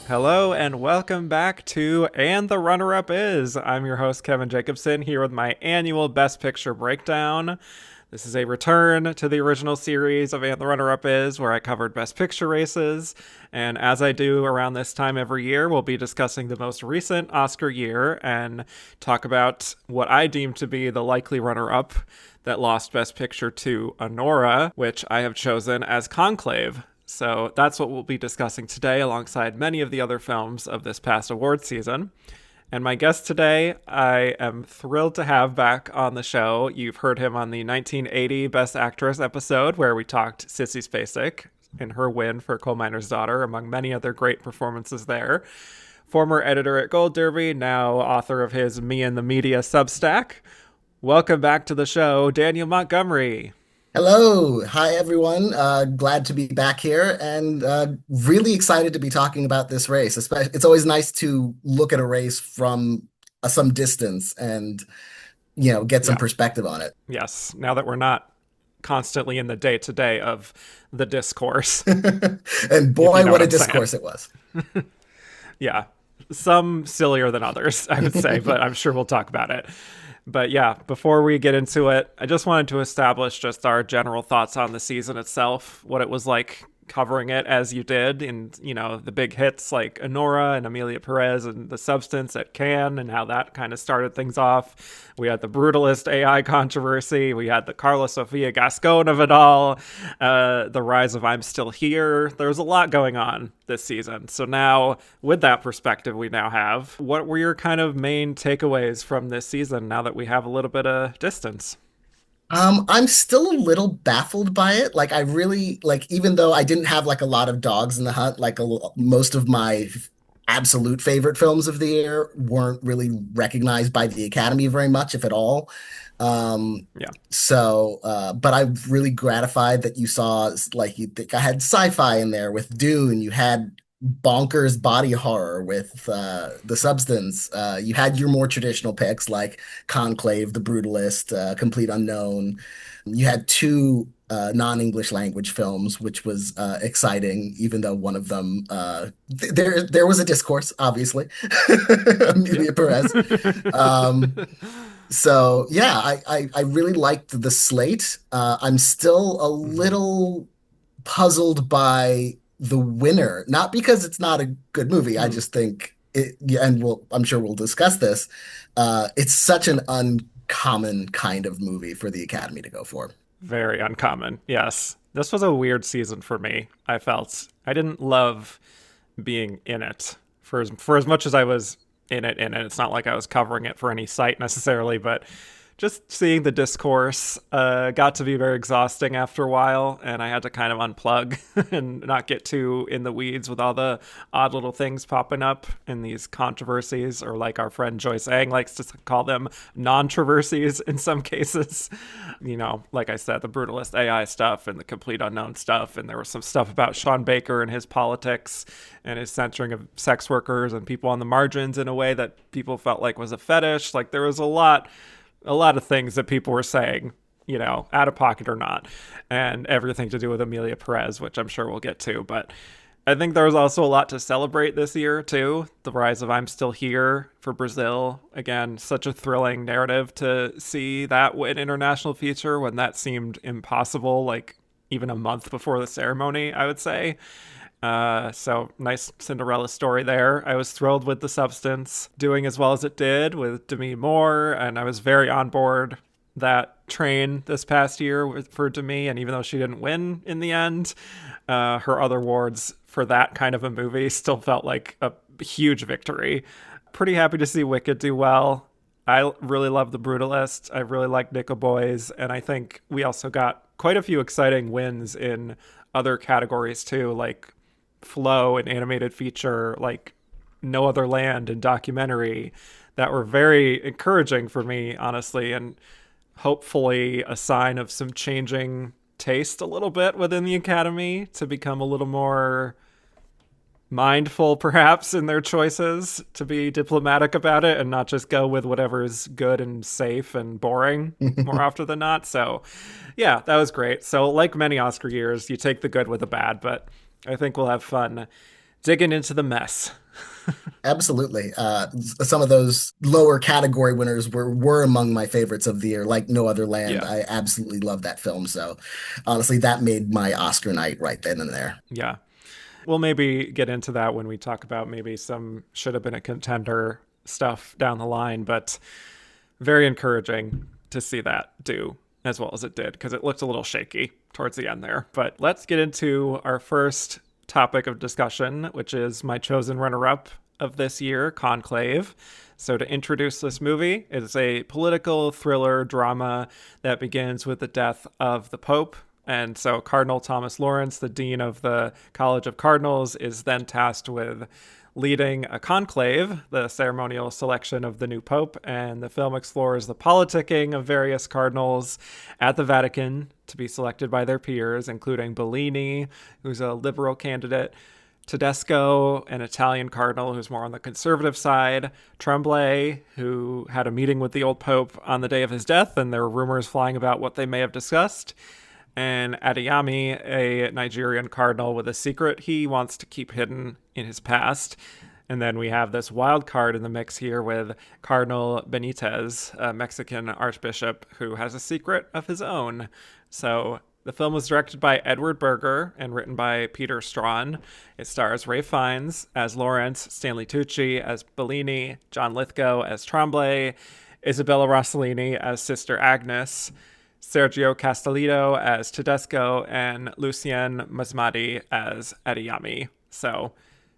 Hello and welcome back to And the Runner-Up Is. I'm your host, Kevin Jacobson, here with my annual Best Picture breakdown. This is a return to the original series of And the Runner-Up Is, where I covered Best Picture races. And as I do around this time every year, we'll be discussing the most recent Oscar year and talk about what I deem to be the likely runner-up that lost Best Picture to Anora, which I have chosen as Conclave. So that's what we'll be discussing today alongside many of the other films of this past award season. And my guest today, I am thrilled to have back on the show. You've heard him on the 1980 Best Actress episode where we talked Sissy Spacek in her win for Coal Miner's Daughter, among many other great performances there. Former editor at Gold Derby, now author of his Me and the Media Substack. Welcome back to the show, Daniel Montgomery. Hello. Hi, everyone. Glad to be back here and really excited to be talking about this race. It's always nice to look at a race from some distance and, get some Yeah. perspective on it. Yes. Now that we're not constantly in the day-to-day of the discourse, And if you boy, know what what a I'm saying. discourse it was. Yeah. Some sillier than others, I would say, but I'm sure we'll talk about it. But yeah, before we get into it, I just wanted to establish just our general thoughts on the season itself, what it was like covering it as you did, and the big hits like Anora and Amelia Perez and The Substance at Cannes, and how that kind of started things off. We had the brutalist AI controversy. We had the Carla Sofia Gascon of it all. The rise of I'm Still Here. There's a lot going on this season. So now, with that perspective we now have, what were your kind of main takeaways from this season now that we have a little bit of distance? I'm still a little baffled by it. Like I really even though I didn't have like a lot of dogs in the hunt, most of my absolute favorite films of the year weren't really recognized by the Academy very much, if at all. Yeah. But I'm really gratified that you saw you think I had sci-fi in there with Dune. You had bonkers body horror with The Substance. You had your more traditional picks like Conclave, The Brutalist, Complete Unknown. You had two non-English language films, which was exciting, even though one of them there was a discourse, obviously. Yeah. Amelia Perez. Um, so yeah, I really liked the slate. I'm still a Hmm. little puzzled by the winner, not because it's not a good movie. I Hmm. just think it, yeah, and I'm sure we'll discuss this. It's such an uncommon kind of movie for the Academy to go for. Very uncommon. Yes. This was a weird season for me. I felt I didn't love being in it for as much as I was in it. It's not like I was covering it for any site necessarily, but just seeing the discourse got to be very exhausting after a while, and I had to kind of unplug and not get too in the weeds with all the odd little things popping up in these controversies, or like our friend Joyce Ang likes to call them, non-traversies in some cases. Like I said, the brutalist AI stuff and the complete unknown stuff, and there was some stuff about Sean Baker and his politics and his censoring of sex workers and people on the margins in a way that people felt like was a fetish. Like there was a lot of things that people were saying, out of pocket or not, and everything to do with Amelia Perez, which I'm sure we'll get to. But I think there was also a lot to celebrate this year, too. The rise of I'm Still Here for Brazil. Again, such a thrilling narrative to see that win international feature when that seemed impossible, like even a month before the ceremony, I would say. So nice Cinderella story there. I was thrilled with The Substance doing as well as it did with Demi Moore, and I was very on board that train this past year for Demi. And even though she didn't win in the end, her other awards for that kind of a movie still felt like a huge victory. Pretty happy to see Wicked do well. I really love The Brutalist. I really like Nickel Boys, and I think we also got quite a few exciting wins in other categories too, like flow and animated feature, like No Other Land and documentary, that were very encouraging for me, honestly, and hopefully a sign of some changing taste a little bit within the Academy to become a little more mindful, perhaps, in their choices, to be diplomatic about it and not just go with whatever's good and safe and boring more often than not. So, yeah, that was great. So, like many Oscar years, you take the good with the bad, but I think we'll have fun digging into the mess. Absolutely. Some of those lower category winners were among my favorites of the year, like No Other Land. Yeah. I absolutely love that film. So honestly, that made my Oscar night right then and there. Yeah. We'll maybe get into that when we talk about maybe some should have been a contender stuff down the line, but very encouraging to see that do as well as it did because it looked a little shaky towards the end there. But let's get into our first topic of discussion, which is my chosen runner up of this year, Conclave. So, to introduce this movie, it is a political thriller drama that begins with the death of the Pope. And so, Cardinal Thomas Lawrence, the dean of the College of Cardinals, is then tasked with leading a conclave, the ceremonial selection of the new pope, and the film explores the politicking of various cardinals at the Vatican to be selected by their peers, including Bellini, who's a liberal candidate, Tedesco, an Italian cardinal who's more on the conservative side, Tremblay, who had a meeting with the old pope on the day of his death, and there were rumors flying about what they may have discussed, and Adeyemi, a Nigerian cardinal with a secret he wants to keep hidden in his past. And then we have this wild card in the mix here with Cardinal Benitez, a Mexican archbishop who has a secret of his own. So the film was directed by Edward Berger and written by Peter Strawn. It stars Ralph Fiennes as Lawrence, Stanley Tucci as Bellini, John Lithgow as Tremblay, Isabella Rossellini as Sister Agnes, Sergio Castellitto as Tedesco, and Lucien Masmadi as Adeyemi. So,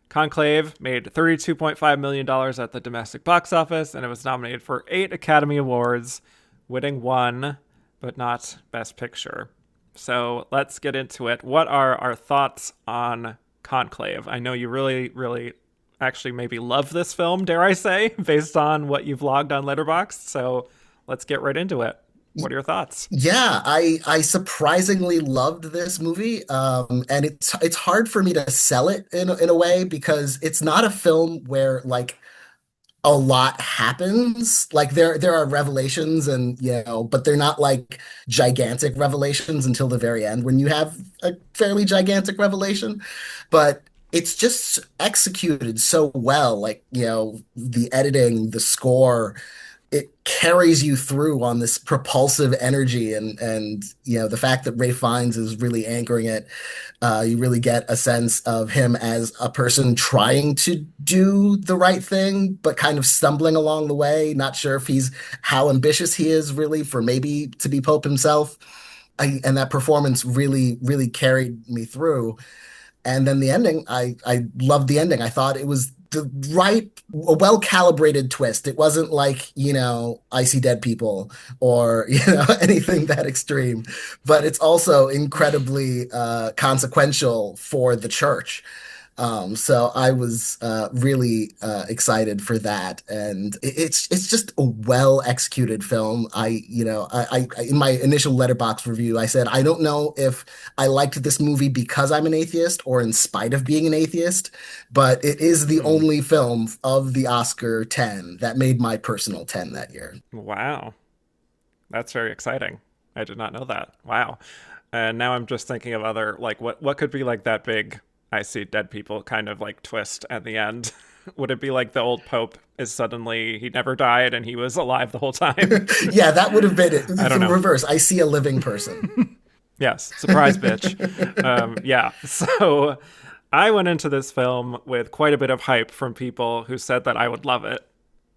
Conclave made $32.5 million at the domestic box office, and it was nominated for 8 Academy Awards, winning 1, but not Best Picture. So, let's get into it. What are our thoughts on Conclave? I know you really, really actually maybe love this film, dare I say, based on what you've logged on Letterboxd. So, let's get right into it. What are your thoughts? Yeah, I surprisingly loved this movie, and it's hard for me to sell it in a way because it's not a film where like a lot happens. Like there are revelations, and but they're not like gigantic revelations until the very end when you have a fairly gigantic revelation. But it's just executed so well, like the editing, the score, it carries you through on this propulsive energy, and the fact that Ray Fiennes is really anchoring it. You really get a sense of him as a person trying to do the right thing but kind of stumbling along the way, not sure if he's how ambitious he is really for maybe to be Pope himself. And that performance really carried me through. And then the ending, I loved the ending. I thought it was the right, a well-calibrated twist. It wasn't like, I see dead people or, anything that extreme, but it's also incredibly consequential for the church. So I was really excited for that, and it's just a well executed film. I in my initial Letterboxd review, I said I don't know if I liked this movie because I'm an atheist or in spite of being an atheist, but it is the Hmm. only film of the Oscar 10 that made my personal 10 that year. Wow. That's very exciting. I did not know that. Wow. And now I'm just thinking of other like what could be like that big I see dead people kind of like twist at the end. Would it be like the old pope is suddenly he never died and he was alive the whole time? Yeah, that would have been it. I It's don't the know. reverse. I see a living person. Yes, surprise bitch. Yeah. So I went into this film with quite a bit of hype from people who said that I would love it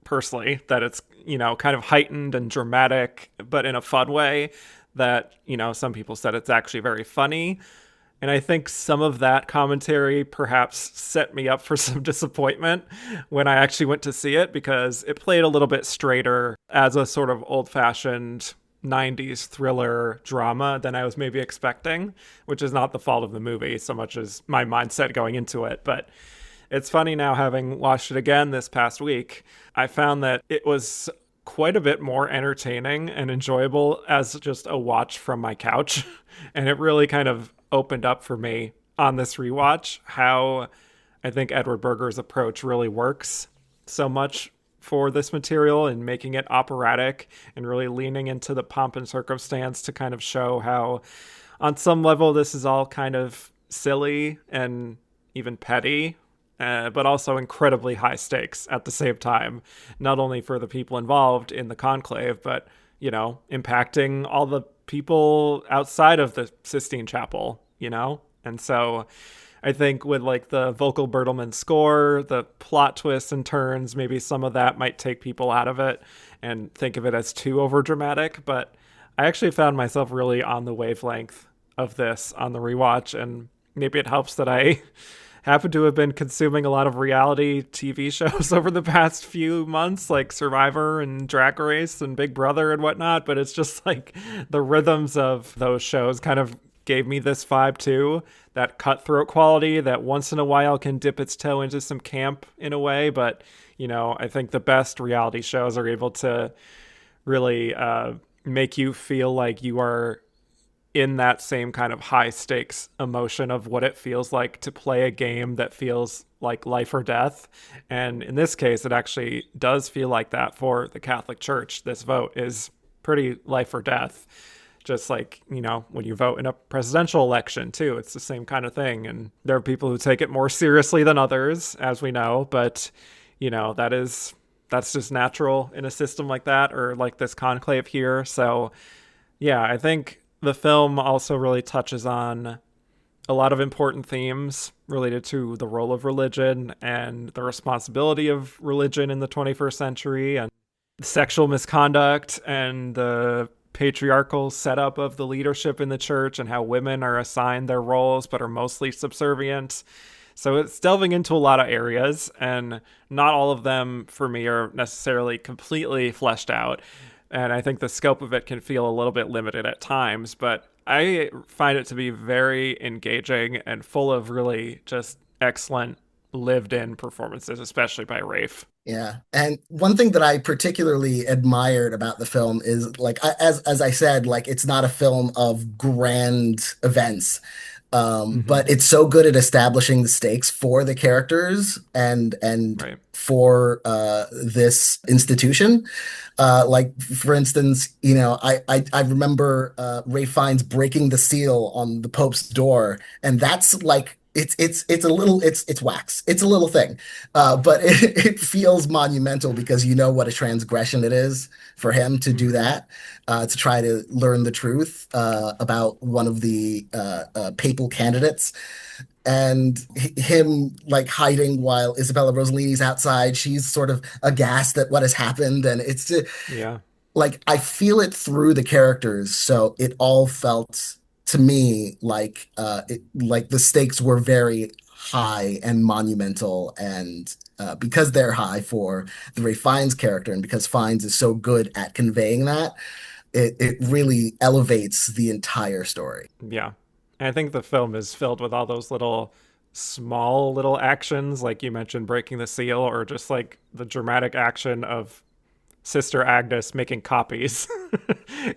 personally, that it's, kind of heightened and dramatic, but in a fun way. That, some people said it's actually very funny. And I think some of that commentary perhaps set me up for some disappointment when I actually went to see it because it played a little bit straighter as a sort of old fashioned 90s thriller drama than I was maybe expecting, which is not the fault of the movie so much as my mindset going into it. But it's funny now, having watched it again this past week, I found that it was quite a bit more entertaining and enjoyable as just a watch from my couch. And it really kind of opened up for me on this rewatch how I think Edward Berger's approach really works so much for this material and making it operatic and really leaning into the pomp and circumstance to kind of show how, on some level, this is all kind of silly and even petty but also incredibly high stakes at the same time, not only for the people involved in the conclave, but, impacting all the people outside of the Sistine Chapel. And so I think with like the vocal Bertelmann score, the plot twists and turns, maybe some of that might take people out of it and think of it as too overdramatic. But I actually found myself really on the wavelength of this on the rewatch, and maybe it helps that I happen to have been consuming a lot of reality TV shows over the past few months, like Survivor and Drag Race and Big Brother and whatnot. But it's just like the rhythms of those shows kind of gave me this vibe too. That cutthroat quality that once in a while can dip its toe into some camp in a way. But, I think the best reality shows are able to really make you feel like you are in that same kind of high stakes emotion of what it feels like to play a game that feels like life or death. And in this case, it actually does feel like that for the Catholic Church. This vote is pretty life or death. Just like, when you vote in a presidential election, too, it's the same kind of thing. And there are people who take it more seriously than others, as we know. But, that's just natural in a system like that, or like this conclave here. So, yeah, I think the film also really touches on a lot of important themes related to the role of religion and the responsibility of religion in the 21st century, and sexual misconduct and the patriarchal setup of the leadership in the church, and how women are assigned their roles but are mostly subservient. So it's delving into a lot of areas, and not all of them for me are necessarily completely fleshed out. And I think the scope of it can feel a little bit limited at times, but I find it to be very engaging and full of really just excellent lived in performances, especially by Rafe. Yeah. And one thing that I particularly admired about the film is like as I said, like it's not a film of grand events. Mm-hmm. But it's so good at establishing the stakes for the characters and Right. for this institution. Like for instance, I remember Ray Fiennes breaking the seal on the Pope's door, and that's like it's a little it's wax. It's a little thing, but it feels monumental because you know what a transgression it is for him to do Mm-hmm. that, to try to learn the truth about one of the papal candidates, and him like hiding while Isabella Rossellini's outside. She's sort of aghast at what has happened, and it's Yeah. like I feel it through the characters, so it all felt to me like like the stakes were very high and monumental, and because they're high for the Ray Fiennes character, and because Fiennes is so good at conveying that, it really elevates the entire story. Yeah. And I think the film is filled with all those little small little actions, like you mentioned, breaking the seal, or just like the dramatic action of Sister Agnes making copies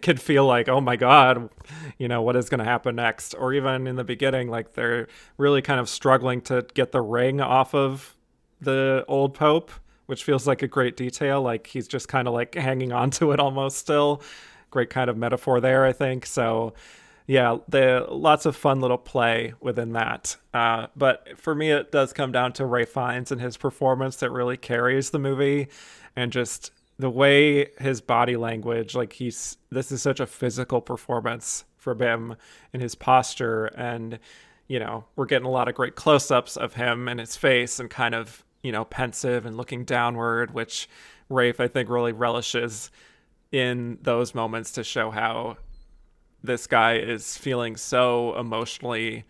could feel like, oh my God, what is going to happen next? Or even in the beginning, like they're really kind of struggling to get the ring off of the old Pope, which feels like a great detail. Like he's just kind of like hanging on to it almost still. Great kind of metaphor there, I think. So, yeah, the lots of fun little play within that. But for me, it does come down to Ray Fiennes and his performance that really carries the movie, and just the way his body language, like this is such a physical performance for him, and his posture, and we're getting a lot of great close-ups of him and his face, and kind of pensive and looking downward, which Rafe I think really relishes in those moments to show how this guy is feeling so emotionally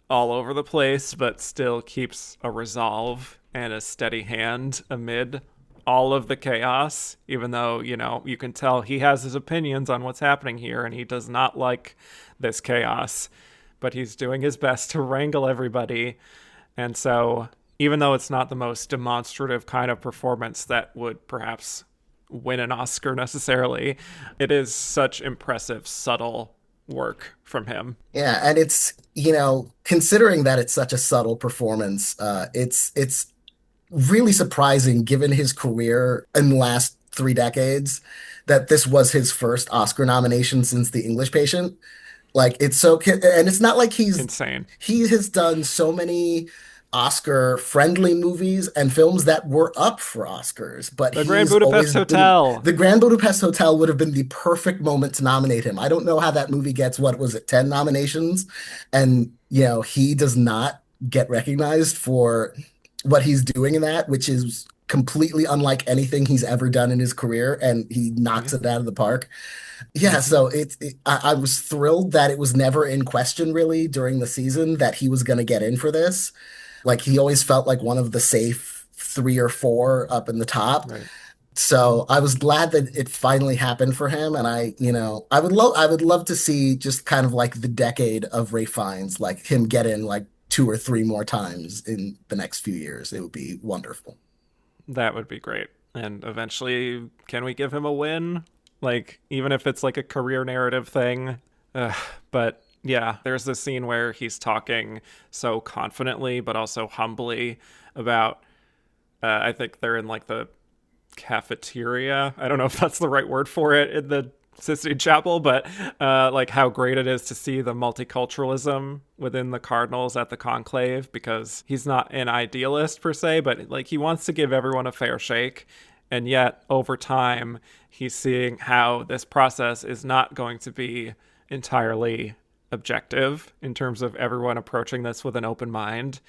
all over the place, but still keeps a resolve and a steady hand amid all of the chaos, even though, you can tell he has his opinions on what's happening here and he does not like this chaos, but he's doing his best to wrangle everybody. And so, even though it's not the most demonstrative kind of performance that would perhaps win an Oscar necessarily, it is such impressive, subtle work from him. Yeah, and it's, considering that it's such a subtle performance, it's really surprising given his career in the last 3 decades that this was his first Oscar nomination since The English Patient. Like it's so, and it's not like Insane. he has done so many Oscar-friendly movies and films that were up for Oscars, but The Grand he's Budapest always been Hotel. the Grand Budapest Hotel would have been the perfect moment to nominate him. I don't know how that movie gets, what was it, 10 nominations? And, he does not get recognized for what he's doing in that, which is completely unlike anything he's ever done in his career, and he knocks Yeah. it out of the park. Yeah, Hmm. so I was thrilled that it was never in question really during the season that he was going to get in for this. Like he always felt like one of the safe three or four up in the top. Right. So I was glad that it finally happened for him. And I would love to see just kind of like the decade of Ray Fiennes, like him get in like two or three more times in the next few years. It would be wonderful. That would be great. And eventually, can we give him a win? Like, even if it's like a career narrative thing. But yeah, there's this scene where he's talking so confidently, but also humbly about, I think they're in like the cafeteria. I don't know if that's the right word for it in the Sistine Chapel, but like how great it is to see the multiculturalism within the Cardinals at the Conclave, because he's not an idealist per se, but like he wants to give everyone a fair shake. And yet, over time, he's seeing how this process is not going to be entirely objective in terms of everyone approaching this with an open mind.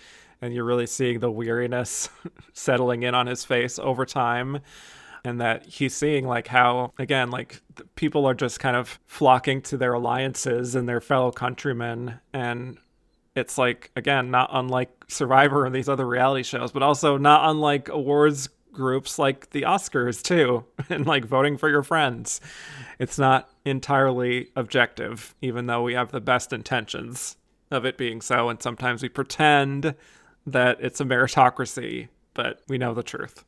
And you're really seeing the weariness settling in on his face over time, and that he's seeing like how, again, like people are just kind of flocking to their alliances and their fellow countrymen. And it's like, again, not unlike Survivor and these other reality shows, but also not unlike awards groups like the Oscars too, and like voting for your friends. It's not entirely objective, even though we have the best intentions of it being so, and sometimes we pretend that it's a meritocracy, but we know the truth.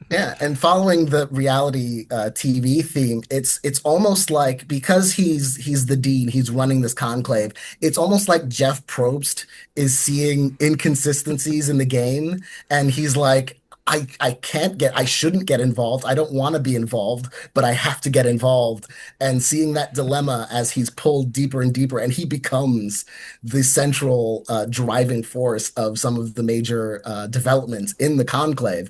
Yeah, and following the reality TV theme, it's almost like because he's the dean, he's running this conclave. It's almost like Jeff Probst is seeing inconsistencies in the game, and he's like, I shouldn't get involved. I don't want to be involved, but I have to get involved. And seeing that dilemma as he's pulled deeper and deeper, and he becomes the central driving force of some of the major developments in the conclave,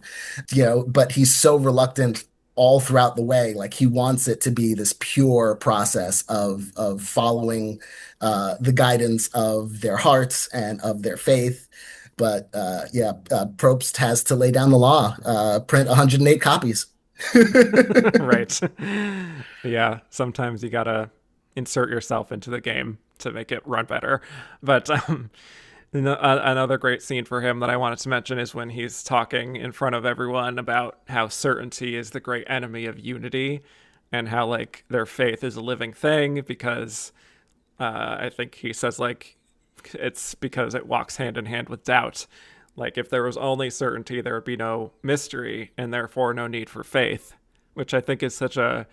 but he's so reluctant all throughout the way. Like he wants it to be this pure process of following the guidance of their hearts and of their faith. But yeah, Probst has to lay down the law, print 108 copies. Right. Yeah, sometimes you gotta insert yourself into the game to make it run better. But another great scene for him that I wanted to mention is when he's talking in front of everyone about how certainty is the great enemy of unity, and how like their faith is a living thing, because I think he says like it's because it walks hand in hand with doubt. Like if there was only certainty, there would be no mystery, and therefore no need for faith, which I think is such a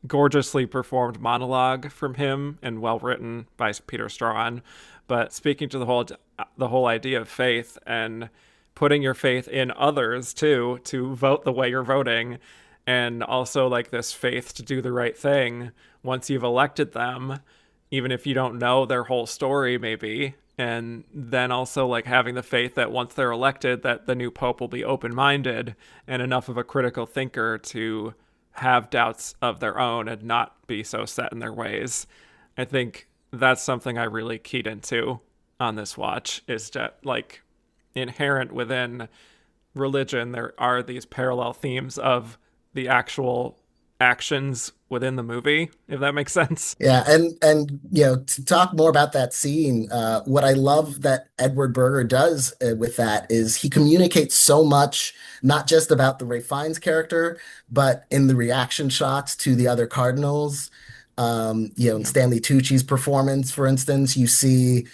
gorgeously performed monologue from him and well written by Peter Straughan. But speaking to the whole idea of faith and putting your faith in others too, to vote the way you're voting, and also like this faith to do the right thing once you've elected them, even if you don't know their whole story maybe. And then also like having the faith that once they're elected, that the new pope will be open-minded and enough of a critical thinker to have doubts of their own and not be so set in their ways. I think that's something I really keyed into on this watch, is that like inherent within religion there are these parallel themes of the actual actions within the movie, if that makes sense. Yeah, and to talk more about that scene, what I love that Edward Berger does with that is he communicates so much, not just about the Ray Fiennes character, but in the reaction shots to the other Cardinals. In Yeah. Stanley Tucci's performance, for instance, you see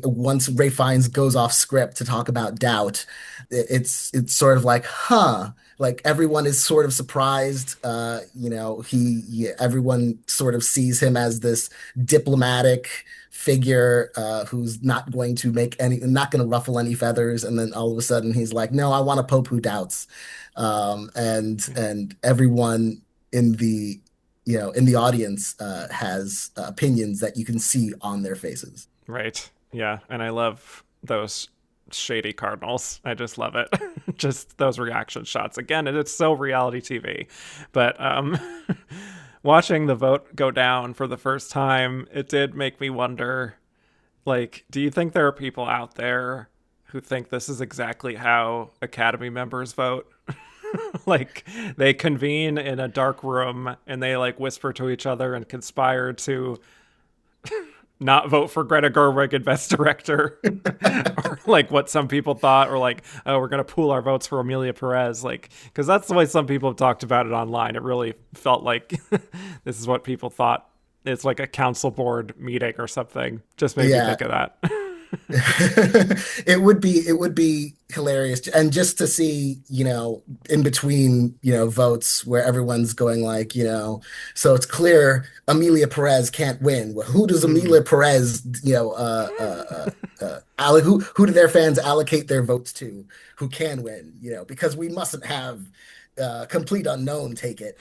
once Ray Fiennes goes off script to talk about doubt, it's sort of like, huh. Like everyone is sort of surprised. Everyone sort of sees him as this diplomatic figure who's not going to ruffle any feathers. And then all of a sudden he's like, no, I want a pope who doubts. And everyone in the in the audience has opinions that you can see on their faces. Right. Yeah. And I love those shady Cardinals. I just love it. Just those reaction shots. Again, it's so reality TV. But watching the vote go down for the first time, it did make me wonder, like, do you think there are people out there who think this is exactly how Academy members vote? Like, they convene in a dark room and they like whisper to each other and conspire to not vote for Greta Gerwig in Best Director, or like what some people thought, or like, oh, we're gonna pool our votes for Amelia Perez, like, because that's the way some people have talked about it online. It really felt like this is what people thought. It's like a council board meeting or something. Just made me Yeah. think of that. It would be hilarious, and just to see, in between, votes where everyone's going like, so it's clear Amelia Perez can't win. Well, who does Mm. Amelia Perez, who do their fans allocate their votes to? Who can win? Because we mustn't have complete unknown take it.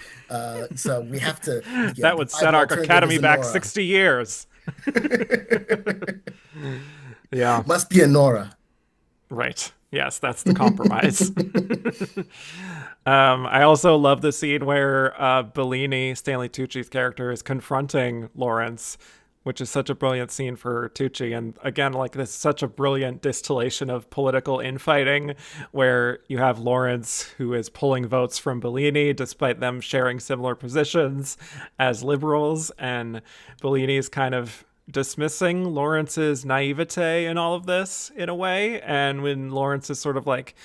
So we have to, That would provide set an our alternative academy as back Anora. 60 years. Yeah, Must be Anora. right. Yes, that's the compromise. I also love the scene where Bellini, Stanley Tucci's character, is confronting Lawrence, which is such a brilliant scene for Tucci. And again, like, this is such a brilliant distillation of political infighting, where you have Lawrence, who is pulling votes from Bellini despite them sharing similar positions as liberals, and Bellini's kind of dismissing Lawrence's naivete in all of this in a way. And when Lawrence is sort of like,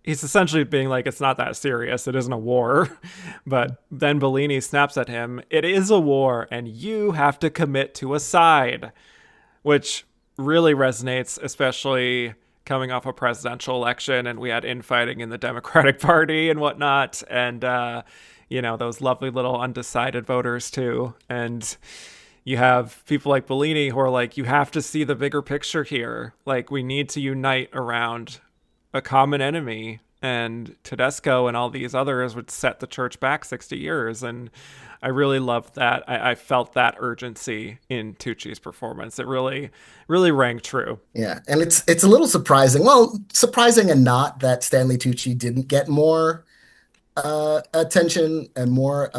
he's essentially being like, it's not that serious, it isn't a war. But then Bellini snaps at him, it is a war and you have to commit to a side, which really resonates, especially coming off a presidential election and we had infighting in the Democratic Party and whatnot. And those lovely little undecided voters too. And you have people like Bellini who are like, you have to see the bigger picture here. Like, we need to unite around a common enemy. And Tedesco and all these others would set the church back 60 years. And I really loved that. I felt that urgency in Tucci's performance. It really, really rang true. Yeah, and it's a little surprising. Well, surprising and not, that Stanley Tucci didn't get more attention and more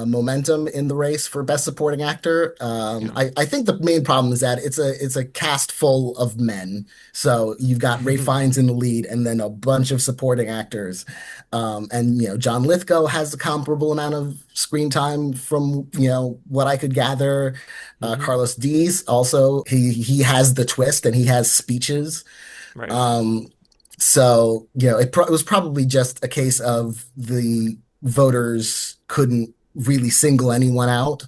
momentum in the race for Best Supporting Actor. Yeah. I think the main problem is that it's a cast full of men. So you've got Ray Fiennes in the lead, and then a bunch of supporting actors. And John Lithgow has a comparable amount of screen time from what I could gather. Mm-hmm. Carlos Diaz also, he has the twist and he has speeches. Right. So, it was probably just a case of the voters couldn't really single anyone out,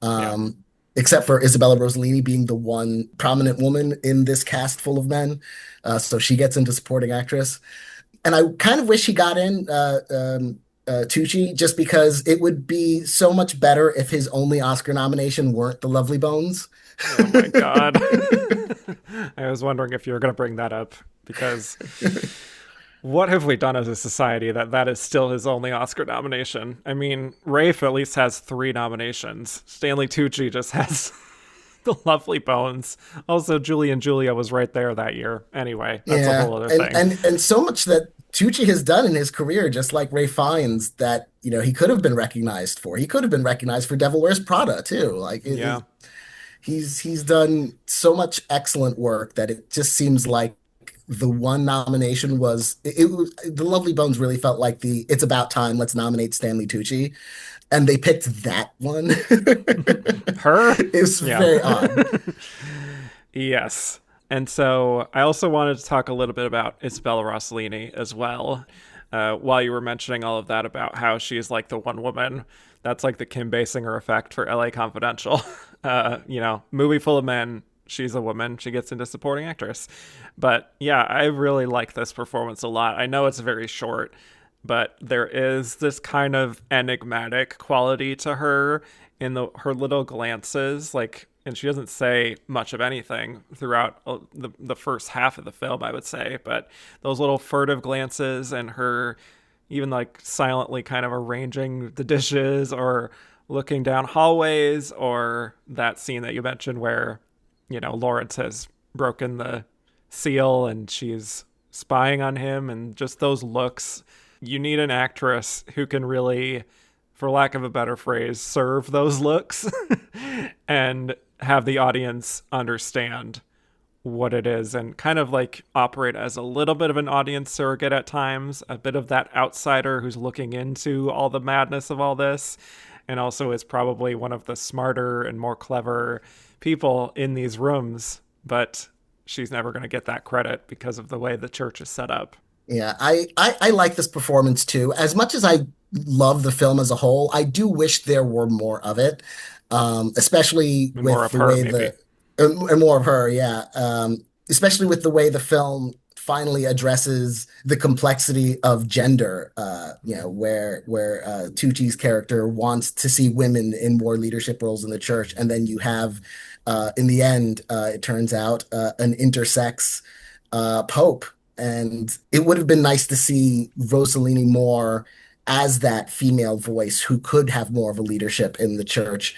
Yeah. um, except for Isabella Rossellini being the one prominent woman in this cast full of men. So she gets into supporting actress. And I kind of wish he got in, Tucci, just because it would be so much better if his only Oscar nomination weren't The Lovely Bones. Oh my God. I was wondering if you were going to bring that up, because what have we done as a society that is still his only Oscar nomination? I mean, Rafe at least has 3 nominations. Stanley Tucci just has The Lovely Bones. Also, Julie and Julia was right there that year. Anyway, that's a Yeah, whole other and thing. and and so much that Tucci has done in his career, just like Ray Fiennes, that he could have been recognized for. He could have been recognized for Devil Wears Prada too. Like, Yeah. he's done so much excellent work that it just seems like the one nomination was The Lovely Bones really felt like the it's about time, let's nominate Stanley Tucci, and they picked that one. Her? It's Yeah. very odd. Yes. And so I also wanted to talk a little bit about Isabella Rossellini as well. While you were mentioning all of that about how she's like the one woman, that's like the Kim Basinger effect for LA Confidential. Movie full of men, she's a woman, she gets into supporting actress. But yeah, I really like this performance a lot. I know it's very short, but there is this kind of enigmatic quality to her in her little glances, like, and she doesn't say much of anything throughout the first half of the film, I would say, but those little furtive glances and her even like silently kind of arranging the dishes or looking down hallways, or that scene that you mentioned where Lawrence has broken the seal and she's spying on him, and just those looks. You need an actress who can really, for lack of a better phrase, serve those looks and have the audience understand what it is and kind of like operate as a little bit of an audience surrogate at times, a bit of that outsider who's looking into all the madness of all this, and also is probably one of the smarter and more clever people in these rooms, but she's never going to get that credit because of the way the church is set up. Yeah, I like this performance too. As much as I love the film as a whole, I do wish there were more of it, especially And more with of the her, way maybe. and more of her, yeah. Especially with the way the film finally addresses the complexity of gender, where Tucci's character wants to see women in more leadership roles in the church, and then you have, in the end, it turns out, an intersex Pope. And it would have been nice to see Rossellini more as that female voice who could have more of a leadership in the church.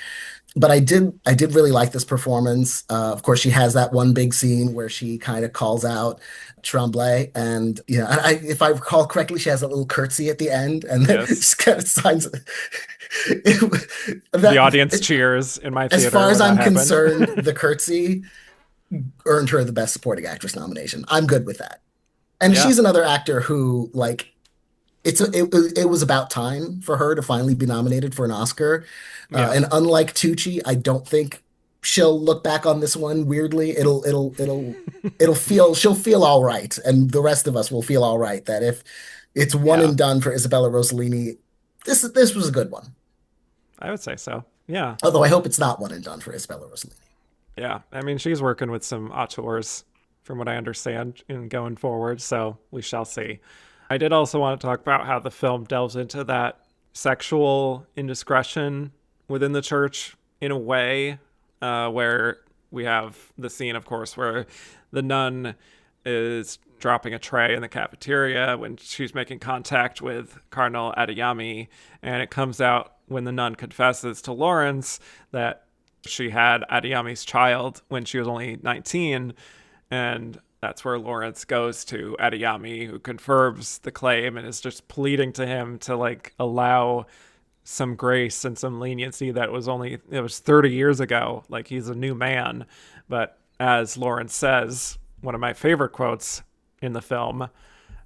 But I did really like this performance. Of course, she has that one big scene where she kind of calls out Tremblay, and if I recall correctly, she has a little curtsy at the end, and then Yes. just kind of signs The that. audience cheers in my As far theater as when that I'm happened. concerned, the curtsy earned her the Best Supporting Actress nomination. I'm good with that. And Yeah. she's another actor who, like, it was about time for her to finally be nominated for an Oscar. Yeah. And unlike Tucci, I don't think she'll look back on this one weirdly. She'll feel all right, and the rest of us will feel all right that if it's one Yeah. and done for Isabella Rossellini, this was a good one. I would say so. Yeah. Although I hope it's not one and done for Isabella Rossellini. Yeah. I mean, she's working with some auteurs, from what I understand, in going forward. So we shall see. I did also want to talk about how the film delves into that sexual indiscretion within the church in a way where we have the scene, of course, where the nun is dropping a tray in the cafeteria when she's making contact with Cardinal Adiyami, and it comes out when the nun confesses to Lawrence that she had Adiyami's child when she was only 19, and that's where Lawrence goes to Adiyami, who confirms the claim and is just pleading to him to like allow some grace and some leniency that it was 30 years ago. Like he's a new man. But as Lawrence says, one of my favorite quotes in the film,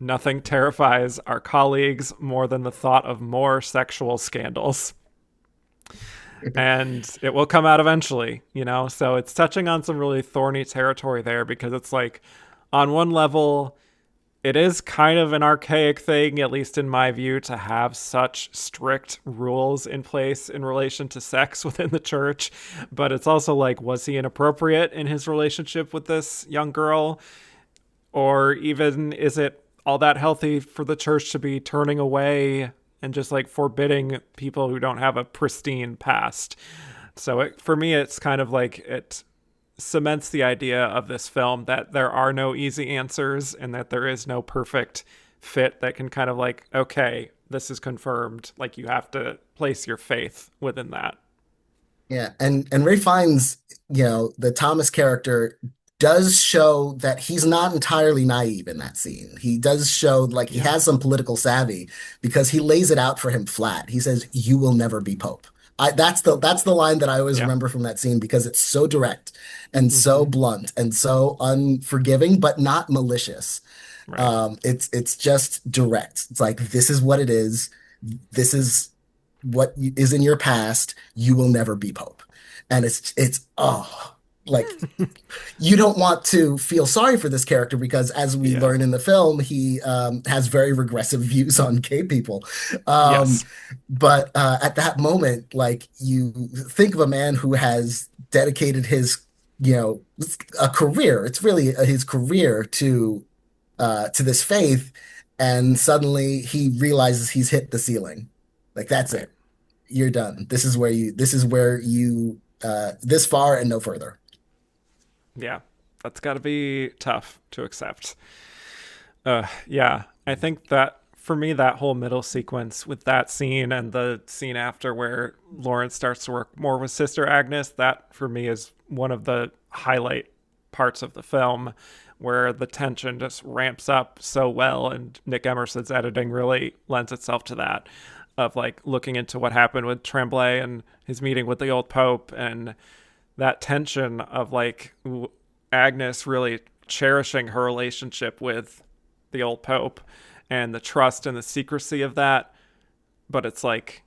nothing terrifies our colleagues more than the thought of more sexual scandals. And it will come out eventually, you know? So it's touching on some really thorny territory there because it's like, on one level, it is kind of an archaic thing, at least in my view, to have such strict rules in place in relation to sex within the church. But it's also like, was he inappropriate in his relationship with this young girl? Or even is it all that healthy for the church to be turning away and just like forbidding people who don't have a pristine past? So for me, it's kind of like it cements the idea of this film that there are no easy answers and that there is no perfect fit that can kind of like, okay, this is confirmed. Like you have to place your faith within that. Yeah, and Ray Fiennes, the Thomas character does show that he's not entirely naive in that scene. He does show like he Yeah. has some political savvy because he lays it out for him flat. He says, "You will never be Pope." That's the line that I always Yeah. remember from that scene because it's so direct and so Mm-hmm. blunt and so unforgiving, but not malicious. Right. It's just direct. It's like this is what it is. This is what is in your past. You will never be Pope, and like you don't want to feel sorry for this character because, as we Yeah. learn in the film, he has very regressive views on gay people. Um, Yes. but at that moment, like you think of a man who has dedicated his, a career. It's really his career to this faith, and suddenly he realizes he's hit the ceiling. Like that's Right. it. You're done. This is where you this far and no further. Yeah. That's got to be tough to accept. Yeah. I think that for me, that whole middle sequence with that scene and the scene after where Lawrence starts to work more with Sister Agnes, that for me is one of the highlight parts of the film where the tension just ramps up so well, and Nick Emerson's editing really lends itself to that, of like looking into what happened with Tremblay and his meeting with the old Pope, and that tension of like Agnes really cherishing her relationship with the old Pope and the trust and the secrecy of that. But it's like,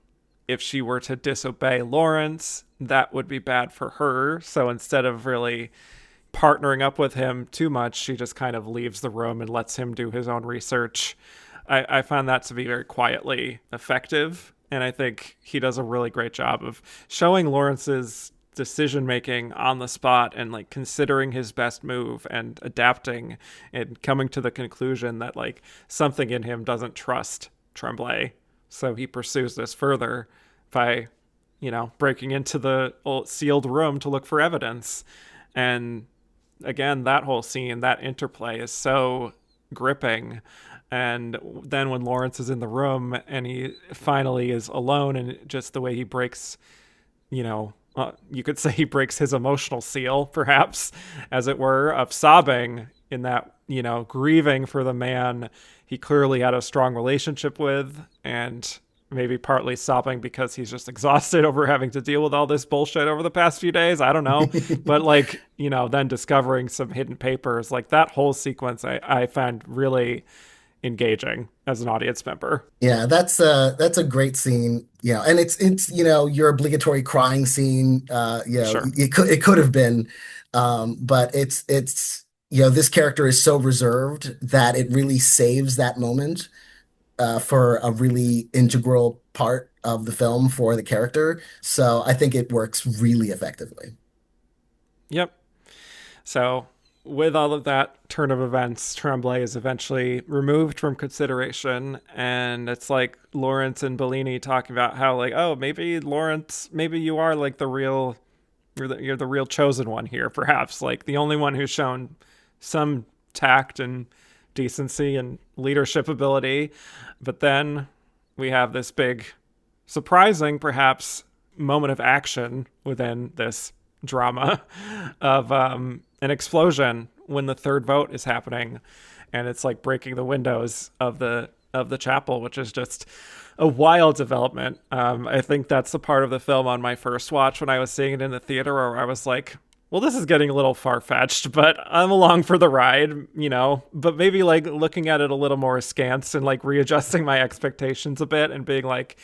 if she were to disobey Lawrence, that would be bad for her. So instead of really partnering up with him too much, she just kind of leaves the room and lets him do his own research. I found that to be very quietly effective. And I think he does a really great job of showing Lawrence's decision making on the spot and like considering his best move and adapting and coming to the conclusion that like something in him doesn't trust Tremblay. So he pursues this further by, breaking into the old sealed room to look for evidence. And again, that whole scene, that interplay is so gripping. And then when Lawrence is in the room and he finally is alone, and just the way he breaks, you could say he breaks his emotional seal, perhaps, as it were, of sobbing in that, grieving for the man he clearly had a strong relationship with, and maybe partly sobbing because he's just exhausted over having to deal with all this bullshit over the past few days. I don't know. But like, then discovering some hidden papers, like that whole sequence I find really engaging as an audience member. Yeah, that's a great scene. And it's your obligatory crying scene. Sure. It could have been, but it's this character is so reserved that it really saves that moment for a really integral part of the film for the character. So I think it works really effectively. Yep. So, with all of that turn of events, Tremblay is eventually removed from consideration, and it's like Lawrence and Bellini talking about how, like, oh, maybe Lawrence, maybe you are like you're the real chosen one here, perhaps, like the only one who's shown some tact and decency and leadership ability. But then we have this big, surprising, perhaps, moment of action within this drama of an explosion when the third vote is happening, and it's like breaking the windows of the chapel, which is just a wild development. I think that's the part of the film on my first watch when I was seeing it in the theater where I was like, well, this is getting a little far-fetched, but I'm along for the ride, but maybe like looking at it a little more askance and like readjusting my expectations a bit and being like,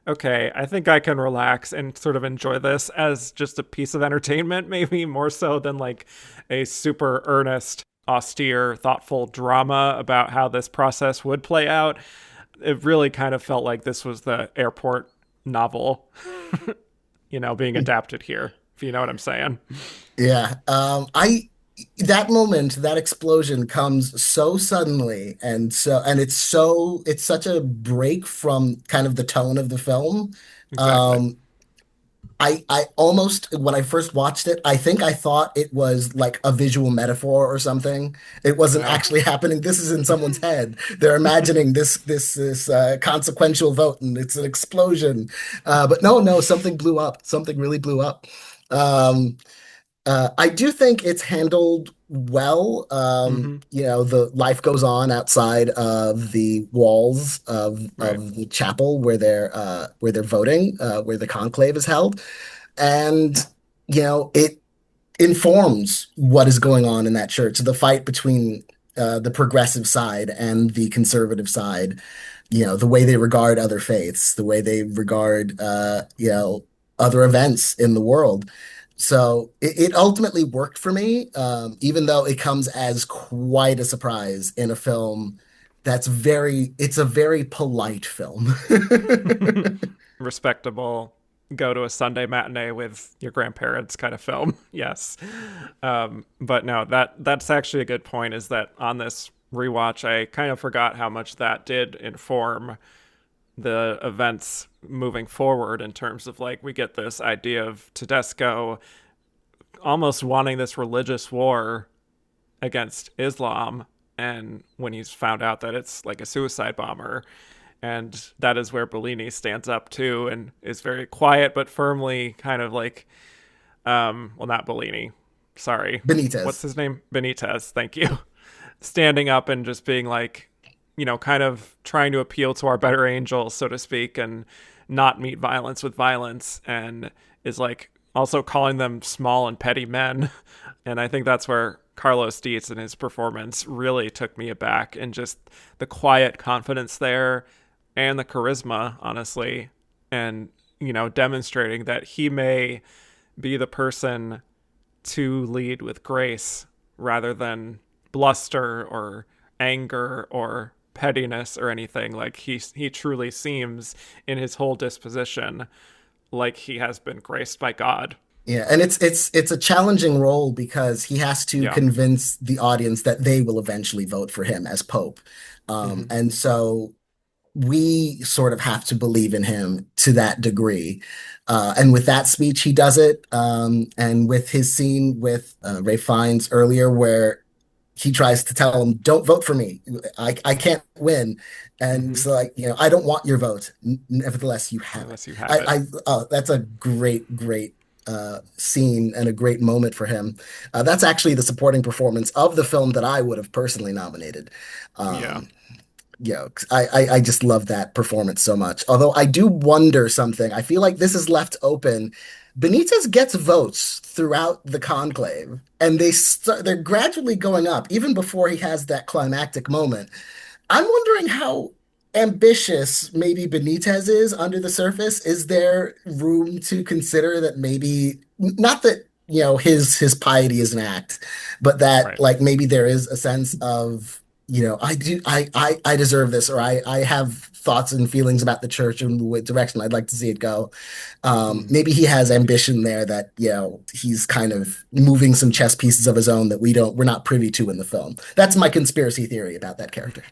okay, I think I can relax and sort of enjoy this as just a piece of entertainment, maybe more so than like a super earnest, austere, thoughtful drama about how this process would play out. It really kind of felt like this was the airport novel, being adapted here, if you know what I'm saying. Yeah. I that moment, that explosion comes so suddenly and it's such a break from kind of the tone of the film. Exactly. Um, I almost, when I first watched it, I think I thought it was like a visual metaphor or something. It wasn't Yeah. actually happening. This is in someone's head. They're imagining this consequential vote, and it's an explosion. But no, something blew up. Something really blew up. Um, I do think it's handled well. Mm-hmm. The life goes on outside of the walls Right. of the chapel where they're voting, where the conclave is held, and it informs what is going on in that church. The fight between the progressive side and the conservative side. The way they regard other faiths, the way they regard other events in the world. So it ultimately worked for me, even though it comes as quite a surprise in a film it's a very polite film. Respectable, go to a Sunday matinee with your grandparents kind of film. Yes. But no, that's actually a good point, is that on this rewatch, I kind of forgot how much that did inform the events moving forward, in terms of like, we get this idea of Tedesco almost wanting this religious war against Islam, and when he's found out that it's like a suicide bomber. And that is where Bellini stands up too and is very quiet but firmly kind of like, well, not Bellini, sorry, what's Benitez. his name? Benitez. Thank you. Standing up and just being like, kind of trying to appeal to our better angels, so to speak, and not meet violence with violence, and is like also calling them small and petty men. And I think that's where Carlos Dietz and his performance really took me aback, and just the quiet confidence there and the charisma, honestly, and, demonstrating that he may be the person to lead with grace rather than bluster or anger or pettiness or anything. Like he truly seems in his whole disposition like he has been graced by God. Yeah, and it's a challenging role because he has to Yeah. convince the audience that they will eventually vote for him as Pope. Hmm. And so we sort of have to believe in him to that degree. And with that speech, he does it. And with his scene with Ray Fiennes earlier, where he tries to tell him, "Don't vote for me. I can't win." And Hmm. so, like, I don't want your vote. Nevertheless, you have it. Unless you have it. That's a great scene and a great moment for him. That's actually the supporting performance of the film that I would have personally nominated. Yeah. Um, I just love that performance so much. Although I do wonder something. I feel like this is left open. Benitez gets votes throughout the conclave, and they're gradually going up, even before he has that climactic moment. I'm wondering how ambitious maybe Benitez is under the surface. Is there room to consider that maybe not that his piety is an act, but that Right. like maybe there is a sense of I deserve this, or I have thoughts and feelings about the church and what direction I'd like to see it go. Mm. Maybe he has ambition there that he's kind of moving some chess pieces of his own that we're not privy to in the film. That's my conspiracy theory about that character.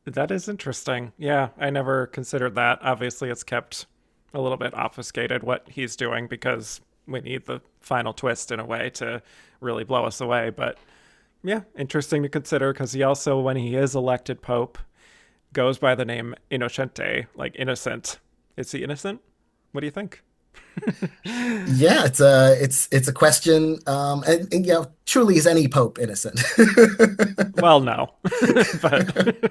That is interesting. Yeah, I never considered that. Obviously, it's kept a little bit obfuscated what he's doing because we need the final twist in a way to really blow us away. But yeah, interesting to consider because he also, when he is elected Pope, goes by the name Innocente, like innocent. Is he innocent? What do you think? Yeah, it's a question. And truly, is any pope innocent? Well, no, but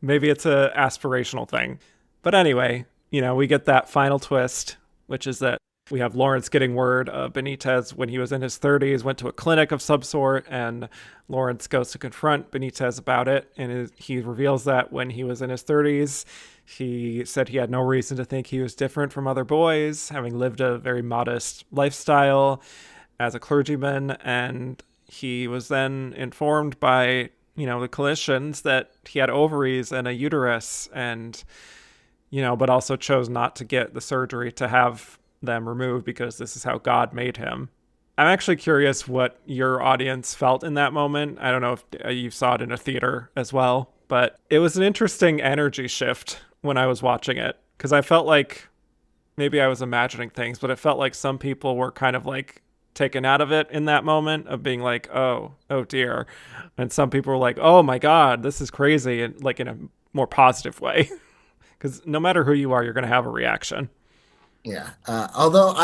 maybe it's a aspirational thing. But anyway, we get that final twist, which is that we have Lawrence getting word of Benitez when he was in his 30s, went to a clinic of some sort, and Lawrence goes to confront Benitez about it. And he reveals that when he was in his 30s, he said he had no reason to think he was different from other boys, having lived a very modest lifestyle as a clergyman. And he was then informed by, the clinicians that he had ovaries and a uterus, and, but also chose not to get the surgery to have them removed because this is how God made him. I'm actually curious what your audience felt in that moment. I don't know if you saw it in a theater as well, but it was an interesting energy shift when I was watching it because I felt like maybe I was imagining things, but it felt like some people were kind of like taken out of it in that moment of being like, oh dear. And some people were like, oh my God, this is crazy. And like in a more positive way. Because no matter who you are, you're going to have a reaction. Yeah. Although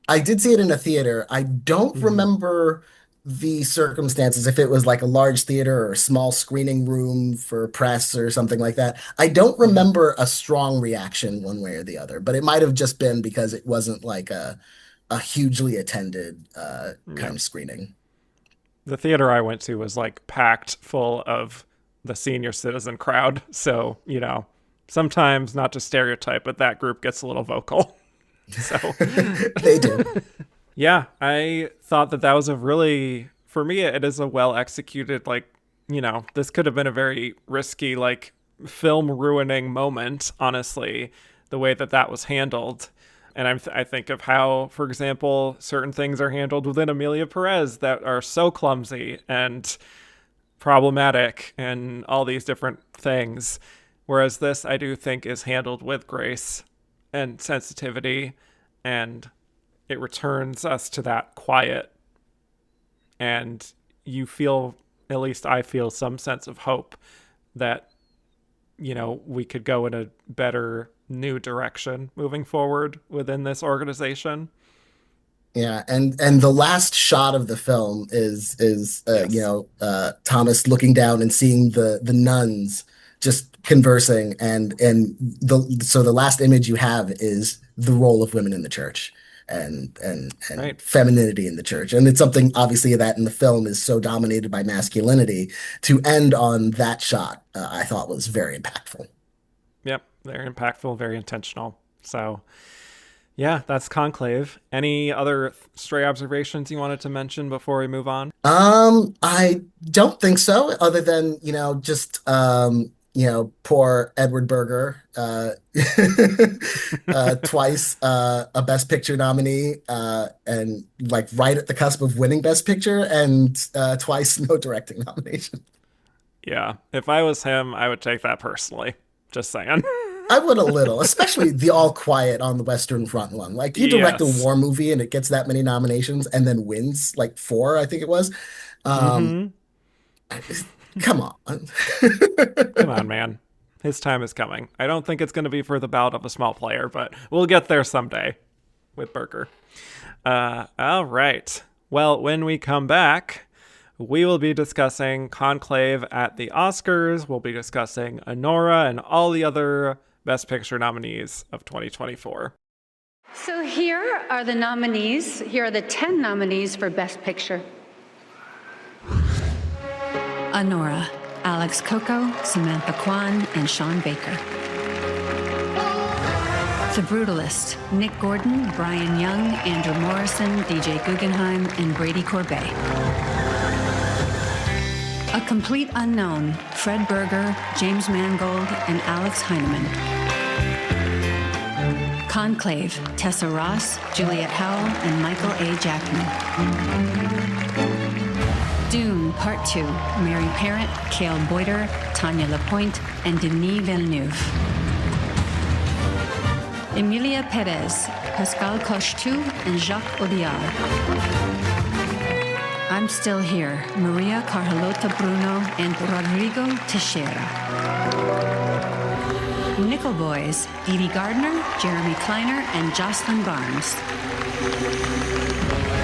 I did see it in a theater. I don't Mm-hmm. remember the circumstances, if it was like a large theater or a small screening room for press or something like that. I don't Mm-hmm. remember a strong reaction one way or the other, but it might have just been because it wasn't like a hugely attended Yeah. kind of screening. The theater I went to was like packed full of the senior citizen crowd. So, sometimes not to stereotype, but that group gets a little vocal. So, They do. yeah, I thought that was a really, for me, it is a well executed, like, this could have been a very risky, like, film ruining moment, honestly, the way that was handled. And I think of how, for example, certain things are handled within Amelia Perez that are so clumsy and problematic and all these different things. Whereas this, I do think, is handled with grace and sensitivity, and it returns us to that quiet. And you feel, at least I feel, some sense of hope that, we could go in a better new direction moving forward within this organization. Yeah, and the last shot of the film Yes. Thomas looking down and seeing the nuns just conversing, and the last image you have is the role of women in the church and Right. femininity in the church. And it's something obviously that in the film is so dominated by masculinity. To end on that shot, I thought was very impactful. Yep. Very impactful, very intentional. So, yeah, that's Conclave. Any other stray observations you wanted to mention before we move on? I don't think so, other than, poor Edward Berger, twice a Best Picture nominee, and like right at the cusp of winning Best Picture, and twice no directing nomination. Yeah. If I was him, I would take that personally. Just saying. I would a little, especially the All Quiet on the Western Front one. Like you direct a Yes. war movie and it gets that many nominations and then wins like four, I think it was. Um, Mm-hmm. Come on. Come on, man. His time is coming. I don't think it's going to be for the ballot of a small player, but we'll get there someday with Berger. All right. Well, when we come back, we will be discussing Conclave at the Oscars. We'll be discussing Anora and all the other Best Picture nominees of 2024. So here are the nominees. Here are the 10 nominees for Best Picture. Anora, Alex Coco, Samantha Kwan, and Sean Baker. The Brutalist, Nick Gordon, Brian Young, Andrew Morrison, DJ Guggenheim, and Brady Corbet. A Complete Unknown, Fred Berger, James Mangold, and Alex Heineman. Conclave, Tessa Ross, Juliette Howell, and Michael A. Jackman. Dune Part 2, Mary Parent, Cale Boyder, Tanya Lapointe, and Denis Villeneuve. Emilia Perez, Pascal Cochetou, and Jacques Audiard. I'm Still Here, Maria Carlota Bruno and Rodrigo Teixeira. Nickel Boys, Dee Dee Gardner, Jeremy Kleiner, and Jocelyn Barnes.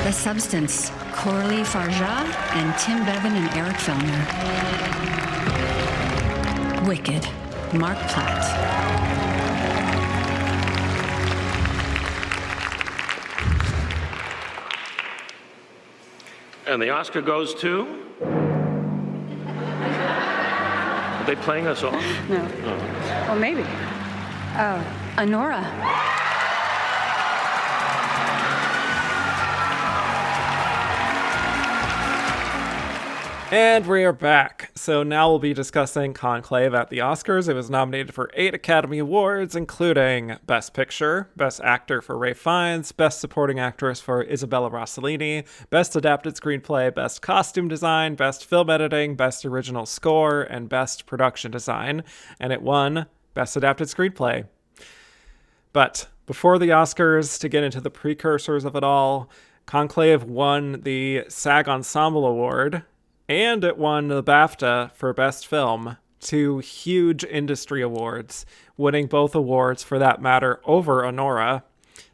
The Substance, Coralie Farja and Tim Bevan and Eric Fellner. Wicked, Mark Platt. And the Oscar goes to? Are they playing us off? No. Well, maybe. Anora. And we are back. So now we'll be discussing Conclave at the Oscars. It was nominated for 8 Academy Awards, including Best Picture, Best Actor for Ralph Fiennes, Best Supporting Actress for Isabella Rossellini, Best Adapted Screenplay, Best Costume Design, Best Film Editing, Best Original Score, and Best Production Design. And it won Best Adapted Screenplay. But before the Oscars, to get into the precursors of it all, Conclave won the SAG Ensemble Award, and it won the BAFTA for Best Film, 2 huge industry awards, winning both awards for that matter over Anora.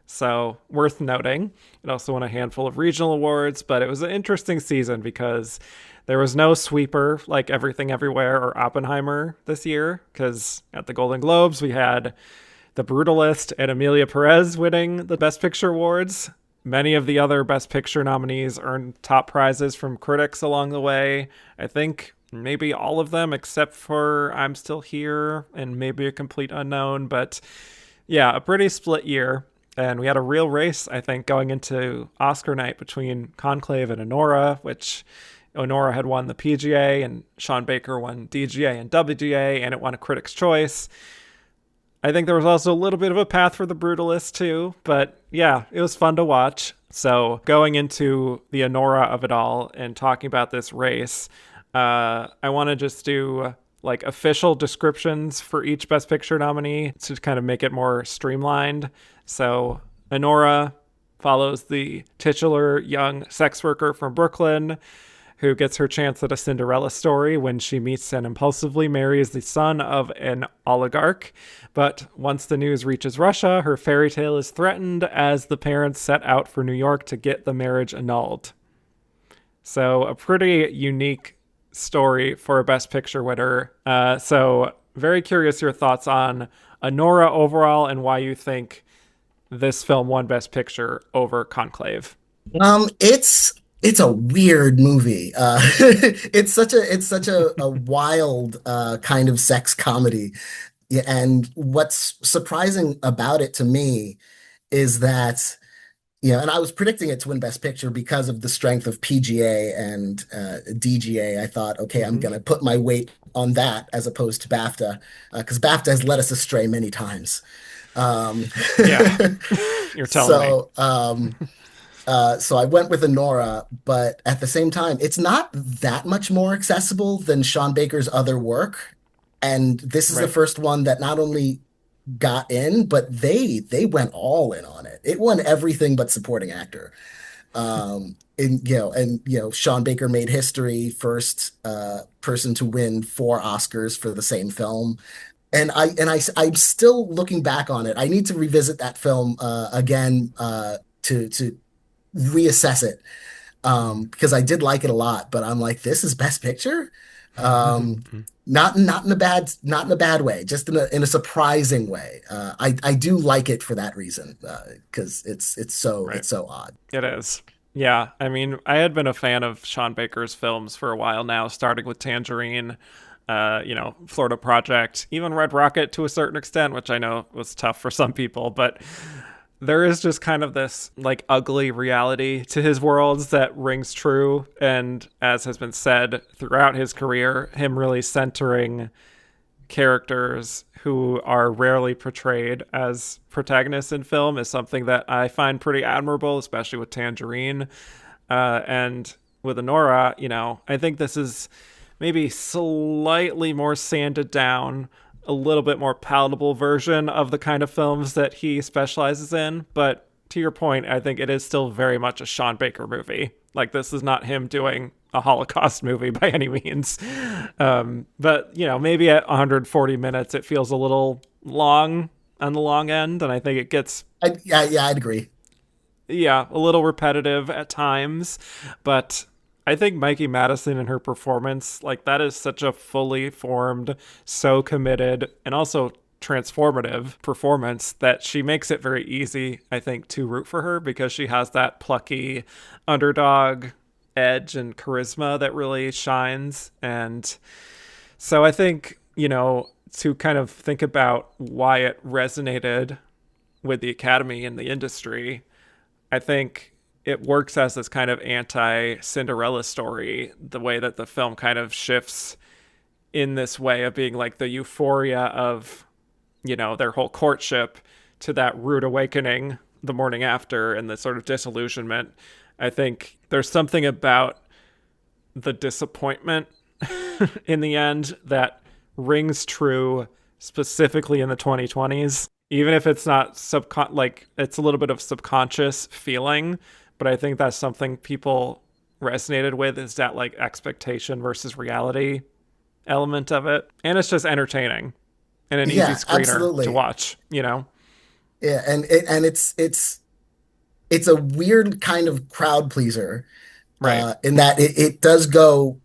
So worth noting. It also won a handful of regional awards, but it was an interesting season because there was no sweeper like Everything Everywhere or Oppenheimer this year, because at the Golden Globes we had The Brutalist and Emilia Perez winning the Best Picture awards. Many of the other Best Picture nominees earned top prizes from critics along the way. I think maybe all of them except for I'm Still Here and maybe A Complete Unknown. But yeah, a pretty split year. And we had a real race, I think, going into Oscar night between Conclave and Anora, which Anora had won the PGA and Sean Baker won DGA and WGA, and it won a Critics' Choice. I think there was also a little bit of a path for The Brutalist too, but yeah, it was fun to watch. So going into the Anora of it all and talking about this race, I want to just do like official descriptions for each Best Picture nominee to kind of make it more streamlined. So Anora follows the titular young sex worker from Brooklyn who gets her chance at a Cinderella story when she meets and impulsively marries the son of an oligarch. But once the news reaches Russia, her fairy tale is threatened as the parents set out for New York to get the marriage annulled. So a pretty unique story for a Best Picture winner. So very curious your thoughts on Anora overall and why you think this film won Best Picture over Conclave. It's a weird movie. It's such a wild kind of sex comedy. Yeah, and what's surprising about it to me is that, and I was predicting it to win Best Picture because of the strength of PGA and DGA. I thought, okay, I'm going to put my weight on that as opposed to BAFTA, because BAFTA has led us astray many times. Yeah, you're telling me. So I went with Anora, but at the same time, it's not that much more accessible than Sean Baker's other work. And this is the first one that not only got in, but they went all in on it. It won everything but supporting actor. Sean Baker made history, first person to win 4 Oscars for the same film. And I'm still looking back on it. I need to revisit that film again to reassess it, because I did like it a lot, but I'm like, this is Best Picture. Not in a bad way, just in a surprising way. I do like it for that reason, because it's so odd. It is. Yeah, I mean, I had been a fan of Sean Baker's films for a while now, starting with Tangerine, Florida Project, even Red Rocket to a certain extent, which I know was tough for some people, but there is just kind of this like ugly reality to his worlds that rings true. And as has been said throughout his career, him really centering characters who are rarely portrayed as protagonists in film is something that I find pretty admirable, especially with Tangerine. And with Anora, I think this is maybe slightly more sanded down, a little bit more palatable version of the kind of films that he specializes in. But to your point, I think it is still very much a Sean Baker movie. Like, this is not him doing a Holocaust movie by any means. But, maybe at 140 minutes, it feels a little long on the long end. And I think it gets... I'd agree. Yeah, a little repetitive at times. But I think Mikey Madison and her performance, like, that is such a fully formed, so committed, and also transformative performance that she makes it very easy, I think, to root for her, because she has that plucky underdog edge and charisma that really shines. And so I think, to kind of think about why it resonated with the Academy and the industry, I think it works as this kind of anti-Cinderella story, the way that the film kind of shifts in this way of being like the euphoria of, their whole courtship to that rude awakening the morning after and the sort of disillusionment. I think there's something about the disappointment in the end that rings true specifically in the 2020s, even if it's not it's a little bit of subconscious feeling. But I think that's something people resonated with, is that like expectation versus reality element of it. And it's just entertaining and an easy screener absolutely. To watch, Yeah, and it's a weird kind of crowd pleaser, right? In that it does go,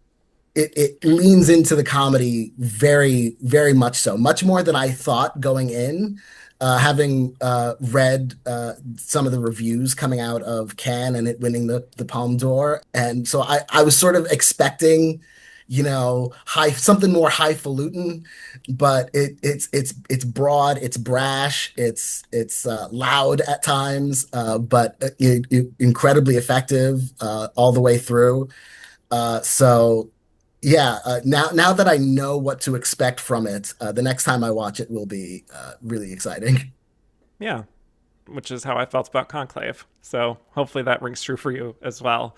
it leans into the comedy very, very much so, much more than I thought going in. Having read some of the reviews coming out of Cannes and it winning the Palme d'Or, and so I was sort of expecting, something more highfalutin, but it's broad, it's brash, it's loud at times, but incredibly effective all the way through. So. Yeah, now that I know what to expect from it, the next time I watch it will be really exciting. Yeah, which is how I felt about Conclave. So hopefully that rings true for you as well.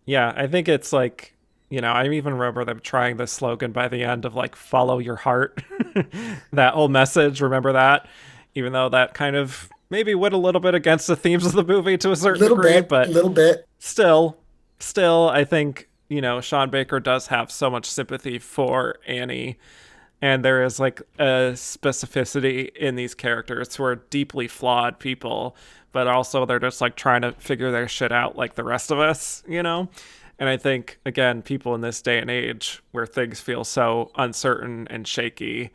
Yeah, I think it's like, I even remember them trying this slogan by the end of like, follow your heart. That whole message, remember that? Even though that kind of maybe went a little bit against the themes of the movie to a certain degree. But little bit. Still, I think Sean Baker does have so much sympathy for Annie, and there is like a specificity in these characters who are deeply flawed people, but also they're just like trying to figure their shit out like the rest of us. And I think, again, people in this day and age where things feel so uncertain and shaky,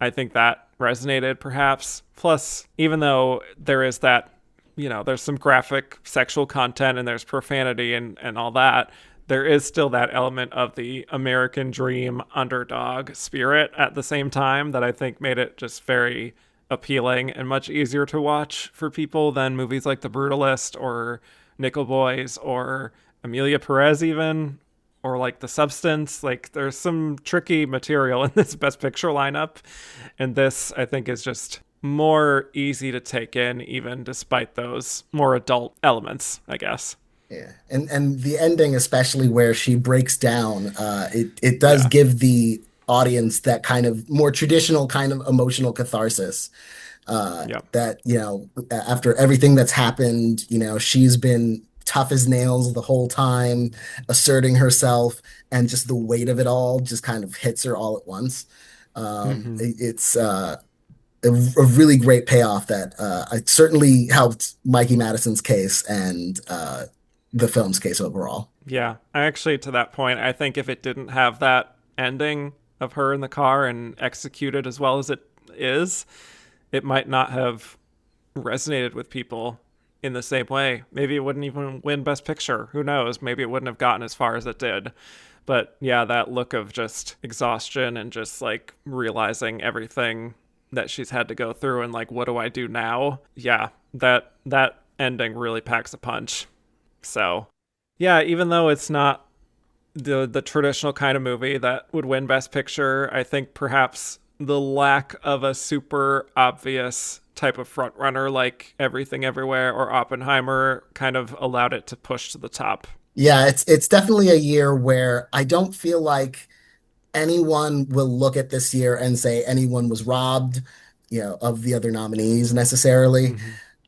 I think that resonated perhaps. Plus, even though there is that, there's some graphic sexual content and there's profanity and all that, there is still that element of the American dream underdog spirit at the same time that I think made it just very appealing and much easier to watch for people than movies like The Brutalist or Nickel Boys or Amelia Perez even, or like The Substance. Like there's some tricky material in this Best Picture lineup, and this I think is just more easy to take in even despite those more adult elements, I guess. Yeah, and the ending, especially where she breaks down, it does give the audience that kind of more traditional kind of emotional catharsis. That after everything that's happened, she's been tough as nails the whole time, asserting herself, and just the weight of it all just kind of hits her all at once. It's a really great payoff that it certainly helped Mikey Madison's case and the film's case overall. Yeah, I actually, to that point, I think if it didn't have that ending of her in the car and executed as well as it is, it might not have resonated with people in the same way. Maybe it wouldn't even win Best Picture. Who knows? Maybe it wouldn't have gotten as far as it did. But yeah, that look of just exhaustion and just like realizing everything that she's had to go through and like, what do I do now? Yeah, that ending really packs a punch. So yeah, even though it's not the traditional kind of movie that would win Best Picture, I think perhaps the lack of a super obvious type of front runner like Everything Everywhere or Oppenheimer kind of allowed it to push to the top. Yeah, it's definitely a year where I don't feel like anyone will look at this year and say anyone was robbed, of the other nominees necessarily.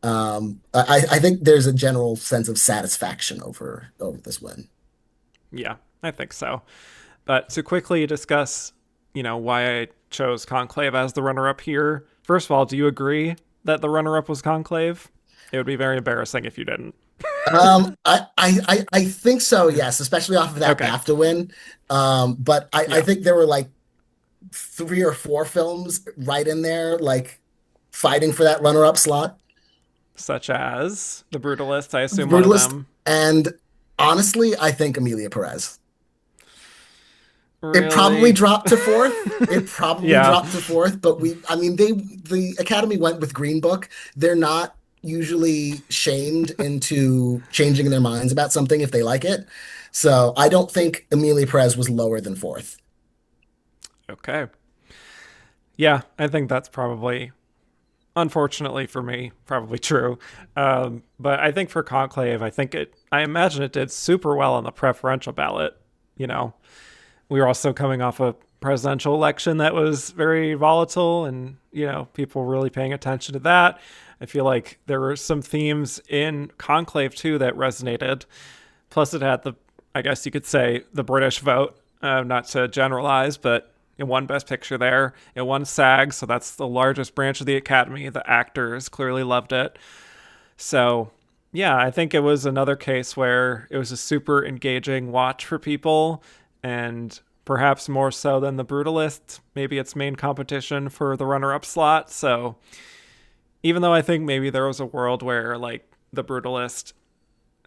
I think there's a general sense of satisfaction over this win. Yeah, I think so. But to quickly discuss, why I chose Conclave as the runner-up here. First of all, do you agree that the runner-up was Conclave? It would be very embarrassing if you didn't. I think so, yes, especially off of that BAFTA win. But I think there were like 3 or 4 films right in there, like fighting for that runner-up slot. Such as The Brutalist, I assume Brutalist, one of them. And honestly, I think Amelia Perez. Really? It probably dropped to 4th. Dropped to 4th, but the Academy went with Green Book. They're not usually shamed into changing their minds about something if they like it. So I don't think Amelia Perez was lower than 4th. Okay. Yeah, I think that's probably, unfortunately for me, probably true. But I think for Conclave, I imagine it did super well on the preferential ballot. We were also coming off a presidential election that was very volatile and, people really paying attention to that. I feel like there were some themes in Conclave too that resonated. Plus it had I guess you could say, the British vote, not to generalize, but it won Best Picture there. It won SAG, so that's the largest branch of the Academy. The actors clearly loved it. So, yeah, I think it was another case where it was a super engaging watch for people, and perhaps more so than The Brutalist, maybe its main competition for the runner-up slot. So, even though I think maybe there was a world where, like, The Brutalist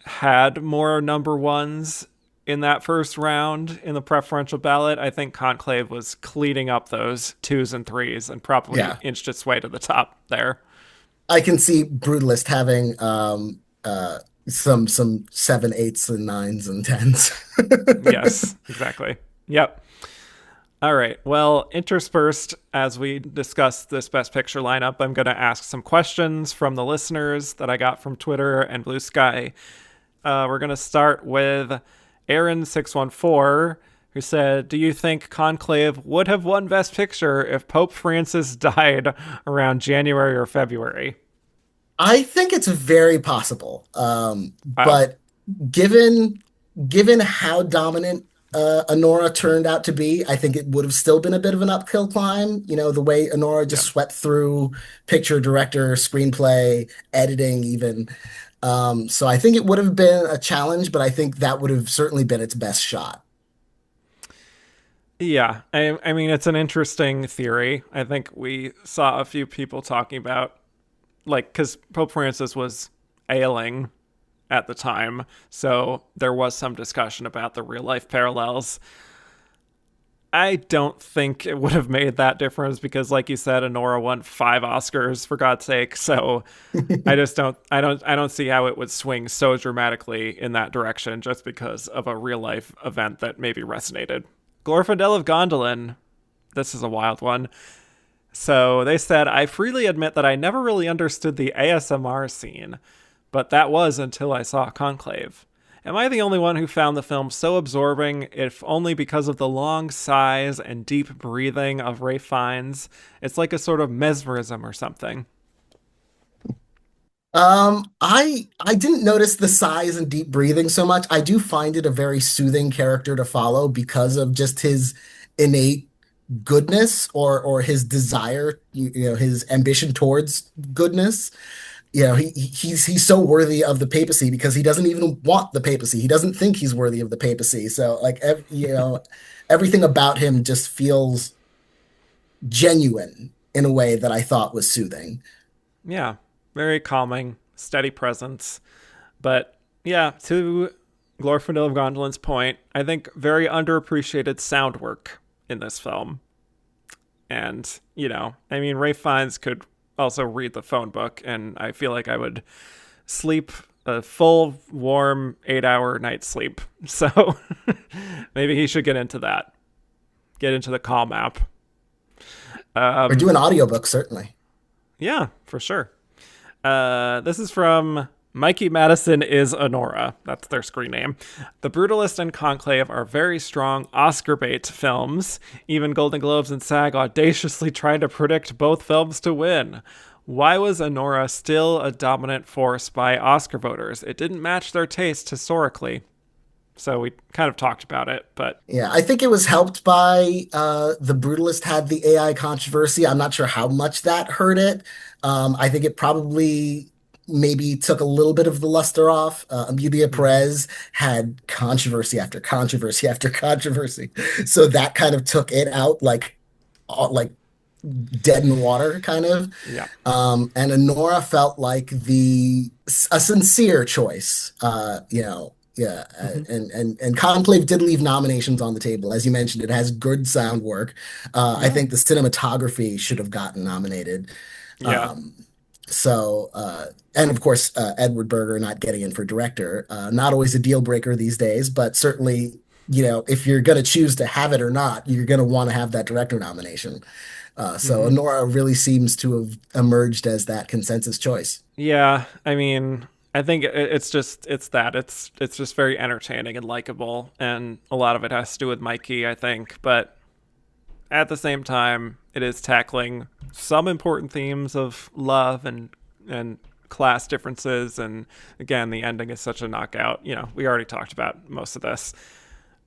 had more number ones in that first round in the preferential ballot, I think Conclave was cleaning up those 2s and 3s and probably inched its way to the top there. I can see Brutalist having some 7, 8s, and 9s and 10s. Yes, exactly. Yep. All right. Well, interspersed as we discuss this Best Picture lineup, I'm going to ask some questions from the listeners that I got from Twitter and Blue Sky. We're going to start with Aaron614, who said, do you think Conclave would have won Best Picture if Pope Francis died around January or February? I think it's very possible. But given given how dominant Anora turned out to be, I think it would have still been a bit of an uphill climb. You know, the way Anora just Yeah. swept through picture, director, screenplay, editing, even. So I think it would have been a challenge, but I think that would have certainly been its best shot. Yeah, I mean, it's an interesting theory. I think we saw a few people talking about, like, because Pope Francis was ailing at the time, so there was some discussion about the real life parallels. I don't think it would have made that difference because, like you said, Honora won 5 Oscars for God's sake. So I just don't see how it would swing so dramatically in that direction just because of a real life event that maybe resonated. Glorfindel of Gondolin. This is a wild one. So they said, I freely admit that I never really understood the ASMR scene, but that was until I saw Conclave. Am I the only one who found the film so absorbing, if only because of the long sighs and deep breathing of Ralph Fiennes? It's like a sort of mesmerism or something. I didn't notice the sighs and deep breathing so much. I do find it a very soothing character to follow because of just his innate goodness or his desire, his ambition towards goodness. He's so worthy of the papacy because he doesn't even want the papacy. He doesn't think he's worthy of the papacy. So like everything about him just feels genuine in a way that I thought was soothing. Yeah, very calming, steady presence. But yeah, to Glorfindel of Gondolin's point, I think very underappreciated sound work in this film. And, I mean, Ralph Fiennes could also read the phone book, and I feel like I would sleep a full, warm 8-hour night's sleep. So maybe he should get into that. Get into the Calm app. Or do an audiobook, certainly. Yeah, for sure. This is from Mikey Madison is Anora. That's their screen name. The Brutalist and Conclave are very strong Oscar bait films. Even Golden Globes and SAG audaciously tried to predict both films to win. Why was Anora still a dominant force by Oscar voters? It didn't match their taste historically. So we kind of talked about it, but yeah, I think it was helped by the Brutalist had the AI controversy. I'm not sure how much that hurt it. I think it probably maybe took a little bit of the luster off. Amelia Perez had controversy after controversy after controversy, so that kind of took it out like dead in water, kind of. Yeah. And Honora felt like a sincere choice. Yeah, and Conclave did leave nominations on the table. As you mentioned, it has good sound work. I think the cinematography should have gotten nominated. Yeah. And of course, Edward Berger not getting in for director, not always a deal breaker these days, but certainly, if you're going to choose to have it or not, you're going to want to have that director nomination. So Honora really seems to have emerged as that consensus choice. Yeah, I mean, I think it's just very entertaining and likable, and a lot of it has to do with Mikey, I think. But at the same time, it is tackling some important themes of love and class differences, and again, the ending is such a knockout. We already talked about most of this.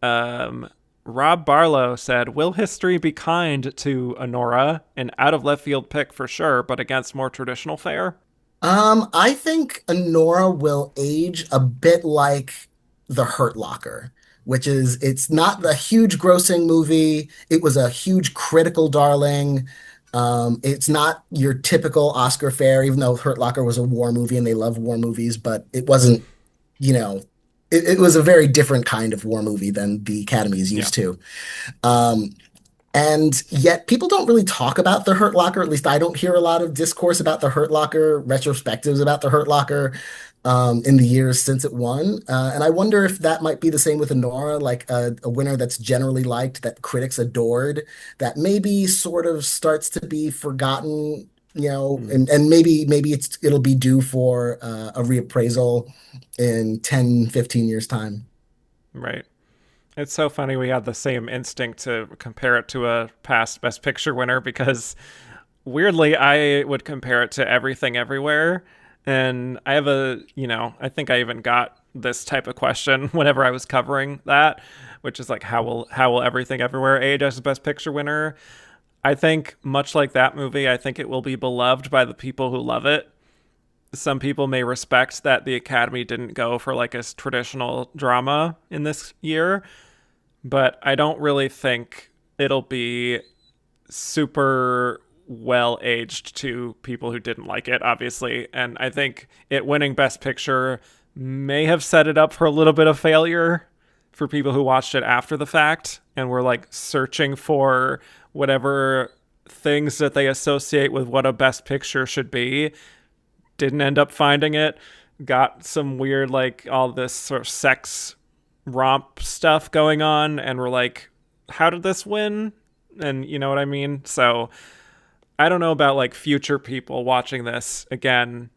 Rob Barlow said, "Will history be kind to Anora? An out of left field pick for sure, but against more traditional fare." I think Anora will age a bit like The Hurt Locker, which is it's not a huge grossing movie. It was a huge critical darling. It's not your typical Oscar fare, even though Hurt Locker was a war movie and they love war movies, but it wasn't, it was a very different kind of war movie than the Academy is used to. And yet people don't really talk about The Hurt Locker. At least I don't hear a lot of discourse about The Hurt Locker, retrospectives about The Hurt Locker in the years since it won. And I wonder if that might be the same with Anora, like a winner that's generally liked, that critics adored, that maybe sort of starts to be forgotten, and maybe it'll be due for a reappraisal in 10, 15 years time. Right. It's so funny we had the same instinct to compare it to a past Best Picture winner because weirdly I would compare it to Everything Everywhere. And I have I think I even got this type of question whenever I was covering that, which is like, how will Everything Everywhere age as the Best Picture winner? I think much like that movie, I think it will be beloved by the people who love it. Some people may respect that the Academy didn't go for like a traditional drama in this year, but I don't really think it'll be super well aged to people who didn't like it, obviously. And I think it winning Best Picture may have set it up for a little bit of failure for people who watched it after the fact and were like searching for whatever things that they associate with what a Best Picture should be. Didn't end up finding it. Got some weird, like, all this sort of sex romp stuff going on, and we're like, how did this win? And you know what I mean? So I don't know about like future people watching this again,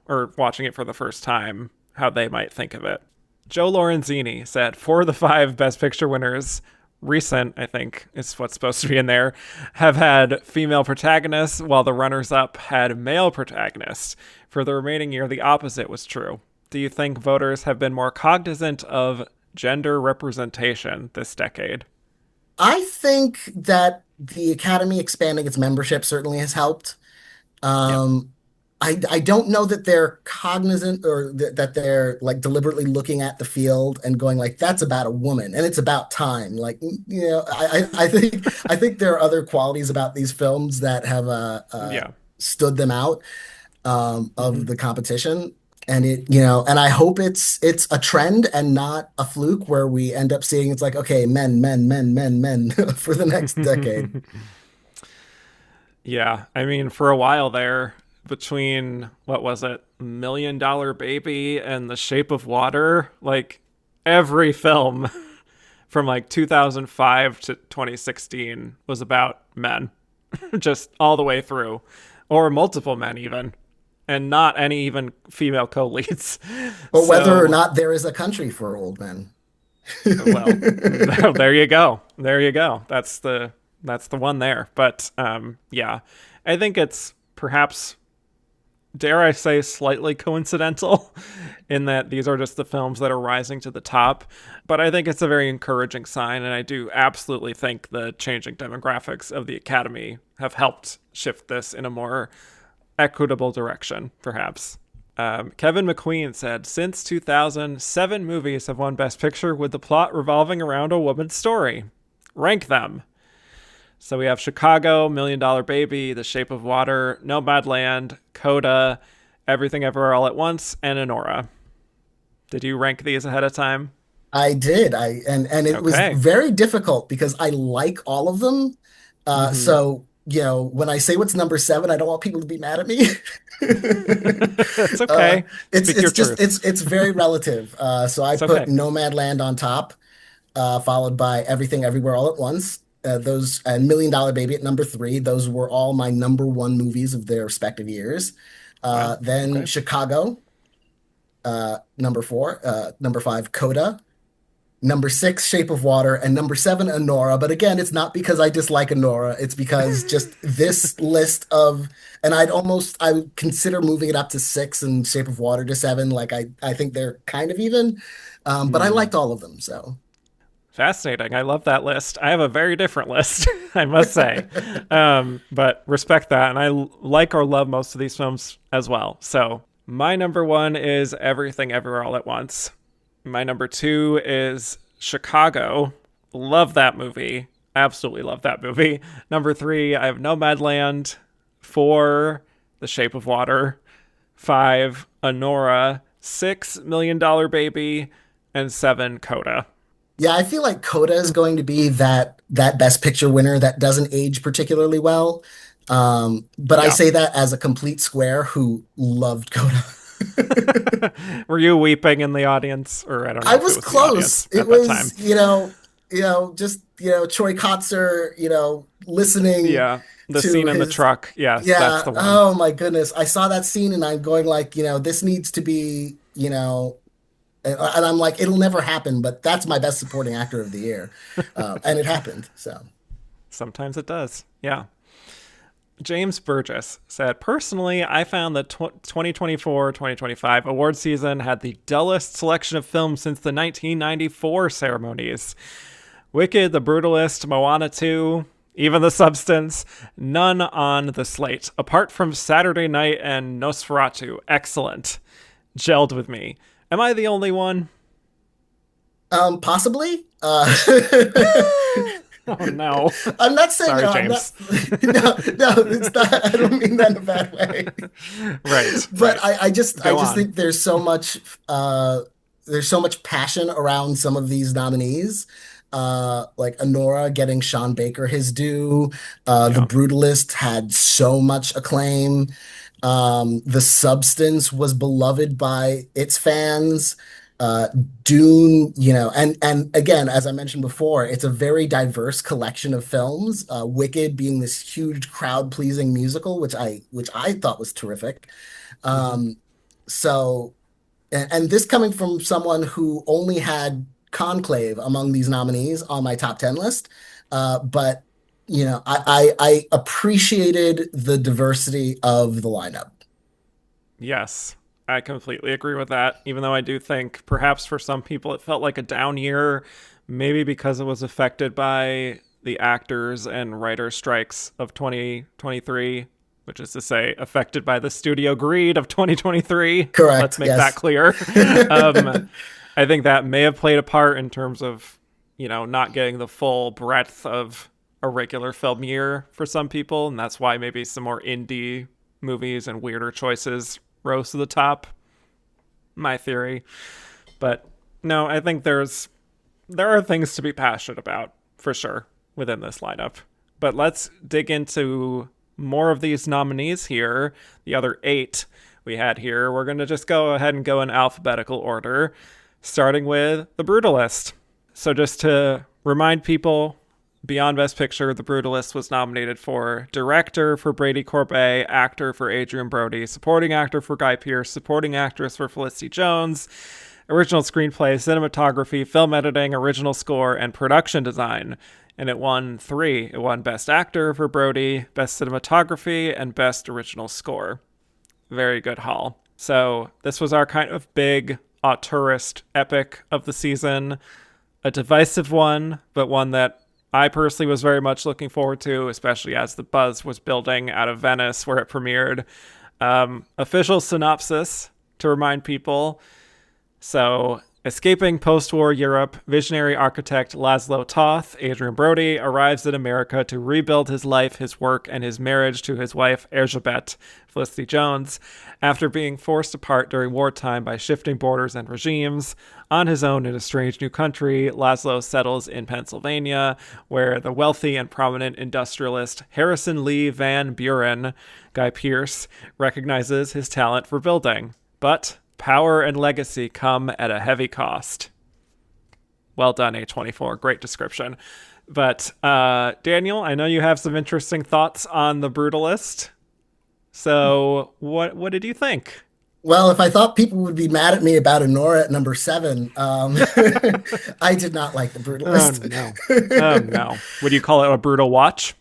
or watching it for the first time, how they might think of it. Joe Lorenzini said 4 of the 5 Best Picture winners, recent, I think is what's supposed to be in there, have had female protagonists, while the runners-up had male protagonists. For the remaining year, the opposite was true. Do you think voters have been more cognizant of gender representation this decade? I think that the Academy expanding its membership certainly has helped. Um, I don't know that they're cognizant or that they're like deliberately looking at the field and going like, that's about a woman and it's about time. Like, I think there are other qualities about these films that have stood them out of the competition. And and I hope it's a trend and not a fluke where we end up seeing it's like, okay, men, men, men, men, men for the next decade. Yeah, I mean, for a while there, between, what was it, $1 Million Baby and The Shape of Water, like every film from like 2005 to 2016 was about men, just all the way through, or multiple men even, and not any even female co-leads. But whether or not there is a country for old men. Well, there you go. There you go. That's the one there. But yeah, I think it's perhaps, dare I say, slightly coincidental in that these are just the films that are rising to the top. But I think it's a very encouraging sign, and I do absolutely think the changing demographics of the Academy have helped shift this in a more equitable direction, perhaps. Kevin McQueen said, since 2000, 7 movies have won Best Picture with the plot revolving around a woman's story. Rank them. So we have Chicago, $1 Million Baby, The Shape of Water, Nomadland, Coda, Everything Everywhere All at Once, and Anora. Did you rank these ahead of time? I did. And it was very difficult because I like all of them. So, when I say what's number 7, I don't want people to be mad at me. It's okay. It's very relative. So I put Nomadland on top, followed by Everything Everywhere All at Once. Those and $1 Million Baby at number 3. Those were all my number 1 movies of their respective years. Then Chicago, number 4. Number 5, Coda. Number 6, Shape of Water, and number 7, Anora. But again, it's not because I dislike Anora. It's because just this list of, and I would consider moving it up to 6 and Shape of Water to 7. Like I think they're kind of even, but I liked all of them. So. Fascinating. I love that list. I have a very different list, I must say. But respect that. And I like or love most of these films as well. So my number 1 is Everything Everywhere All at Once. My number 2 is Chicago. Love that movie. Absolutely love that movie. Number 3, I have Nomadland. 4, The Shape of Water. 5, Anora. 6, $1 Million Baby. And 7, Coda. Yeah, I feel like Coda is going to be that Best Picture winner that doesn't age particularly well. But I say that as a complete square who loved Coda. Were you weeping in the audience, or I don't know? I was close. It was, just Troy Kotzer, listening. Yeah, the scene in the truck. Yes, yeah. That's the one. Oh my goodness, I saw that scene and I'm going like, this needs to be, and I'm like, it'll never happen, but that's my best supporting actor of the year, and it happened. So sometimes it does. Yeah. James Burgess said, personally, I found the 2024-2025 award season had the dullest selection of films since the 1994 ceremonies. Wicked, The Brutalist, Moana 2, even The Substance, none on the slate. Apart from Saturday Night and Nosferatu, excellent. Gelled with me. Am I the only one? Possibly. Oh no! I'm not saying Sorry, no, James. no, it's not. I don't mean that in a bad way. Right. But right. I just Go on. think there's so much passion around some of these nominees. Like Anora getting Sean Baker his due. The Yeah. Brutalist had so much acclaim. The Substance was beloved by its fans. Uh, Dune, and again, as I mentioned before, it's a very diverse collection of films. Wicked being this huge crowd-pleasing musical, which I thought was terrific. hmm Um, so, and this coming from someone who only had Conclave among these nominees on my top 10 list. But I appreciated the diversity of the lineup. Yes, I completely agree with that. Even though I do think perhaps for some people it felt like a down year, maybe because it was affected by the actors and writer strikes of 2023, which is to say, affected by the studio greed of 2023. Let's Correct. make that Yes. clear. um, I think that may have played a part in terms of, not getting the full breadth of a regular film year for some people. And that's why maybe some more indie movies and weirder choices rose to the top. My theory. But no, I think there are things to be passionate about for sure within this lineup. But let's dig into more of these nominees here. The other 8 we had here. We're going to just go ahead and go in alphabetical order, starting with The Brutalist. So just to remind people, beyond Best Picture, The Brutalist was nominated for Director for Brady Corbet, Actor for Adrian Brody, Supporting Actor for Guy Pearce, Supporting Actress for Felicity Jones, Original Screenplay, Cinematography, Film Editing, Original Score, and Production Design. And it won 3. It won Best Actor for Brody, Best Cinematography, and Best Original Score. Very good haul. So this was our kind of big auteurist epic of the season. A divisive one, but one that I personally was very much looking forward to, especially as the buzz was building out of Venice where it premiered. Official synopsis to remind people. So, escaping post-war Europe, visionary architect Laszlo Toth, Adrian Brody, arrives in America to rebuild his life, his work, and his marriage to his wife, Erzsébet, Felicity Jones. After being forced apart during wartime by shifting borders and regimes, on his own in a strange new country, Laszlo settles in Pennsylvania, where the wealthy and prominent industrialist Harrison Lee Van Buren, Guy Pearce, recognizes his talent for building. But power and legacy come at a heavy cost. Well done, A24. Great description. But Daniel, I know you have some interesting thoughts on The Brutalist. So what did you think? Well, if I thought people would be mad at me about Anora at number 7, I did not like The Oh Brutalist. no. Oh no. Would you call it a brutal watch?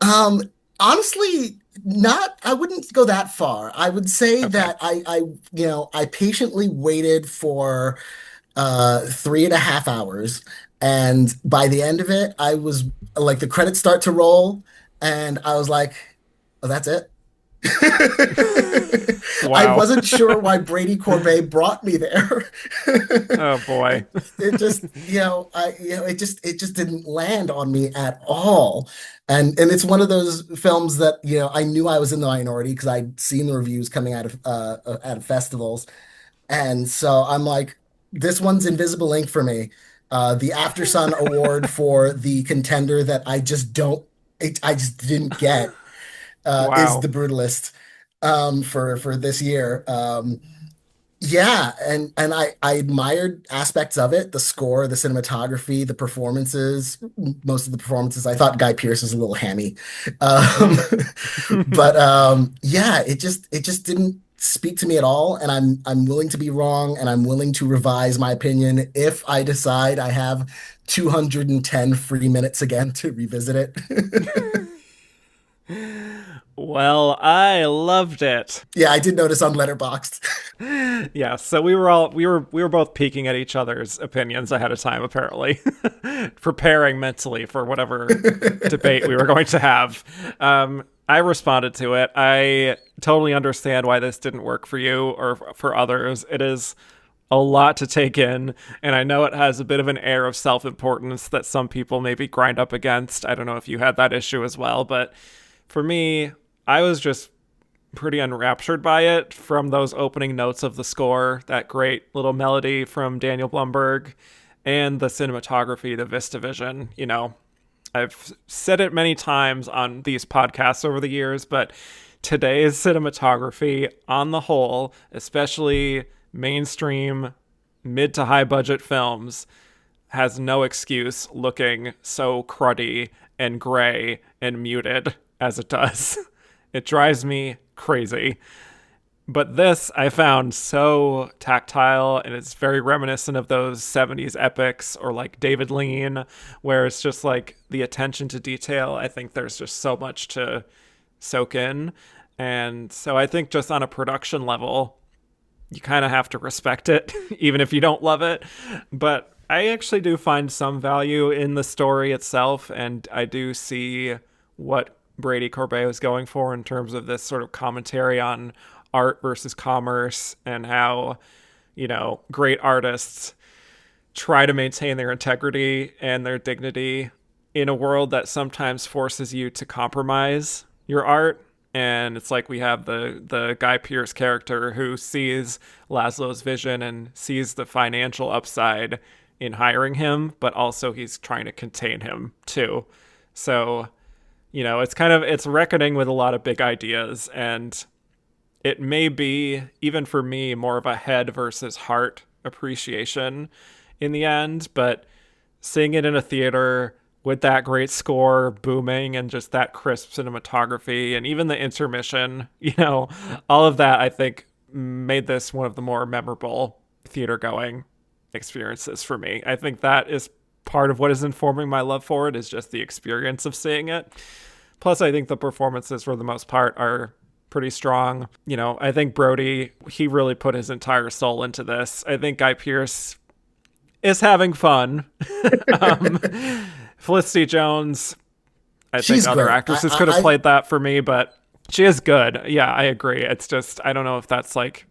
Um, Honestly, not. I wouldn't go that far. I would say Okay. that I patiently waited for 3.5 hours, and by the end of it, I was like, the credits start to roll, and I was like, oh, that's it. I Wow. wasn't sure why Brady Corbet brought me there. Oh boy. It just, it just didn't land on me at all. And it's one of those films that, I knew I was in the minority because I'd seen the reviews coming out of festivals. And so I'm like, this one's invisible ink for me. The After Sun Award for the contender that I just didn't get, is Wow. The Brutalist, for this year. Yeah, and I admired aspects of it, the score, the cinematography, the performances. Most of the performances, I thought Guy Pearce was a little hammy. Um, Mm. but yeah, it just didn't speak to me at all, and I'm willing to be wrong, and I'm willing to revise my opinion if I decide I have 210 free minutes again to revisit it. Well, I loved it. Yeah, I did notice on Letterboxd. Yeah, so we were both peeking at each other's opinions ahead of time, apparently, preparing mentally for whatever debate we were going to have. I responded to it. I totally understand why this didn't work for you or for others. It is a lot to take in, and I know it has a bit of an air of self-importance that some people maybe grind up against. I don't know if you had that issue as well, but for me, I was just pretty enraptured by it from those opening notes of the score, that great little melody from Daniel Blumberg, and the cinematography, the VistaVision. You know, I've said it many times on these podcasts over the years, but today's cinematography on the whole, especially mainstream mid to high budget films, has no excuse looking so cruddy and gray and muted as it does. It drives me crazy. But this I found so tactile, and it's very reminiscent of those 70s epics or like David Lean, where it's just like the attention to detail. I think there's just so much to soak in. And so I think just on a production level, you kind of have to respect it, even if you don't love it. But I actually do find some value in the story itself, and I do see what Brady Corbet was going for in terms of this sort of commentary on art versus commerce and how, you know, great artists try to maintain their integrity and their dignity in a world that sometimes forces you to compromise your art. And it's like we have the Guy Pearce character who sees Laszlo's vision and sees the financial upside in hiring him, but also he's trying to contain him too. So, you know, it's reckoning with a lot of big ideas, and it may be, even for me, more of a head versus heart appreciation in the end, but seeing it in a theater with that great score booming and just that crisp cinematography and even the intermission, you know, all of that, I think, made this one of the more memorable theater going experiences for me. I think that is part of what is informing my love for it, is just the experience of seeing it. Plus, I think the performances, for the most part, are pretty strong. You know, I think Brody, he really put his entire soul into this. I think Guy Pearce is having fun. Felicity Jones, I think other great. actresses could have played that for me, but she is good. Yeah, I agree. It's just, I don't know if that's like,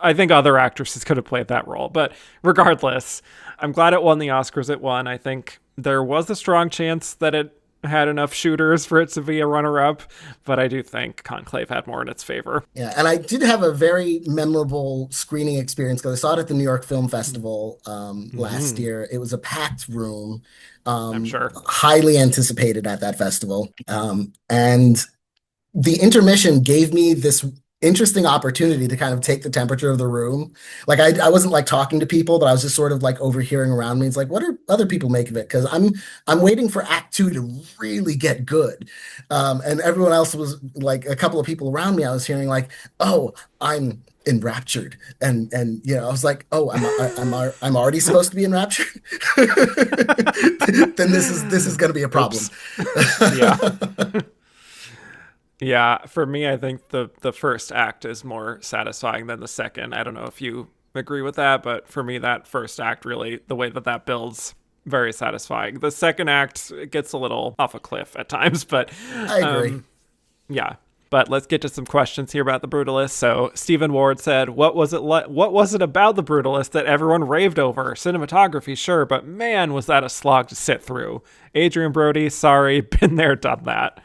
I think other actresses could have played that role. But regardless, I'm glad it won the Oscars it won. I think there was a strong chance that it had enough shooters for it to be a runner-up, but I do think Conclave had more in its favor. Yeah, and I did have a very memorable screening experience because I saw it at the New York Film Festival last year. It was a packed room. I'm sure. Highly anticipated at that festival. And the intermission gave me this interesting opportunity to kind of take the temperature of the room. Like I wasn't like talking to people, but I was just sort of like overhearing around me. It's like, what do other people make of it? Because I'm waiting for Act 2 to really get good. And everyone else was like, a couple of people around me, I was hearing like, oh, I'm enraptured, and you know, I was like, oh, I'm already supposed to be enraptured. Then this is going to be a problem. Yeah. Yeah, for me, I think the first act is more satisfying than the second. I don't know if you agree with that, but for me, that first act really, the way that builds, very satisfying. The second act, it gets a little off a cliff at times, but I agree. Yeah. But let's get to some questions here about The Brutalist. So Stephen Ward said, what was it about The Brutalist that everyone raved over? Cinematography, sure, but man, was that a slog to sit through. Adrian Brody, sorry, been there, done that.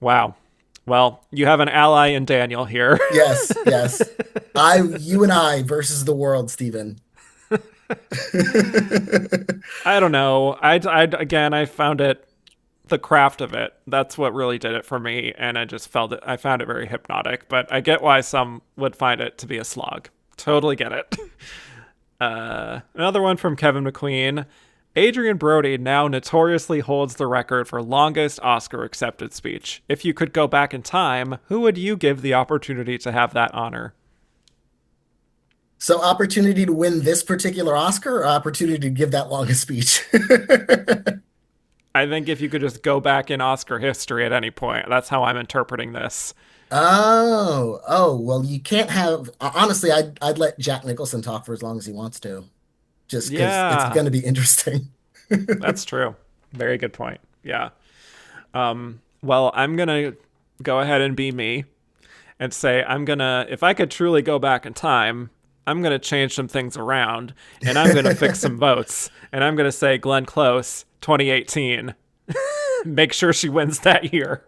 Wow. Well, you have an ally in Daniel here. Yes. You and I versus the world, Stephen. I don't know. I found it, the craft of it, that's what really did it for me, and I found it very hypnotic, but I get why some would find it to be a slog. Totally get it. Another one from Kevin McQueen. Adrian Brody now notoriously holds the record for longest Oscar accepted speech. If you could go back in time, who would you give the opportunity to have that honor? So opportunity to win this particular Oscar, or opportunity to give that longest speech? I think if you could just go back in Oscar history at any point, that's how I'm interpreting this. Well, you can't have. Honestly, I'd let Jack Nicholson talk for as long as he wants to, just because it's Yeah, going to be interesting. that's true. Very good point. Yeah. Well, I'm gonna go ahead and be me and say if I could truly go back in time, I'm gonna change some things around and I'm gonna fix some votes and I'm gonna say Glenn Close, 2018. Make sure she wins that year,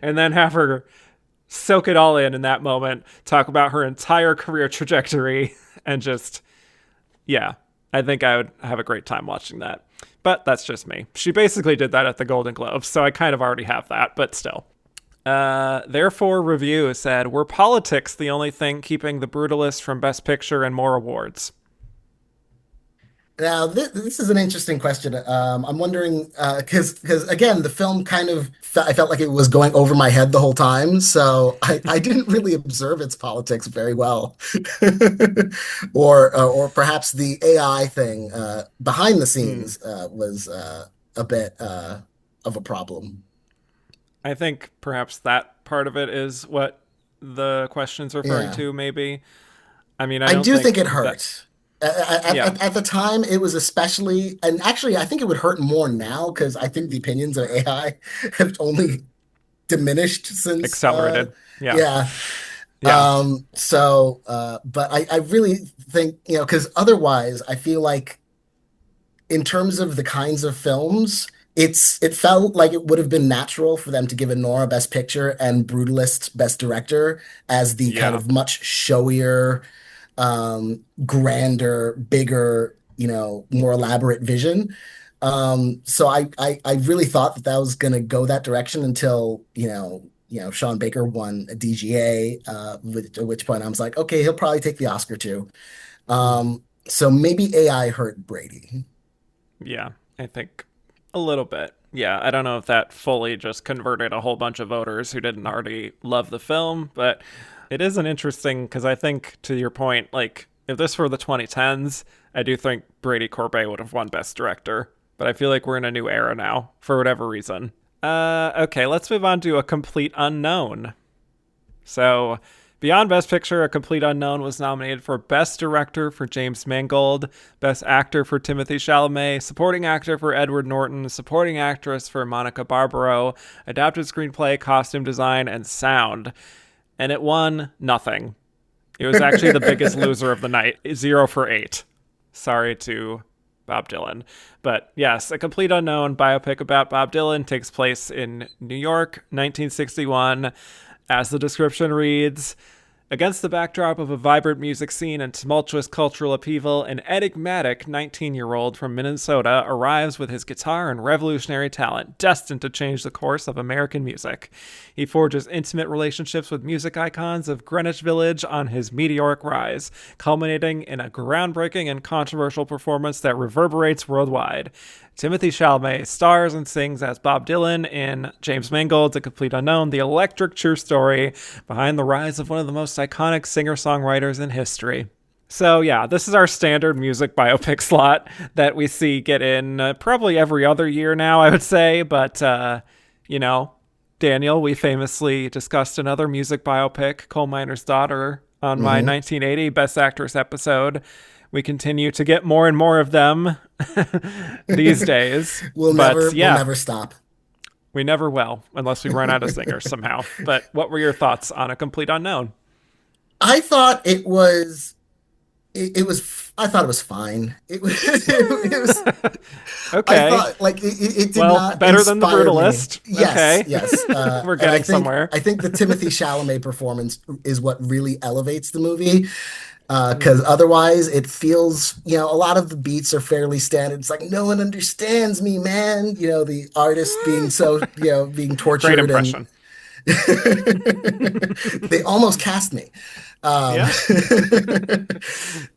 and then have her soak it all in that moment, talk about her entire career trajectory, and just, yeah, I think I would have a great time watching that. But that's just me. She basically did that at the Golden Globes, so I kind of already have that, but still. Therefore, review said, were politics the only thing keeping The Brutalist from Best Picture and more awards? Now, this is an interesting question. I'm wondering because again, the film kind of I felt like it was going over my head the whole time, so I didn't really observe its politics very well, or perhaps the AI thing behind the scenes was a bit of a problem. I think perhaps that part of it is what the question's referring Yeah, to, maybe. I mean, I I don't do think think it that. hurt. Yeah, At the time, it was especially, and actually, I think it would hurt more now because I think the opinions of AI have only diminished since, accelerated. Yeah, yeah. yeah, But I really think, because otherwise, I feel like in terms of the kinds of films, it felt like it would have been natural for them to give Anora Best Picture and Brutalist Best Director as the kind yeah. of much showier grander, bigger, more elaborate vision. So I really thought that was going to go that direction until, Sean Baker won a DGA, at which point I was like, okay, he'll probably take the Oscar too. So maybe AI hurt Brady. Yeah, I think a little bit. Yeah, I don't know if that fully just converted a whole bunch of voters who didn't already love the film, but it is an interesting because I think to your point, like if this were the 2010s, I do think Brady Corbet would have won Best Director. But I feel like we're in a new era now for whatever reason. Okay, let's move on to A Complete Unknown. So, beyond Best Picture, A Complete Unknown was nominated for Best Director for James Mangold, Best Actor for Timothy Chalamet, Supporting Actor for Edward Norton, Supporting Actress for Monica Barbaro, Adapted Screenplay, Costume Design, and Sound. And it won nothing. It was actually the biggest loser of the night, 0 for 8. Sorry to Bob Dylan. But yes, A Complete Unknown biopic about Bob Dylan takes place in New York, 1961. As the description reads, against the backdrop of a vibrant music scene and tumultuous cultural upheaval, an enigmatic 19-year-old from Minnesota arrives with his guitar and revolutionary talent, destined to change the course of American music. He forges intimate relationships with music icons of Greenwich Village on his meteoric rise, culminating in a groundbreaking and controversial performance that reverberates worldwide. Timothy Chalamet stars and sings as Bob Dylan in James Mangold's A Complete Unknown, the electric true story behind the rise of one of the most iconic singer-songwriters in history. So yeah, this is our standard music biopic slot that we see get in probably every other year now, I would say. But, Daniel, we famously discussed another music biopic, Coal Miner's Daughter, on my 1980 Best Actress episode. We continue to get more and more of them these days. We'll never stop. We never will, unless we run out of singers somehow. But what were your thoughts on A Complete Unknown? I thought it was I thought it was fine. It was, it was I Okay. thought like it did Well, not better than The inspire me. Brutalist. Yes, Okay. yes. We're And getting somewhere. I think the Timothy Chalamet performance is what really elevates the movie. Because otherwise it feels, a lot of the beats are fairly standard. It's like, no one understands me, man. The artist being so, being Great tortured and impression. they almost cast me. Yeah.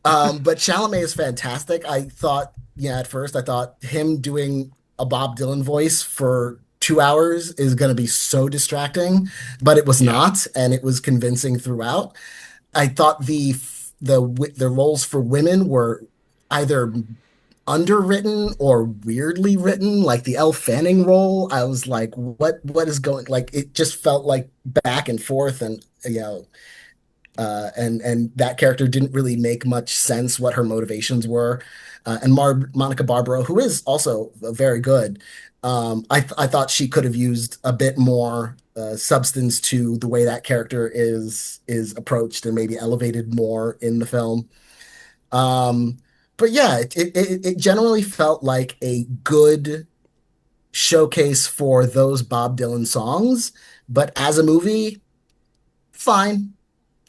But Chalamet is fantastic. I thought, at first I thought him doing a Bob Dylan voice for 2 hours is going to be so distracting, but it was not, and it was convincing throughout. I thought the roles for women were either underwritten or weirdly written. Like the Elle Fanning role, I was like, what is going, like it just felt like back and forth, and and that character didn't really make much sense what her motivations were. And Monica Barbaro, who is also very good, I thought she could have used a bit more substance to the way that character is approached and maybe elevated more in the film. Um, but yeah, it generally felt like a good showcase for those Bob Dylan songs, but as a movie, fine.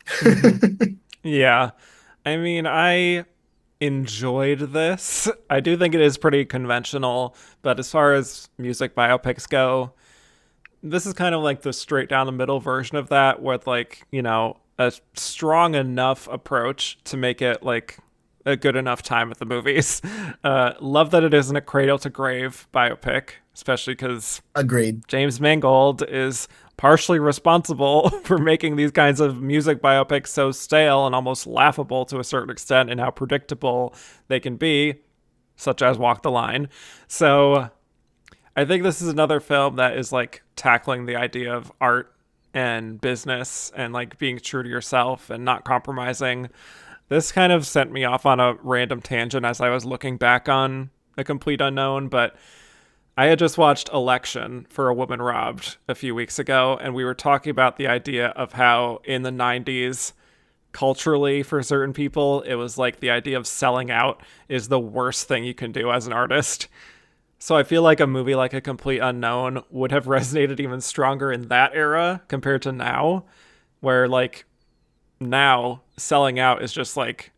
Hmm. Yeah. I mean, I enjoyed this. I do think it is pretty conventional, but as far as music biopics go, this is kind of like the straight down the middle version of that with like, a strong enough approach to make it like a good enough time at the movies. Love that it isn't a cradle to grave biopic, especially because Agreed. James Mangold is partially responsible for making these kinds of music biopics so stale and almost laughable to a certain extent in how predictable they can be, such as Walk the Line. So I think this is another film that is like tackling the idea of art and business and like being true to yourself and not compromising. This kind of sent me off on a random tangent as I was looking back on A Complete Unknown, but I had just watched Election for a Woman Robbed a few weeks ago, and we were talking about the idea of how in the 90s, culturally for certain people, it was like the idea of selling out is the worst thing you can do as an artist. So I feel like a movie like A Complete Unknown would have resonated even stronger in that era compared to now, where like now selling out is just like,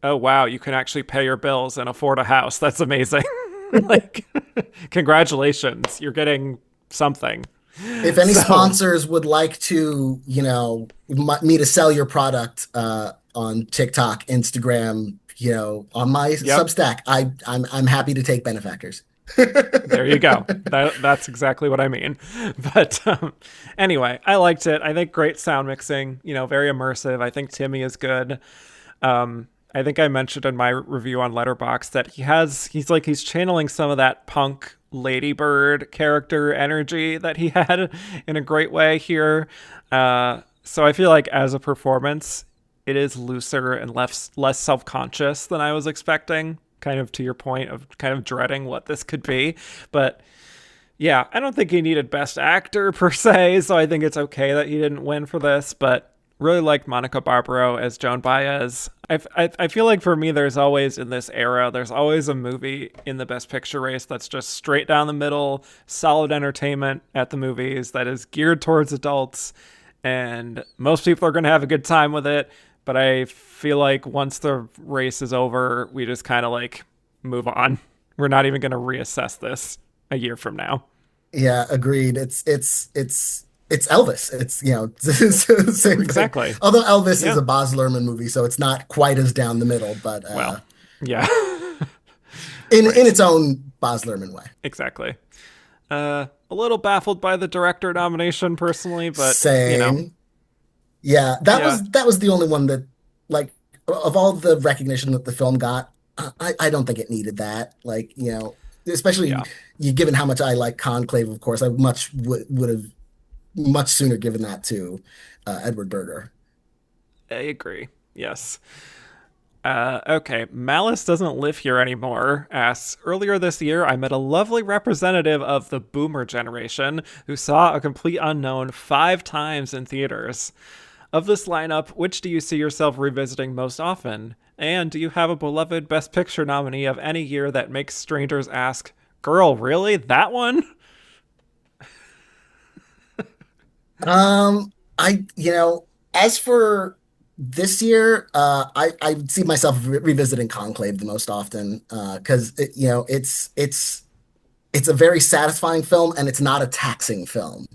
oh wow, you can actually pay your bills and afford a house. That's amazing. Like, congratulations, you're getting something. If any So, sponsors would like to, me to sell your product on TikTok, Instagram, on my yep, Substack, I'm happy to take benefactors. there you go. That's exactly what I mean. But anyway, I liked it. I think great sound mixing, very immersive. I think Timmy is good. I think I mentioned in my review on Letterboxd that he's channeling some of that punk Ladybird character energy that he had in a great way here. So I feel like as a performance, it is looser and less self-conscious than I was expecting. Kind of to your point of kind of dreading what this could be, but yeah, I don't think he needed Best Actor per se, so I think it's okay that he didn't win for this, but really liked Monica Barbaro as Joan Baez. I feel like for me, there's always in this era, there's always a movie in the Best Picture race that's just straight down the middle, solid entertainment at the movies that is geared towards adults, and most people are going to have a good time with it. But I feel like once the race is over, we just kind of like move on. We're not even going to reassess this a year from now. Yeah, agreed. It's Elvis. It's it's the same thing. Exactly. Although Elvis is Yeah. a Baz Luhrmann movie, so it's not quite as down the middle, but Well, yeah. in Right. its own Baz Luhrmann way. Exactly. A little baffled by the director nomination personally, but Same. Yeah, yeah, that was the only one that, like, of all the recognition that the film got, I don't think it needed that. Like, especially yeah, given how much I like Conclave, of course, I much would have much sooner given that to Edward Berger. I agree. Yes. Okay, Malice doesn't live here anymore. Asks, earlier this year, I met a lovely representative of the boomer generation who saw A Complete Unknown 5 times in theaters. Of this lineup, which do you see yourself revisiting most often? And do you have a beloved Best Picture nominee of any year that makes strangers ask, girl, really? That one? As for this year, I see myself revisiting Conclave the most often, because it's a very satisfying film and it's not a taxing film.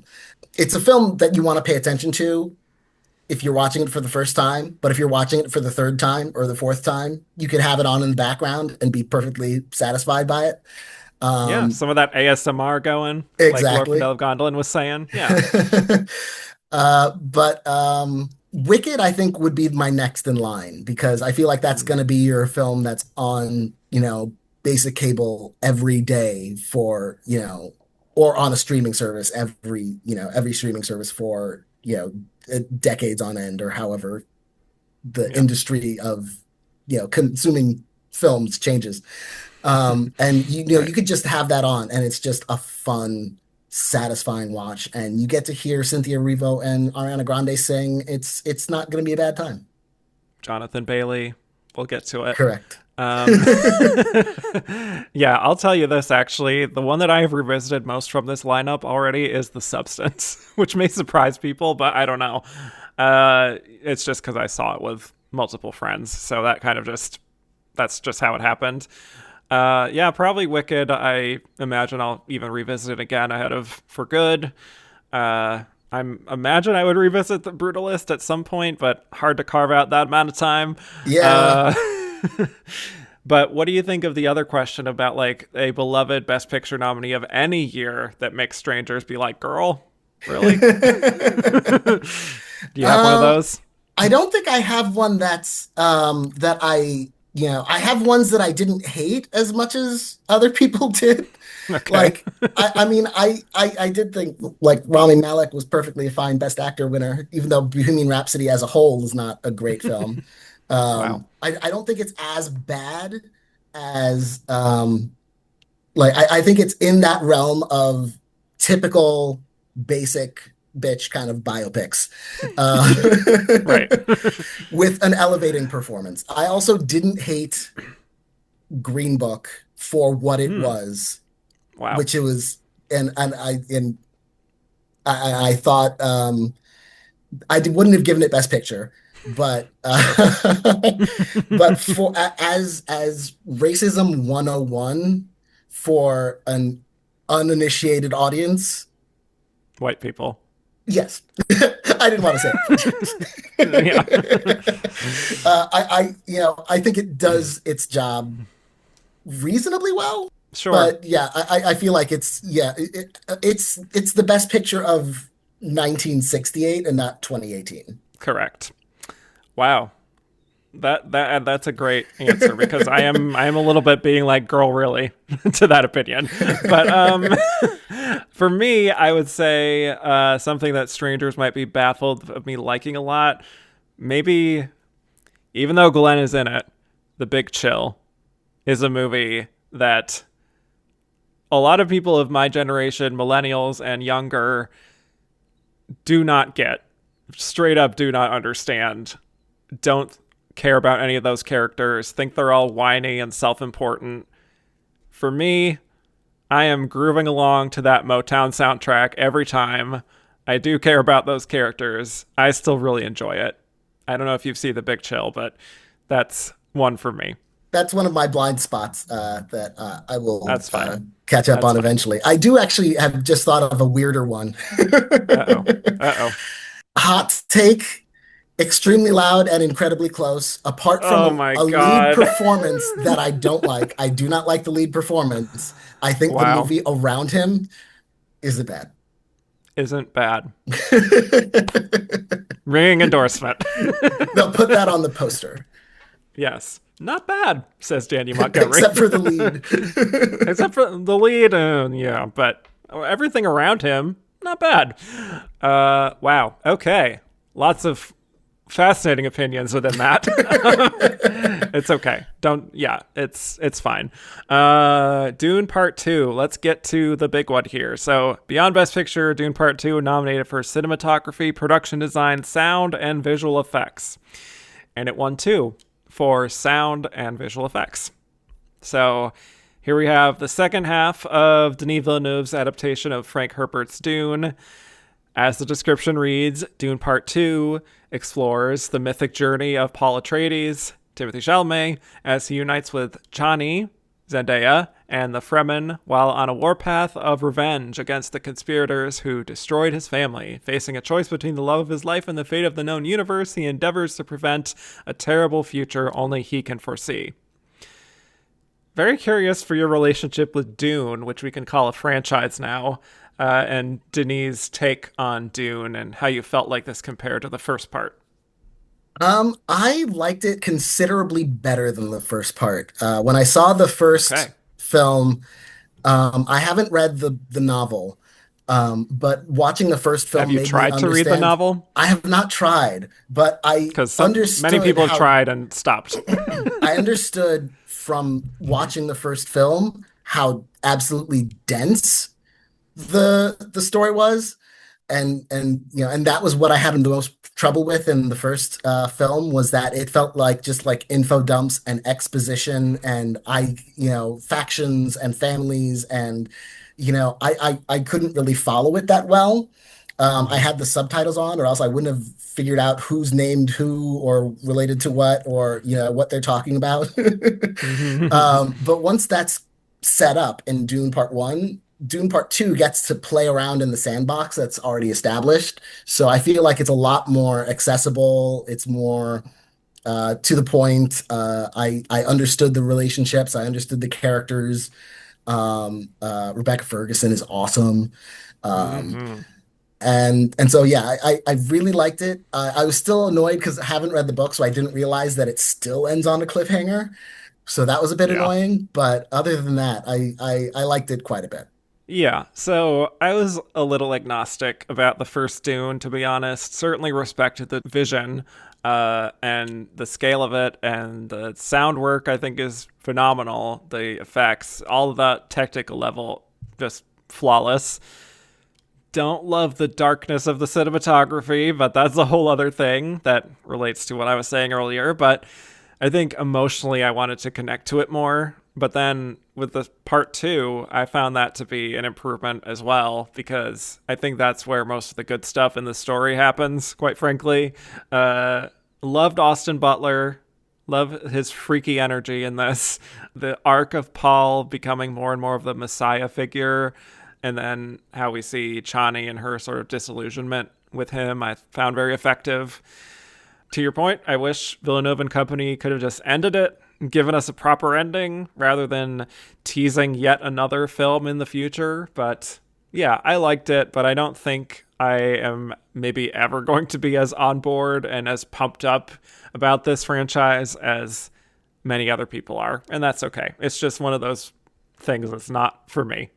It's a film that you want to pay attention to if you're watching it for the first time, but if you're watching it for the third time or the fourth time, you could have it on in the background and be perfectly satisfied by it. Yeah, Um, some of that ASMR going, like exactly. Glorfindel Gondolin was saying. Yeah. But Wicked, I think, would be my next in line because I feel like that's going to be your film that's on, basic cable every day for, or on a streaming service every streaming service for, decades on end, or however the Yeah. industry of, consuming films changes. And Right. you could just have that on, and it's just a fun, satisfying watch, and you get to hear Cynthia Erivo and Ariana Grande sing. It's not going to be a bad time. Jonathan Bailey. We'll get to it. Correct. Um, yeah, I'll tell you this, actually. The one that I have revisited most from this lineup already is The Substance, which may surprise people, but I don't know. It's just because I saw it with multiple friends. So that's just how it happened. Yeah, probably Wicked. I imagine I'll even revisit it again ahead of For Good. I imagine I would revisit The Brutalist at some point, but hard to carve out that amount of time. Yeah. But what do you think of the other question about like a beloved Best Picture nominee of any year that makes strangers be like, girl, really? Do you have one of those? I don't think I have one that's that I have ones that I didn't hate as much as other people did. Okay. Like I mean I did think like Rami Malek was perfectly fine Best Actor winner, even though Bohemian Rhapsody as a whole is not a great film. Wow. I don't think it's as bad as like I think it's in that realm of typical basic bitch kind of biopics, Right. with an elevating performance. I also didn't hate Green Book for what it was, Wow. which it was, and I thought wouldn't have given it Best Picture, but but for as racism 101 for an uninitiated audience, White people. yes. I didn't want to say Yeah. it. I think it does its job reasonably well. Sure. But yeah, I feel like it's the best picture of 1968 and not 2018. Correct. Wow. That's a great answer, because I am a little bit being like, girl, really, to that opinion. But for me, I would say something that strangers might be baffled of me liking a lot. Maybe, even though Glenn is in it, The Big Chill is a movie that a lot of people of my generation, millennials and younger, do not get. Straight up do not understand. Don't care about any of those characters. Think they're all whiny and self-important. For me, I am grooving along to that Motown soundtrack every time. I do care about those characters. I still really enjoy it. I don't know if you've seen The Big Chill, but that's one for me. That's one of my blind spots that I will That's fine. catch up That's on fine. eventually. I do actually have just thought of a weirder one. Uh-oh. Uh-oh. Hot take, extremely loud and incredibly close. Apart from Oh my a lead God. performance that I don't like, I do not like the lead performance. I think the Wow. movie around him isn't bad. Isn't bad. Ringing endorsement. They'll put that on the poster, Yes. Not bad, says Daniel Montgomery. except for the lead. Except for the lead, yeah, but everything around him, not bad. Wow. Okay. Lots of fascinating opinions within that. It's okay. It's fine. Dune Part 2. Let's get to the big one here. So, beyond Best Picture, Dune Part 2 nominated for cinematography, production design, sound, and visual effects. And it won 2 for sound and visual effects. So, here we have the second half of Denis Villeneuve's adaptation of Frank Herbert's Dune. As the description reads, Dune Part 2 explores the mythic journey of Paul Atreides, Timothée Chalamet, as he unites with Chani, Zendaya, and the Fremen while on a warpath of revenge against the conspirators who destroyed his family. Facing a choice between the love of his life and the fate of the known universe, he endeavors to prevent a terrible future only he can foresee. Very curious for your relationship with Dune, which we can call a franchise now, and Denis' take on Dune and how you felt like this compared to the first part. I liked it considerably better than the first part. When I saw the first Okay. film, I haven't read the novel, but watching the first Have film you made me tried to read the understand. novel? I have not tried, but I Because many understood people have how tried and stopped. I understood from watching the first film how absolutely dense the story was, and and that was what I had the most trouble with in the first film, was that it felt like just like info dumps and exposition, and factions and families, and I couldn't really follow it that well. I Mhm. had the subtitles on, or else I wouldn't have figured out who's named who or related to what, or what they're talking about. But once that's set up in Dune Part 1, Dune Part 2 gets to play around in the sandbox that's already established. So I feel like it's a lot more accessible. It's more to the point. I understood the relationships. I understood the characters. Rebecca Ferguson is awesome. Um, Mhm. and so yeah, I really liked it. I was still annoyed because I haven't read the book, so I didn't realize that it still ends on a cliffhanger. So that was a bit Yeah. annoying, but other than that, I liked it quite a bit. Yeah, so I was a little agnostic about the first Dune, to be honest. Certainly respected the vision and the scale of it, and the sound work, I think, is phenomenal. The effects, all of that technical level, just flawless. Don't love the darkness of the cinematography, but that's a whole other thing that relates to what I was saying earlier. But I think emotionally I wanted to connect to it more. But then with the part two, I found that to be an improvement as well, because I think that's where most of the good stuff in the story happens, quite frankly. Loved Austin Butler. Love his freaky energy in this. The arc of Paul becoming more and more of the Messiah figure, and then how we see Chani and her sort of disillusionment with him, I found very effective. To your point, I wish Villeneuve and company could have just ended it, given us a proper ending, rather than teasing yet another film in the future. But yeah, I liked it, but I don't think I am maybe ever going to be as on board and as pumped up about this franchise as many other people are. And that's okay. It's just one of those things that's not for me.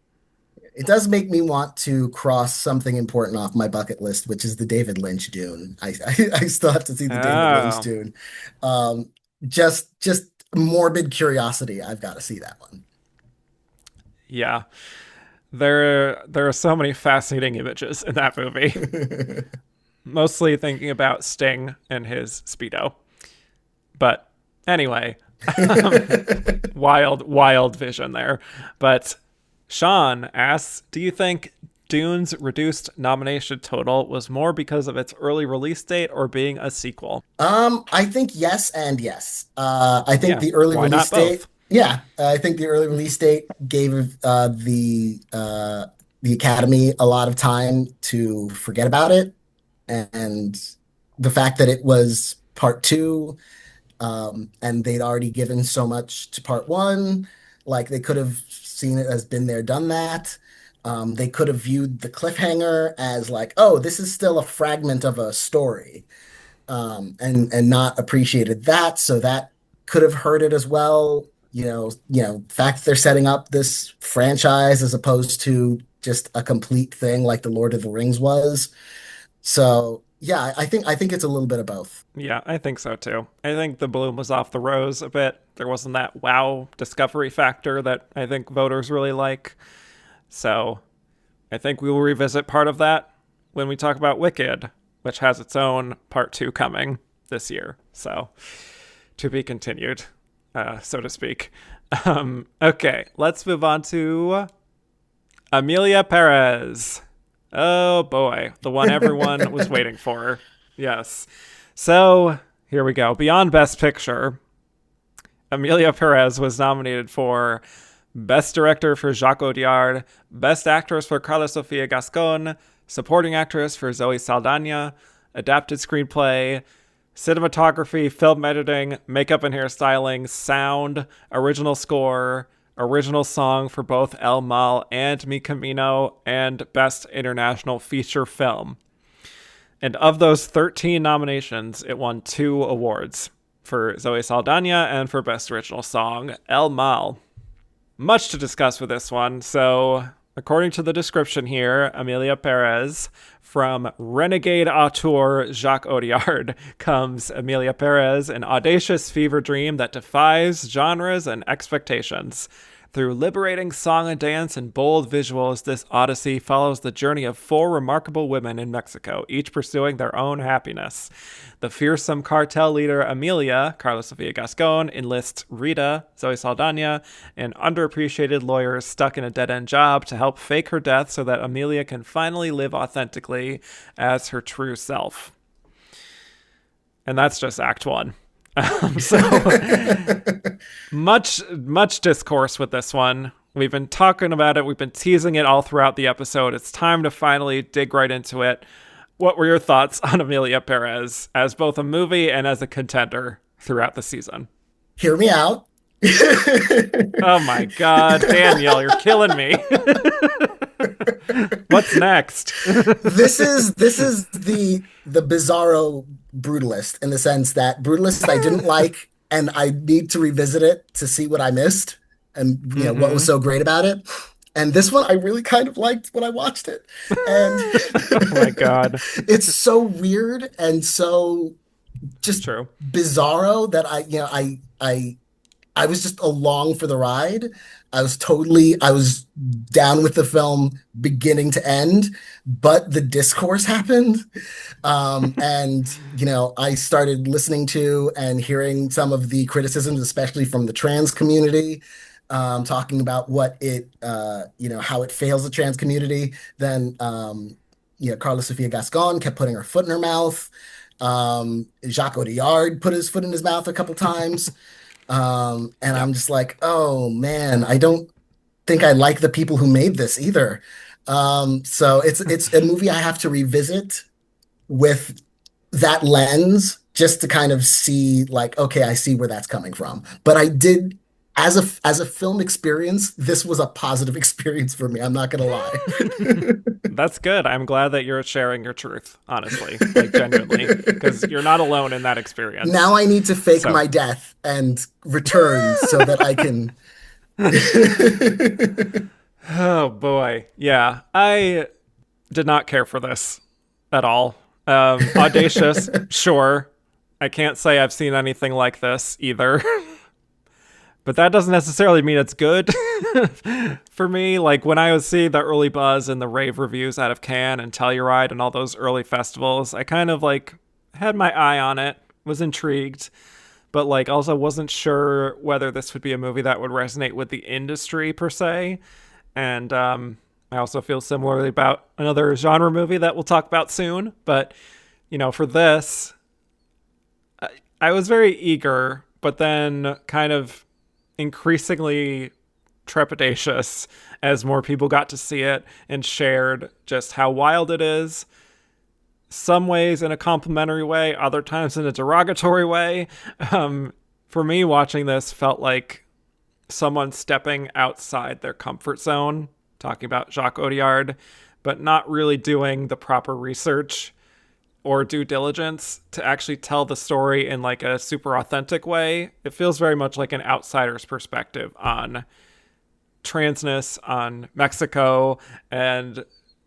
It does make me want to cross something important off my bucket list, which is the David Lynch Dune. I still have to see the David Lynch Oh, Dune. Um, just morbid curiosity. I've got to see that one. yeah. There are so many fascinating images in that movie. Mostly thinking about Sting and his Speedo. But anyway, wild vision there. But Sean asks, do you think Dune's reduced nomination total was more because of its early release date or being a sequel? I think yes and yes. I think Yeah, the early why release not date, both? yeah, I think the early release date gave the Academy a lot of time to forget about it, and the fact that it was part two, and they'd already given so much to part one, like they could have seen it as been there, done that. They could have viewed the cliffhanger as like, oh, this is still a fragment of a story, and not appreciated that. So that could have hurt it as well. The fact that they're setting up this franchise as opposed to just a complete thing like the Lord of the Rings was. So yeah, I think it's a little bit of both. Yeah, I think so too. I think the bloom was off the rose a bit. There wasn't that wow discovery factor that I think voters really like. So I think we will revisit part of that when we talk about Wicked, which has its own part two coming this year. So to be continued, so to speak. Okay, let's move on to Amelia Perez. Oh boy, the one everyone was waiting for. Yes. So here we go. Beyond Best Picture, Amelia Perez was nominated for Best Director for Jacques Audiard, Best Actress for Carla Sofia Gascon, Supporting Actress for Zoe Saldana, Adapted Screenplay, Cinematography, Film Editing, Makeup and Hairstyling, Sound, Original Score, Original Song for both El Mal and Mi Camino, and Best International Feature Film. And of those 13 nominations, it won 2 awards, for Zoe Saldana and for Best Original Song, El Mal. Much to discuss with this one. So, according to the description here, Amelia Perez, from renegade auteur Jacques Audiard, comes Amelia Perez, an audacious fever dream that defies genres and expectations. Through liberating song and dance and bold visuals, this odyssey follows the journey of 4 remarkable women in Mexico, each pursuing their own happiness. The fearsome cartel leader Amelia, Carla Sofia Gascon, enlists Rita, Zoe Saldana, an underappreciated lawyer stuck in a dead-end job to help fake her death so that Amelia can finally live authentically as her true self. And that's just Act 1. So much discourse with this one. We've been talking about it. We've been teasing it all throughout the episode. It's time to finally dig right into it. What were your thoughts on Amelia Perez as both a movie and as a contender throughout the season? Hear me out. Oh my God, Daniel, you're killing me. What's next? This is the bizarro Brutalist, in the sense that Brutalist I didn't like, and I need to revisit it to see what I missed and what was so great about it. And this one I really kind of liked when I watched it. And oh my God, it's so weird and so just true bizarro that I was just along for the ride. I was down with the film beginning to end, but the discourse happened. And, I started listening to and hearing some of the criticisms, especially from the trans community, talking about what how it fails the trans community. Then, Carla Sofia Gascon kept putting her foot in her mouth. Jacques Audiard put his foot in his mouth a couple times. And I'm just like, oh man, I don't think I like the people who made this either. So it's a movie I have to revisit with that lens, just to kind of see, like, okay, I see where that's coming from. But I did, as a film experience, this was a positive experience for me. I'm not gonna lie. That's good. I'm glad that you're sharing your truth, honestly, like genuinely, because you're not alone in that experience. Now I need to fake my death and return so that I can. Oh boy, yeah, I did not care for this at all. Audacious, sure. I can't say I've seen anything like this either. But that doesn't necessarily mean it's good for me. Like, when I was seeing the early buzz and the rave reviews out of Cannes and Telluride and all those early festivals, I kind of had my eye on it, was intrigued, but also wasn't sure whether this would be a movie that would resonate with the industry per se. And I also feel similarly about another genre movie that we'll talk about soon. But, for this, I was very eager, but then kind of increasingly trepidatious as more people got to see it and shared just how wild it is. Some ways in a complimentary way, other times in a derogatory way. For me, watching this felt like someone stepping outside their comfort zone, talking about Jacques Audiard, but not really doing the proper research or due diligence to actually tell the story in a super authentic way. It feels very much like an outsider's perspective on transness, on Mexico, and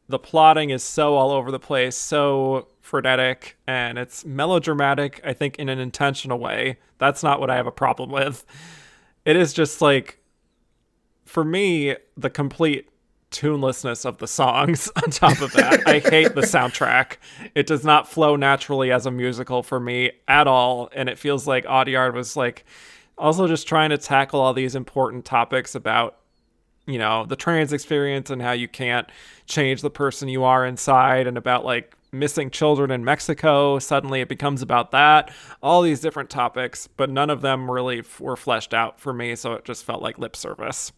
the plotting is so all over the place, so frenetic, and it's melodramatic, I think, in an intentional way. That's not what I have a problem with. It is just for me, the complete tunelessness of the songs on top of that. I hate the soundtrack. It does not flow naturally as a musical for me at all, and it feels like Audiard was also just trying to tackle all these important topics about the trans experience and how you can't change the person you are inside, and about missing children in Mexico. Suddenly it becomes about that, all these different topics, but none of them really were fleshed out for me, so it just felt like lip service.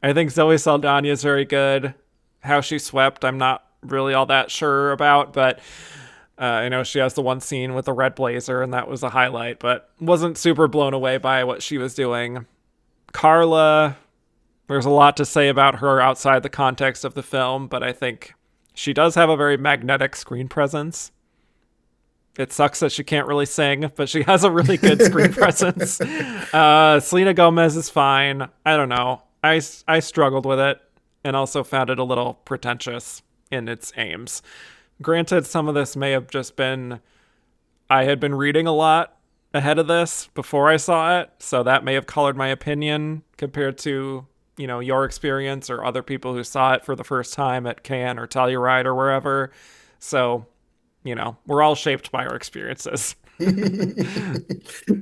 I think Zoe Saldana is very good. How she swept, I'm not really all that sure about, but I know she has the one scene with the red blazer, and that was a highlight, but wasn't super blown away by what she was doing. Carla, there's a lot to say about her outside the context of the film, but I think she does have a very magnetic screen presence. It sucks that she can't really sing, but she has a really good screen presence. Selena Gomez is fine. I don't know. I struggled with it and also found it a little pretentious in its aims. Granted, some of this may have just been, I had been reading a lot ahead of this before I saw it, so that may have colored my opinion compared to, your experience or other people who saw it for the first time at Cannes or Telluride or wherever. So, we're all shaped by our experiences.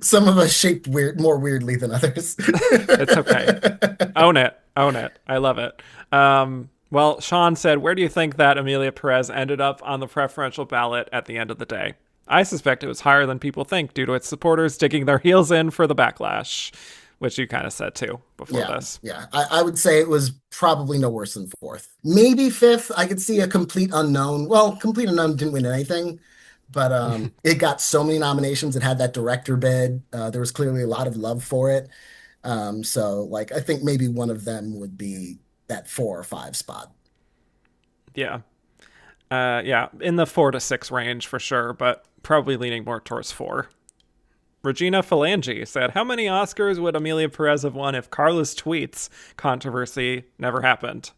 Some of us shaped more weirdly than others. It's okay. Own it. I love it. Well, Sean said, where do you think that Emilia Perez ended up on the preferential ballot at the end of the day? I suspect it was higher than people think due to its supporters digging their heels in for the backlash, which you kind of said too before this. Yeah, I would say it was probably no worse than fourth. Maybe fifth. I could see a complete unknown. Well, complete unknown didn't win anything, but it got so many nominations. It had that director bid. There was clearly a lot of love for it. So I think maybe one of them would be that 4 or 5 spot. Yeah. In the 4 to 6 range for sure, but probably leaning more towards 4. Regina Phalange said, how many Oscars would Emilia Perez have won if Carla's tweets controversy never happened?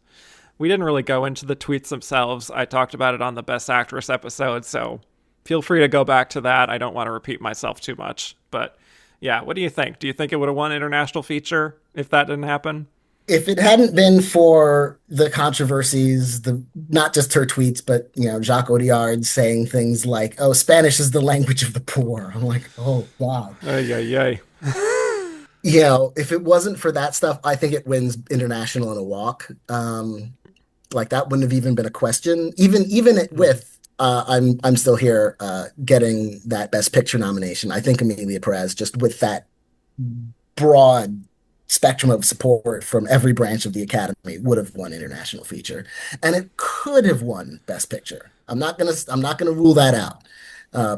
We didn't really go into the tweets themselves. I talked about it on the Best Actress episode, so feel free to go back to that. I don't want to repeat myself too much. But yeah, what do you think? Do you think it would have won International Feature if that didn't happen? If it hadn't been for the controversies, not just her tweets, but Jacques Audiard saying things like, "Oh, Spanish is the language of the poor." I'm like, "Oh God." Ay. If it wasn't for that stuff, I think it wins international in a walk. That wouldn't have even been a question. Even with I'm Still Here getting that Best Picture nomination. I think Emilia Perez, just with that broad spectrum of support from every branch of the Academy, would have won International Feature, and it could have won Best Picture. I'm not gonna rule that out.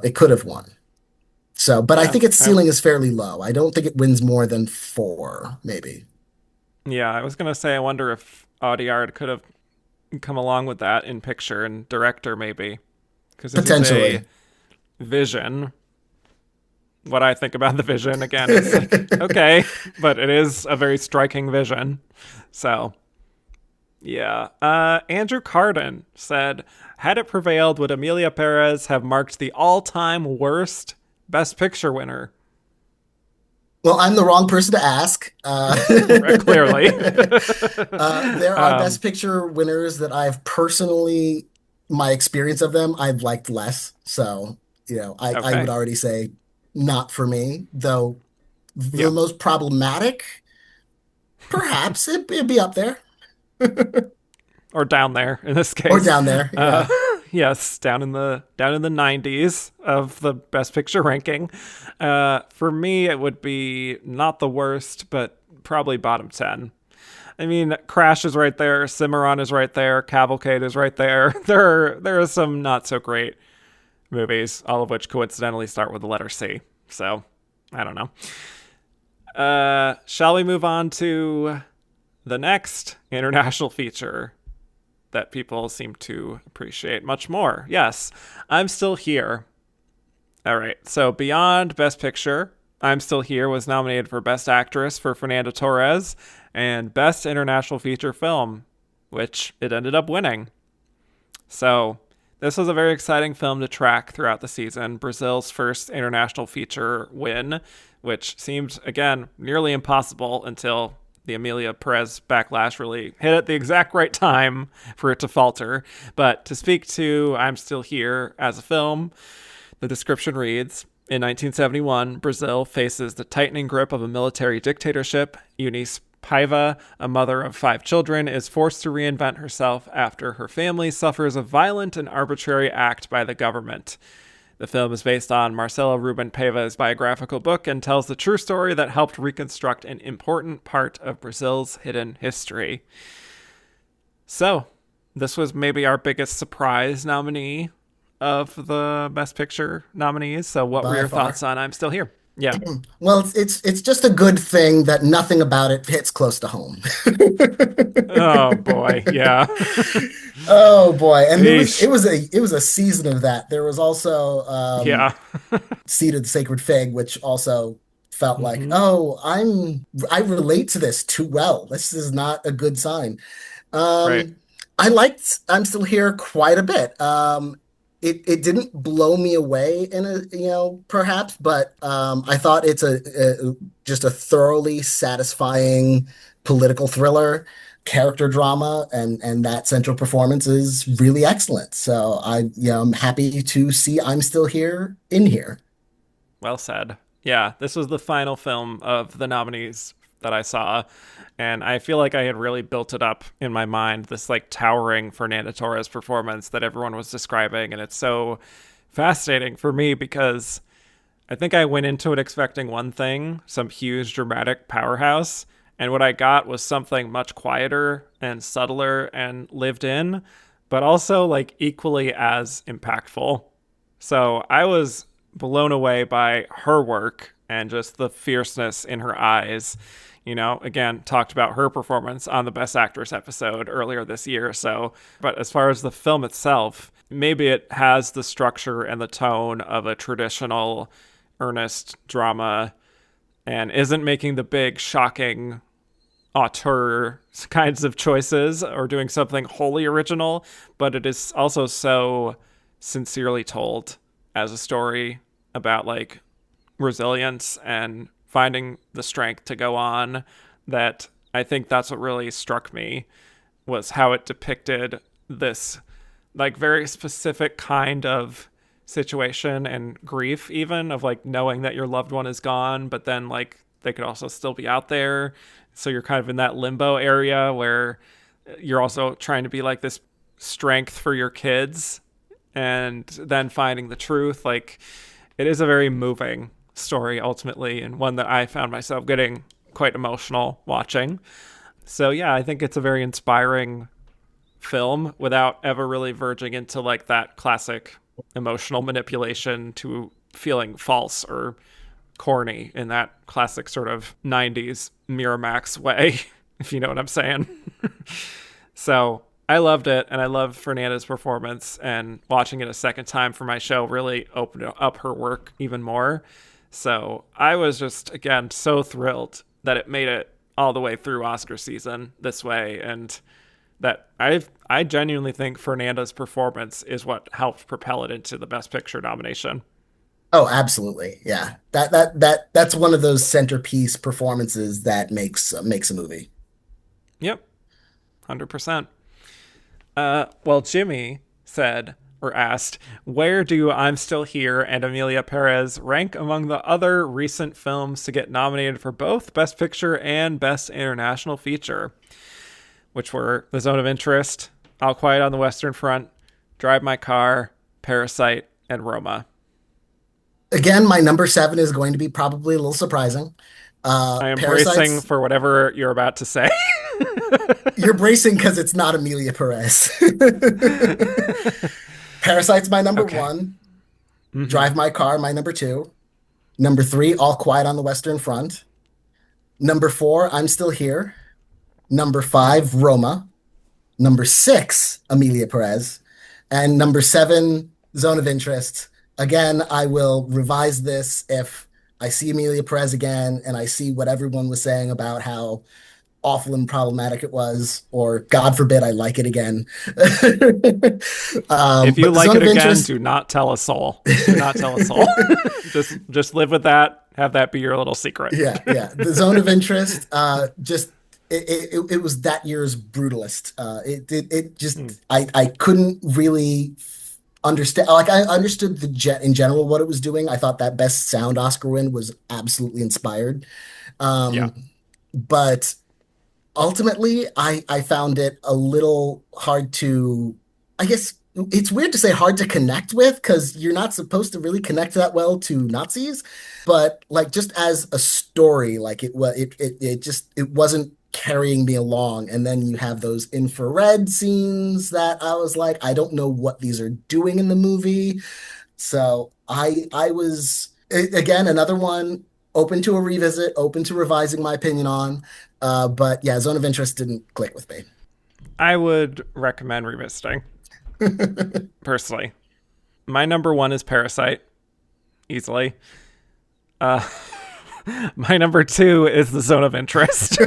It could have won. So, but I think its ceiling is fairly low. I don't think it wins more than 4, maybe. Yeah, I was gonna say I wonder if Audiard could have come along with that in picture and director maybe, because potentially Vision. What I think about the Vision, again, is okay, but it is a very striking vision. So, yeah. Andrew Carden said, had it prevailed, would Emilia Perez have marked the all-time worst Best Picture winner? Well, I'm the wrong person to ask. Clearly. There are Best Picture winners that I've personally, my experience of them, I've liked less. So, I would already say, not for me, though the most problematic, perhaps it'd be up there. Or down there in this case. Or down there. Yeah. Yes, down in the 90s of the Best Picture ranking. For me, it would be not the worst, but probably bottom 10. I mean, Crash is right there, Cimarron is right there, Cavalcade is right there. There are some not so great movies, all of which coincidentally start with the letter C. So, I don't know. Shall we move on to the next international feature that people seem to appreciate much more? Yes, I'm Still Here. All right, so beyond Best Picture, I'm Still Here was nominated for Best Actress for Fernanda Torres and Best International Feature Film, which it ended up winning. So, this was a very exciting film to track throughout the season. Brazil's first international feature win, which seemed, again, nearly impossible until the Emilia Perez backlash really hit at the exact right time for it to falter. But to speak to I'm Still Here as a film, the description reads, in 1971, Brazil faces the tightening grip of a military dictatorship. Eunice Paiva, a mother of 5 children, is forced to reinvent herself after her family suffers a violent and arbitrary act by the government. The film is based on Marcelo Ruben Paiva's biographical book and tells the true story that helped reconstruct an important part of Brazil's hidden history. So, this was maybe our biggest surprise nominee of the Best Picture nominees. So what were your thoughts on I'm Still Here? Yeah. Well, it's just a good thing that nothing about it hits close to home. Oh boy. Yeah. Oh boy. And Eesh. it was a season of that. There was also Yeah. Seed of the Sacred Fig, which also felt like, Hmm. oh, I relate to this too well. This is not a good sign. Right. Um, I liked I'm Still Here quite a bit. It didn't blow me away in a, perhaps, but I thought it's just a thoroughly satisfying political thriller, character drama, and that central performance is really excellent. So I'm happy to see I'm Still Here in here. Well said. Yeah, this was the final film of the nominees that I saw, and I feel like I had really built it up in my mind, this like towering Fernando Torres performance that everyone was describing, and it's so fascinating for me because I think I went into it expecting one thing, some huge dramatic powerhouse, and what I got was something much quieter and subtler and lived in, but also like equally as impactful. So I was blown away by her work and just the fierceness in her eyes. Again, talked about her performance on the Best Actress episode earlier this year. So, but as far as the film itself, maybe it has the structure and the tone of a traditional, earnest drama and isn't making the big, shocking auteur kinds of choices or doing something wholly original, but it is also so sincerely told as a story about like resilience and finding the strength to go on that I think that's what really struck me was how it depicted this like very specific kind of situation and grief even of like knowing that your loved one is gone but then like they could also still be out there, so you're kind of in that limbo area where you're also trying to be like this strength for your kids and then finding the truth. Like it is a very moving story ultimately, and one that I found myself getting quite emotional watching. So yeah, I think it's a very inspiring film without ever really verging into like that classic emotional manipulation to feeling false or corny in that classic sort of 90s Miramax way, if you know what I'm saying. So I loved it, and I loved Fernanda's performance, and watching it a second time for my show really opened up her work even more. So I was just, again, so thrilled that it made it all the way through Oscar season this way, and that I genuinely think Fernanda's performance is what helped propel it into the Best Picture nomination. Oh, absolutely. Yeah. That's one of those centerpiece performances that makes a movie. Yep, 100%. Well, Jimmy said or asked, where do I'm Still Here and Amelia Perez rank among the other recent films to get nominated for both Best Picture and Best International Feature, which were The Zone of Interest, All Quiet on the Western Front, Drive My Car, Parasite, and Roma. Again, my number seven is going to be probably a little surprising. I am bracing Parasites, for whatever you're about to say. you're bracing because it's not Amelia Perez. Parasite's my number Okay. one. Mm-hmm. Drive My Car, my number two. Number three, All Quiet on the Western Front. Number four, I'm Still Here. Number five, Roma. Number six, Amelia Perez. And number seven, Zone of Interest. Again, I will revise this if I see Amelia Perez again and I see what everyone was saying about how awful and problematic it was, or God forbid I like it again. If you But like Zone it of again, Interest, do not tell a soul. Do not tell a soul. Just live with that. Have that be your little secret. yeah. The Zone of Interest, just it was that year's brutalist. It just Mm, I couldn't really understand. Like I understood the jet in general what it was doing. I thought that Best Sound Oscar win was absolutely inspired. yeah. Um, but ultimately, I found it a little hard to, I guess it's weird to say hard to connect with because you're not supposed to really connect that well to Nazis, but like just as a story, like it wasn't carrying me along. And then you have those infrared scenes that I was like, I don't know what these are doing in the movie. So I was Again, another one open to a revisit, open to revising my opinion on. But yeah, Zone of Interest didn't click with me. I would recommend revisiting, personally. My number one is Parasite, easily. Uh, my number two is The Zone of Interest.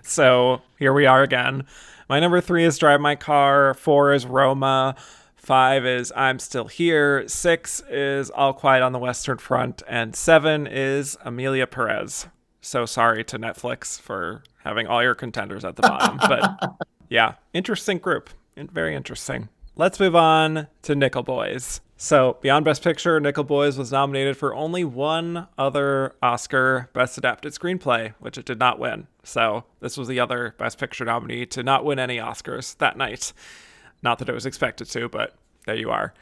So here we are again. My number three is Drive My Car. Four is Roma. Five is I'm Still Here. Six is All Quiet on the Western Front. And seven is Amelia Perez. So sorry to Netflix for having all your contenders at the bottom. But yeah, interesting group. Very interesting. Let's move on to Nickel Boys. So, beyond Best Picture, Nickel Boys was nominated for only one other Oscar, Best Adapted Screenplay, which it did not win. So, this was the other Best Picture nominee to not win any Oscars that night. Not that it was expected to, but there you are.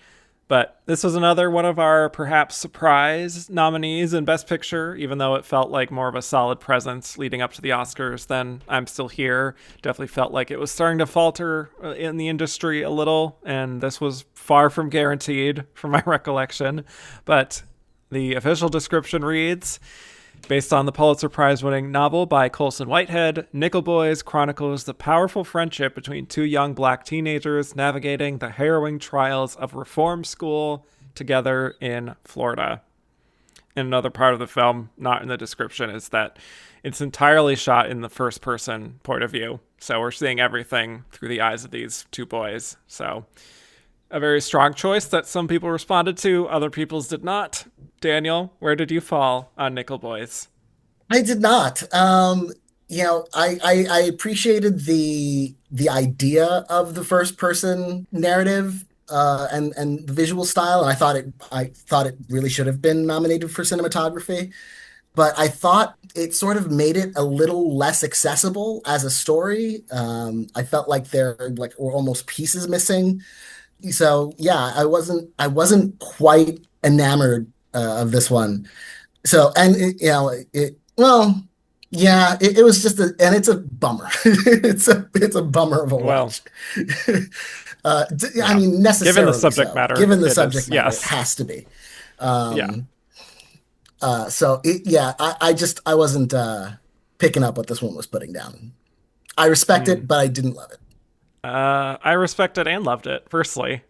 But this was another one of our perhaps surprise nominees in Best Picture, even though it felt like more of a solid presence leading up to the Oscars than I'm Still Here. Definitely felt like it was starting to falter in the industry a little, and this was far from guaranteed from my recollection. But the official description reads, based on the Pulitzer Prize-winning novel by Colson Whitehead, Nickel Boys chronicles the powerful friendship between two young black teenagers navigating the harrowing trials of reform school together in Florida. And another part of the film, not in the description, is that it's entirely shot in the first-person point of view. So we're seeing everything through the eyes of these two boys. So a very strong choice that some people responded to, other people's did not. Daniel, where did you fall on Nickel Boys? I did not. I appreciated the idea of the first person narrative and the visual style, and I thought it really should have been nominated for cinematography. But I thought it sort of made it a little less accessible as a story. I felt like there were almost pieces missing. So yeah, I wasn't quite enamored of this one. So and well, yeah, it was just and it's a bummer. It's a bummer of a Well, watch. I yeah. mean, Given the necessarily subject so. matter, Given the it is. subject matter, it Yes. has to be. Yeah. Um, yeah, I wasn't picking up what this one was putting down. I respect Hmm. it, but I didn't love it. I respected and loved it, firstly.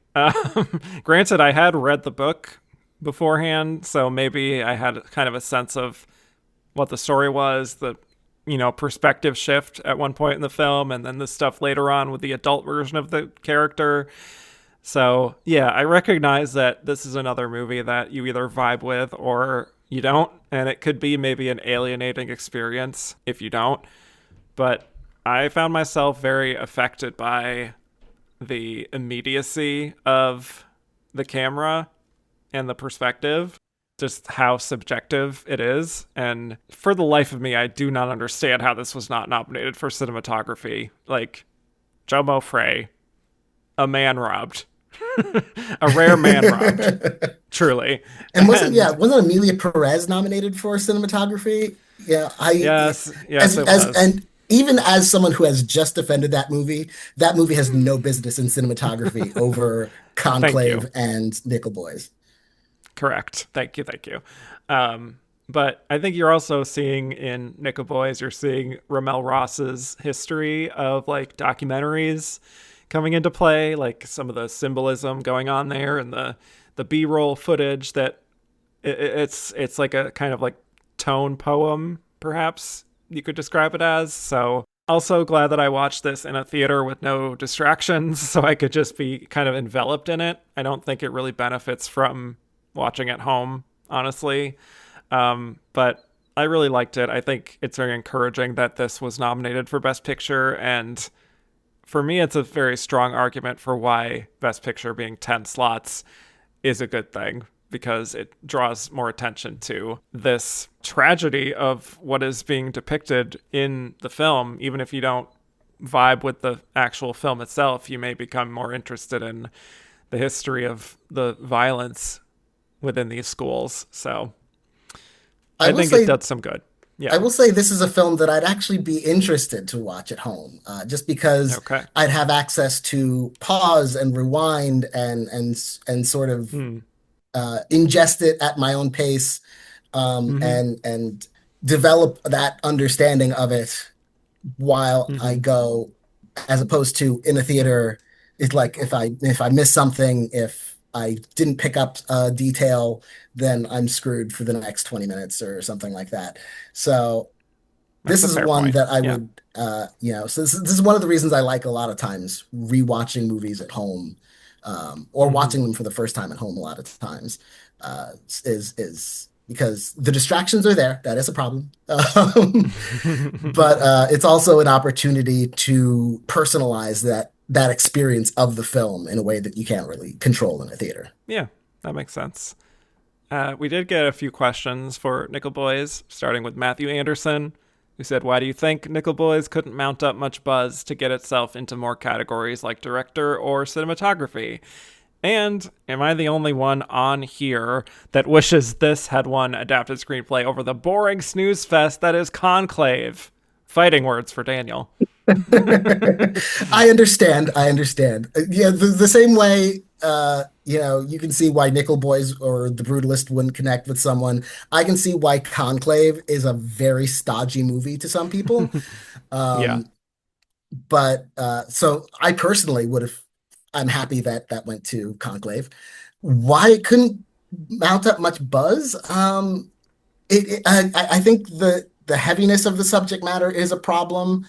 Granted, I had read the book beforehand, so maybe I had kind of a sense of what the story was, the perspective shift at one point in the film, and then the stuff later on with the adult version of the character. So yeah, I recognize that this is another movie that you either vibe with or you don't, and it could be maybe an alienating experience if you don't. But I found myself very affected by the immediacy of the camera and the perspective, just how subjective it is. And for the life of me, I do not understand how this was not nominated for cinematography. Like, Jomo Frey, a man robbed, a rare man robbed, truly. And And wasn't Amelia Perez nominated for cinematography? Yeah, yes, yes, it as was. and even as someone who has just defended that movie has no business in cinematography over Thank you. Conclave and Nickel Boys. Correct. Thank you. Thank you. But I think you're also seeing in Nickel Boys, you're seeing Ramel Ross's history of like documentaries coming into play, like some of the symbolism going on there and the B-roll footage that it's like a kind of like tone poem, perhaps you could describe it as. So also glad that I watched this in a theater with no distractions, so I could just be kind of enveloped in it. I don't think it really benefits from watching at home, honestly. But I really liked it. I think it's very encouraging that this was nominated for Best Picture. And for me, it's a very strong argument for why Best Picture being 10 slots is a good thing, because it draws more attention to this tragedy of what is being depicted in the film. Even if you don't vibe with the actual film itself, you may become more interested in the history of the violence within these schools. So I I will think it say does some good. I Yeah. will say this is a film that I'd actually be interested to watch at home, just because Okay. I'd have access to pause and rewind and sort of Hmm. ingest it at my own pace, Hmm. and develop that understanding of it while I Hmm. go, as opposed to in a theater. It's like if I miss something, if I didn't pick up a detail, then I'm screwed for the next 20 minutes or something like that. So That's this a is fair one point. that I Yeah. would, so this is one of the reasons I like a lot of times rewatching movies at home, or Hmm. watching them for the first time at home a lot of times, is because the distractions are there. That is a problem. But it's also an opportunity to personalize that experience of the film in a way that you can't really control in a theater. Yeah, that makes sense. We did get a few questions for Nickel Boys, starting with Matthew Anderson, who said, "Why do you think Nickel Boys couldn't mount up much buzz to get itself into more categories like director or cinematography? And am I the only one on here that wishes this had won adapted screenplay over the boring snooze fest that is Conclave?" Fighting words for Daniel. I understand. I understand. Yeah, the same way, you can see why Nickel Boys or The Brutalist wouldn't connect with someone. I can see why Conclave is a very stodgy movie to some people. Yeah. Um, but so I personally would have. I'm happy that that went to Conclave. Why it couldn't mount up much buzz? I think the heaviness of the subject matter is a problem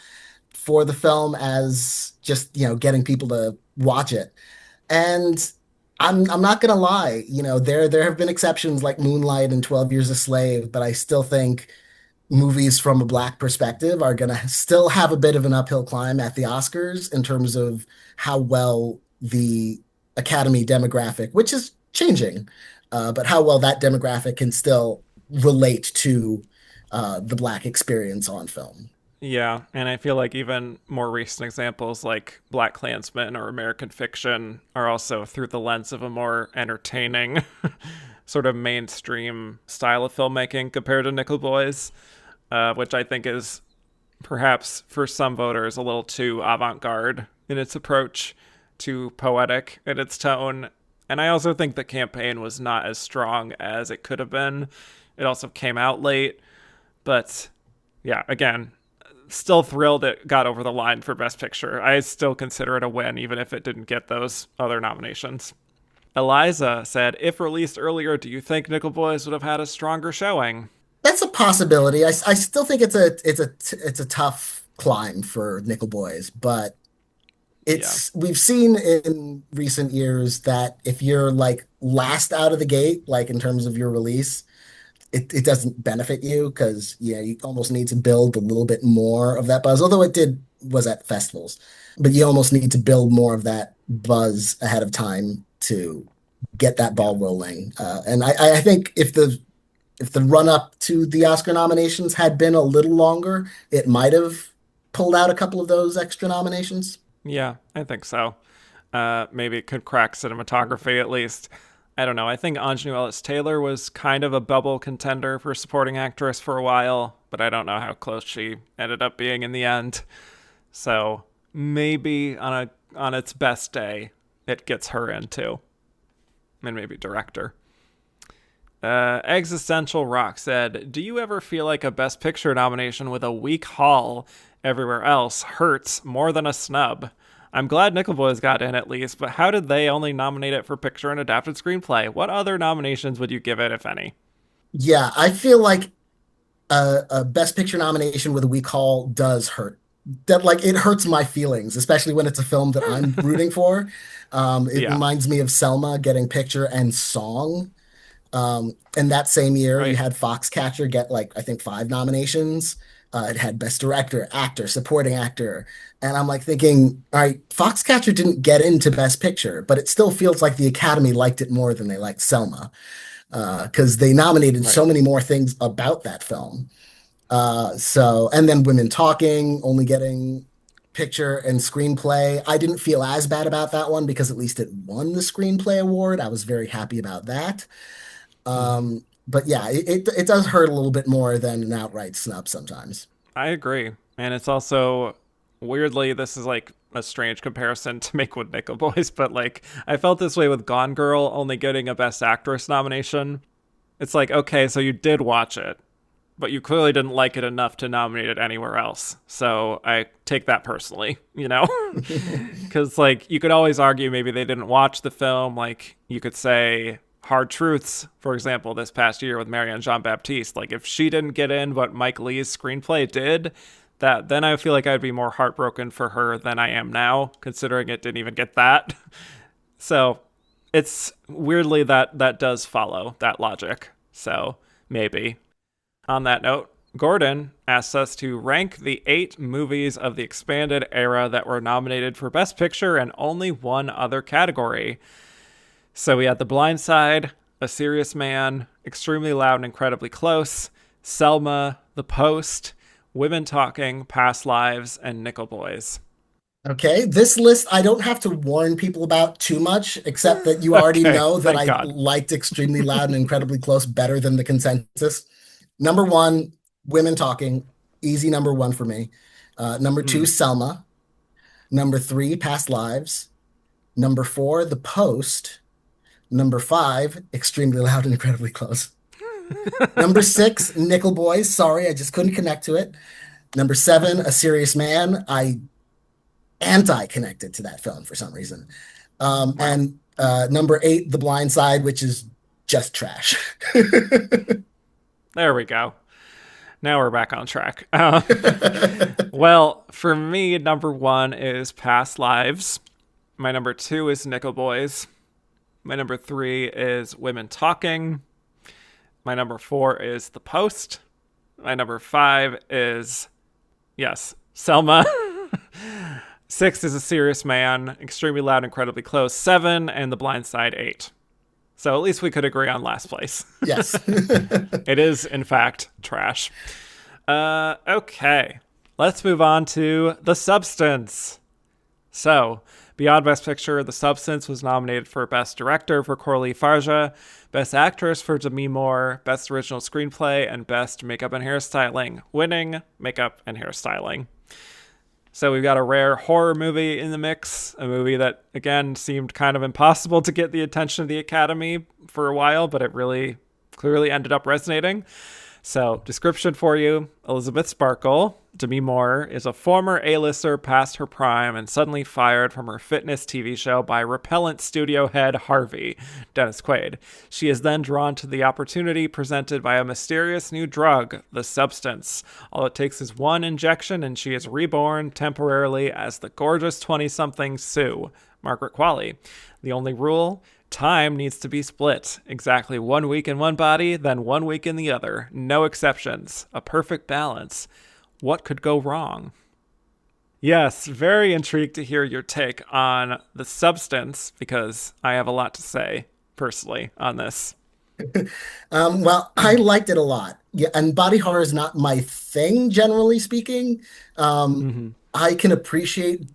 for the film, as just, getting people to watch it. And I'm not gonna lie, there have been exceptions like Moonlight and 12 Years a Slave, but I still think movies from a black perspective are gonna still have a bit of an uphill climb at the Oscars in terms of how well the Academy demographic, which is changing, but how well that demographic can still relate to the black experience on film. Yeah, and I feel like even more recent examples like Black Klansman or American Fiction are also through the lens of a more entertaining, sort of mainstream style of filmmaking compared to Nickel Boys, which I think is perhaps for some voters a little too avant garde in its approach, too poetic in its tone. And I also think the campaign was not as strong as it could have been. It also came out late, but yeah, again, still thrilled it got over the line for Best Picture. I still consider it a win, even if it didn't get those other nominations. Eliza said, "If released earlier, do you think Nickel Boys would have had a stronger showing?" That's a possibility. I still think it's a tough climb for Nickel Boys, but Yeah. it's we've seen in recent years that if you're like last out of the gate, like in terms of your release, it doesn't benefit you because, you almost need to build a little bit more of that buzz. Although it did was at festivals, but you almost need to build more of that buzz ahead of time to get that Yeah. ball rolling. And I think if the run up to the Oscar nominations had been a little longer, it might have pulled out a couple of those extra nominations. Yeah, I think so. Maybe it could crack cinematography at least. I don't know. I think Anjanou Ellis Taylor was kind of a bubble contender for supporting actress for a while, but I don't know how close she ended up being in the end. So maybe on its best day, it gets her in too, and maybe director. Existential Rock said, "Do you ever feel like a Best Picture nomination with a weak haul everywhere else hurts more than a snub? I'm glad Nickel Boys got in at least, but how did they only nominate it for picture and adapted screenplay? What other nominations would you give it, if any?" Yeah, I feel like a Best Picture nomination with a weak haul does hurt. That like it hurts my feelings, especially when it's a film that I'm rooting for. It Yeah, reminds me of Selma getting picture and song. And that same year, you right. had Foxcatcher get like I think 5 nominations. It had Best Director, Actor, Supporting Actor, and I'm like thinking, all right, Foxcatcher didn't get into Best Picture, but it still feels like the Academy liked it more than they liked Selma, because they nominated Right. so many more things about that film. And then Women Talking only getting picture and screenplay. I didn't feel as bad about that one because at least it won the screenplay award. I was very happy about that. Hmm. But yeah, it does hurt a little bit more than an outright snub sometimes. I agree. And it's also weirdly, this is like a strange comparison to make with Nickel Boys, but like I felt this way with Gone Girl only getting a Best Actress nomination. It's like, okay, so you did watch it, but you clearly didn't like it enough to nominate it anywhere else. So I take that personally, you know? Because, like, you could always argue maybe they didn't watch the film. Like, you could say Hard Truths, for example, this past year with Marianne Jean-Baptiste. Like, if she didn't get in what Mike Leigh's screenplay did, then I feel like I'd be more heartbroken for her than I am now, considering it didn't even get that. So it's weirdly that does follow that logic. So maybe. On that note, Gordon asks us to rank the 8 movies of the expanded era that were nominated for Best Picture and only one other category. So we had The Blind Side, A Serious Man, Extremely Loud and Incredibly Close, Selma, The Post, Women Talking, Past Lives, and Nickel Boys. Okay, this list I don't have to warn people about too much, except that you already know that I liked Extremely Loud and Incredibly Close better than the consensus. Number 1, Women Talking, easy number 1 for me. Number 2, Selma. Number 3, Past Lives. Number 4, The Post. Number 5, Extremely Loud and Incredibly Close. Number 6, Nickel Boys. Sorry, I just couldn't connect to it. Number 7, A Serious Man. I anti-connected to that film for some reason. And number 8, The Blind Side, which is just trash. There we go. Now we're back on track. Well, for me, number 1 is Past Lives. My number 2 is Nickel Boys. My number 3 is Women Talking. My number 4 is The Post. My number 5 is, yes, Selma. 6 is A Serious Man. Extremely Loud, Incredibly Close, 7, and The Blind Side, 8. So at least we could agree on last place. Yes. It is, in fact, trash. Okay. Let's move on to The Substance. So, beyond Best Picture, The Substance was nominated for Best Director for Coralie Farja, Best Actress for Demi Moore, Best Original Screenplay, and Best Makeup and Hairstyling, winning Makeup and Hairstyling. So we've got a rare horror movie in the mix, a movie that, again, seemed kind of impossible to get the attention of the Academy for a while, but it really clearly ended up resonating. So, description for you. Elizabeth Sparkle, Demi Moore, is a former A-lister past her prime and suddenly fired from her fitness TV show by repellent studio head Harvey, Dennis Quaid. She is then drawn to the opportunity presented by a mysterious new drug, the Substance. All it takes is one injection and she is reborn temporarily as the gorgeous 20-something Sue, Margaret Qualley. The only rule? Time needs to be split. Exactly 1 week in one body, then 1 week in the other. No exceptions. A perfect balance. What could go wrong? Yes, very intrigued to hear your take on The Substance, because I have a lot to say, personally, on this. Well, I liked it a lot. Yeah, and body horror is not my thing, generally speaking. I can appreciate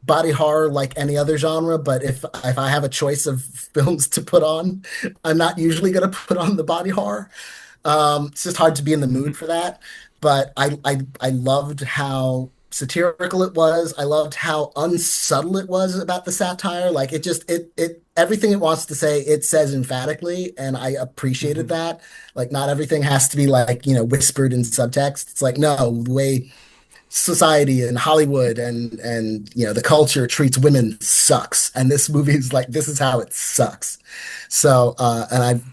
body horror like any other genre, but if I have a choice of films to put on, I'm not usually going to put on the body horror. It's just hard to be in the mood for that. But I loved how satirical it was. I loved how unsubtle it was about the satire. Like it everything it wants to say, it says emphatically, and I appreciated that. Like not everything has to be like, whispered in subtext. It's like, no, the way society and Hollywood and the culture treats women sucks, and this movie is like, this is how it sucks. So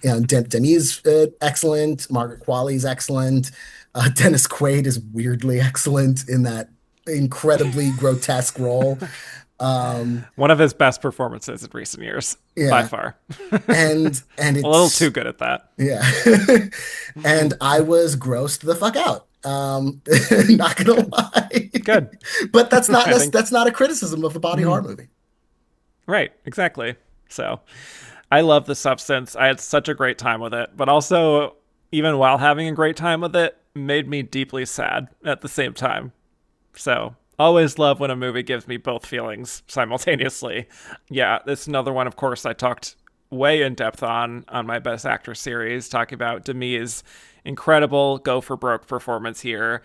Demi's excellent, Margaret Qualley's excellent, Dennis Quaid is weirdly excellent in that incredibly grotesque role. One of his best performances in recent years, by far. and it's a little too good at that. Yeah. And I was grossed the fuck out. Not gonna lie. Good. But that's not a criticism of a body horror movie. Right, exactly. So I love The Substance. I had such a great time with it, but also, even while having a great time with it, made me deeply sad at the same time. So always love when a movie gives me both feelings simultaneously. Yeah, this is another one, of course, I talked way in depth on my Best Actor series, talking about Demi's incredible go for broke performance here.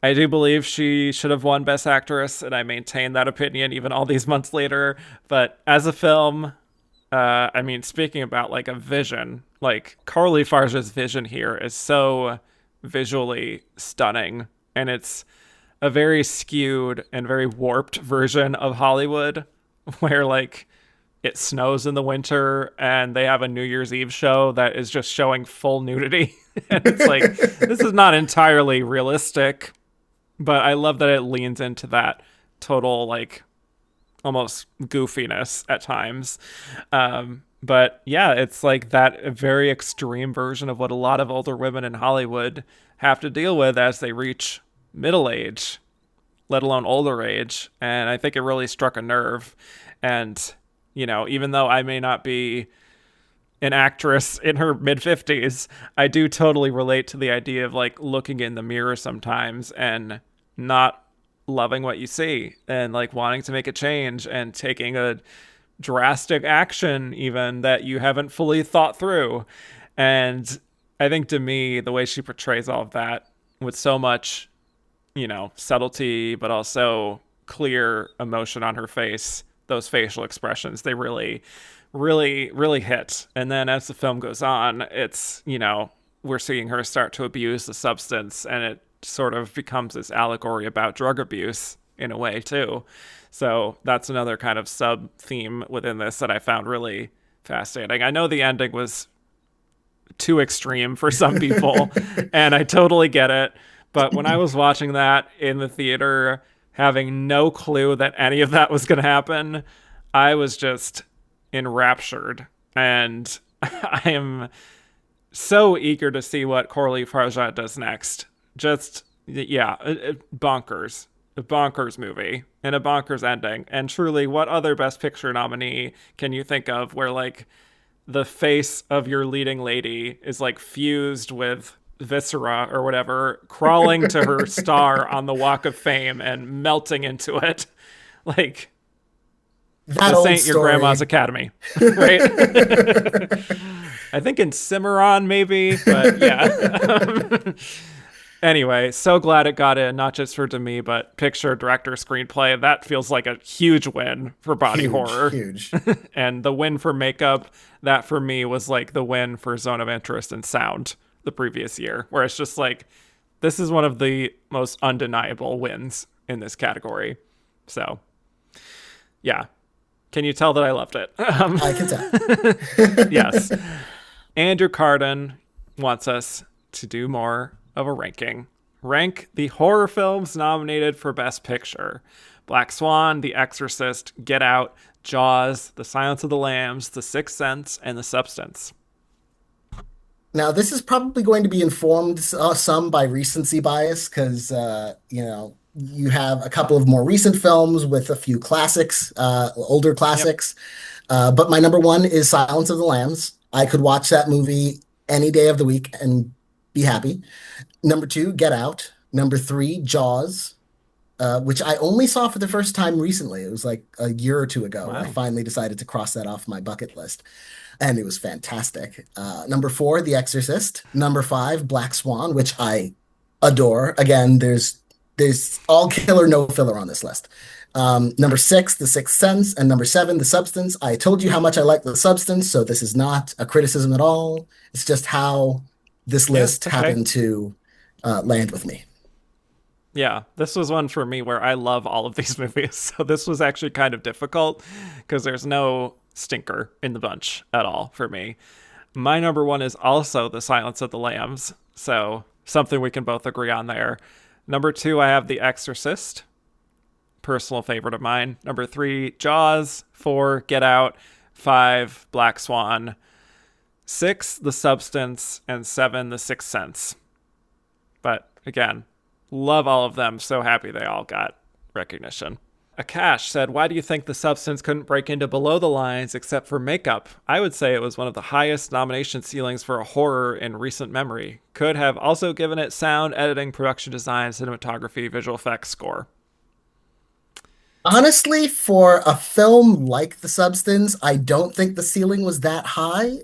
I do believe she should have won Best Actress, and I maintain that opinion even all these months later. But as a film, I mean, speaking about like a vision, like Carly Farja's vision here is so visually stunning, and it's a very skewed and very warped version of Hollywood, where like it snows in the winter and they have a New Year's Eve show that is just showing full nudity. And it's like, this is not entirely realistic, but I love that it leans into that total, like, almost goofiness at times. But yeah, it's like that very extreme version of what a lot of older women in Hollywood have to deal with as they reach middle age, let alone older age. And I think it really struck a nerve. And, you know, even though I may not be an actress in her mid 50s, I do totally relate to the idea of like looking in the mirror sometimes and not loving what you see and like wanting to make a change and taking a drastic action even that you haven't fully thought through. And I think to me, the way she portrays all of that with so much, you know, subtlety, but also clear emotion on her face, those facial expressions, they really, really, really hit. And then as the film goes on, it's, you know, we're seeing her start to abuse the substance, and it sort of becomes this allegory about drug abuse in a way too. So that's another kind of sub theme within this that I found really fascinating. I know the ending was too extreme for some people, and I totally get it. But when I was watching that in the theater, having no clue that any of that was going to happen, I was just enraptured. And I am so eager to see what Corley Farjat does next. Just, yeah, bonkers. A bonkers movie and a bonkers ending. And truly, what other Best Picture nominee can you think of where, like, the face of your leading lady is, like, fused with viscera or whatever, crawling to her star on the Walk of Fame and melting into it? Like, That this old ain't your story. grandma's academy, right? I think in Cimarron, maybe, but yeah. Anyway, so glad it got in, not just for Demi, but picture, director, screenplay. That feels like a huge win for body horror. Huge. And the win for makeup, that for me was like the win for zone of interest and sound the previous year, where it's just like, this is one of the most undeniable wins in this category. So, yeah. Can you tell that I loved it? I can tell. Yes. Andrew Carden wants us to do more of a ranking. Rank the horror films nominated for Best Picture: Black Swan, The Exorcist, Get Out, Jaws, The Silence of the Lambs, The Sixth Sense, and The Substance. Now, this is probably going to be informed some by recency bias because, you know, you have a couple of more recent films with a few classics, older classics. But my number one is Silence of the Lambs. I could watch that movie any day of the week and be happy. Number two, Get Out. Number three, Jaws, which I only saw for the first time recently. It was like a year or two ago. Wow. I finally decided to cross that off my bucket list, and it was fantastic. Number four, The Exorcist. Number five, Black Swan, which I adore. Again, there's all killer, no filler on this list. Number six, The Sixth Sense, and number seven, The Substance. I told you how much I like The Substance, so this is not a criticism at all. It's just how this list okay. happened to land with me. Yeah, this was one for me where I love all of these movies. So this was actually kind of difficult because there's no stinker in the bunch at all for me. My number one is also The Silence of the Lambs. So something we can both agree on there. Number two, I have The Exorcist, personal favorite of mine. Number three, Jaws. Four, Get Out. Five, Black Swan. Six, The Substance. And seven, The Sixth Sense. But again, love all of them. So happy they all got recognition. Akash said, why do you think The Substance couldn't break into below the lines except for makeup? I would say it was one of the highest nomination ceilings for a horror in recent memory. Could have also given it sound, editing, production design, cinematography, visual effects, score. Honestly, for a film like The Substance, I don't think the ceiling was that high.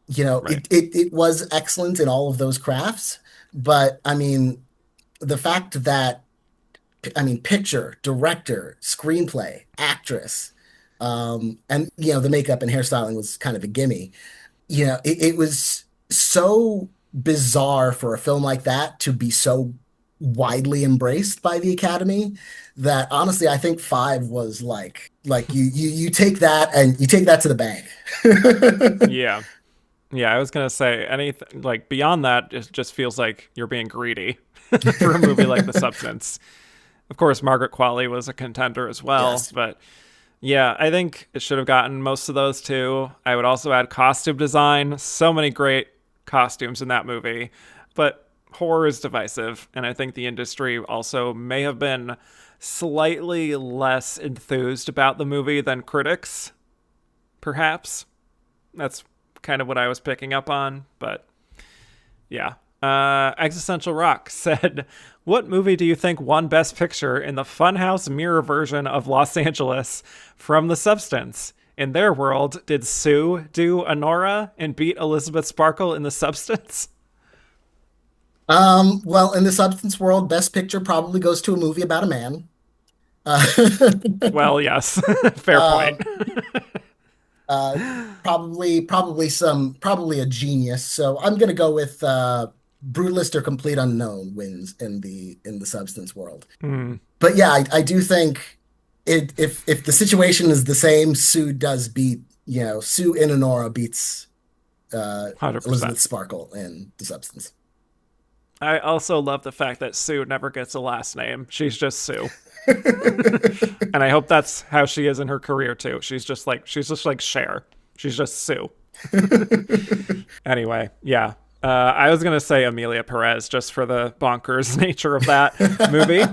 You know, Right. it was excellent in all of those crafts. But I mean, the fact that I mean, picture, director, screenplay, actress, and the makeup and hairstyling was kind of a gimme. It was so bizarre for a film like that to be so widely embraced by the Academy that honestly, I think five was like you take that and you take that to the bank. Yeah. Yeah, I was gonna say anything like beyond that, it just feels like you're being greedy for a movie like The Substance. Of course, Margaret Qualley was a contender as well, Yes. but yeah, I think it should have gotten most of those too. I would also add costume design. So many great costumes in that movie, but horror is divisive, and I think the industry also may have been slightly less enthused about the movie than critics, perhaps. That's kind of what I was picking up on, but yeah. Existential Rock said, "What movie do you think won Best Picture in the Funhouse mirror version of Los Angeles from The Substance? In their world, did Sue do Anora and beat Elizabeth Sparkle in The Substance?" Well, in the Substance world, Best Picture probably goes to a movie about a man. Uh, Well, yes. Fair point. um, probably a genius. So I'm gonna go with Brutalist or Complete Unknown wins in the Substance world. Hmm. But yeah, I do think if the situation is the same, Sue does beat, Sue in Honora beats 100%. Elizabeth Sparkle in The Substance. I also love the fact that Sue never gets a last name. She's just Sue. And I hope that's how she is in her career too. She's just like Cher. She's just Sue. Anyway, yeah. I was gonna say Amelia Perez just for the bonkers nature of that movie.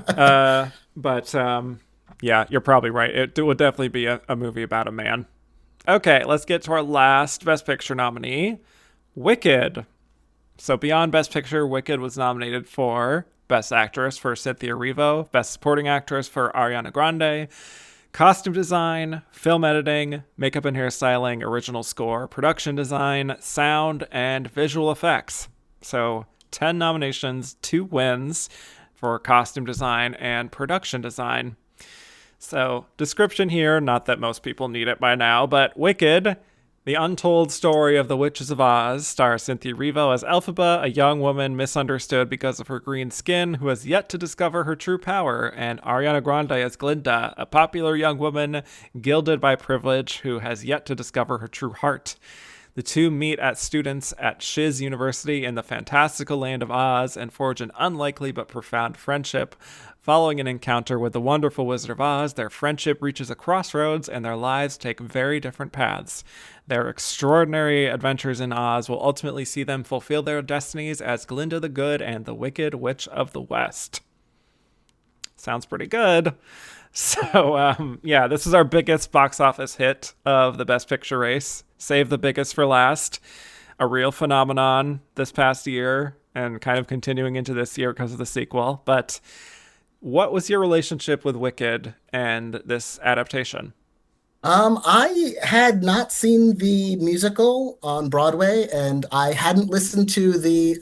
But yeah, you're probably right. It would definitely be a movie about a man. Okay, let's get to our last Best Picture nominee, Wicked. So beyond Best Picture, Wicked was nominated for Best Actress for Cynthia Erivo, Best Supporting Actress for Ariana Grande, Costume Design, Film Editing, Makeup and Hairstyling, Original Score, Production Design, Sound, and Visual Effects. So 10 nominations, 2 wins for Costume Design and Production Design. So description here, not that most people need it by now, but Wicked, the untold story of the Witches of Oz, stars Cynthia Erivo as Elphaba, a young woman misunderstood because of her green skin who has yet to discover her true power, and Ariana Grande as Glinda, a popular young woman gilded by privilege who has yet to discover her true heart. The two meet as students at Shiz University in the fantastical land of Oz and forge an unlikely but profound friendship. Following an encounter with the wonderful Wizard of Oz, their friendship reaches a crossroads and their lives take very different paths. Their extraordinary adventures in Oz will ultimately see them fulfill their destinies as Glinda the Good and the Wicked Witch of the West. Sounds pretty good. So, yeah, this is our biggest box office hit of the Best Picture race. Save the biggest for last. A real phenomenon this past year and kind of continuing into this year because of the sequel. But what was your relationship with Wicked and this adaptation? I had not seen the musical on Broadway, and I hadn't listened to the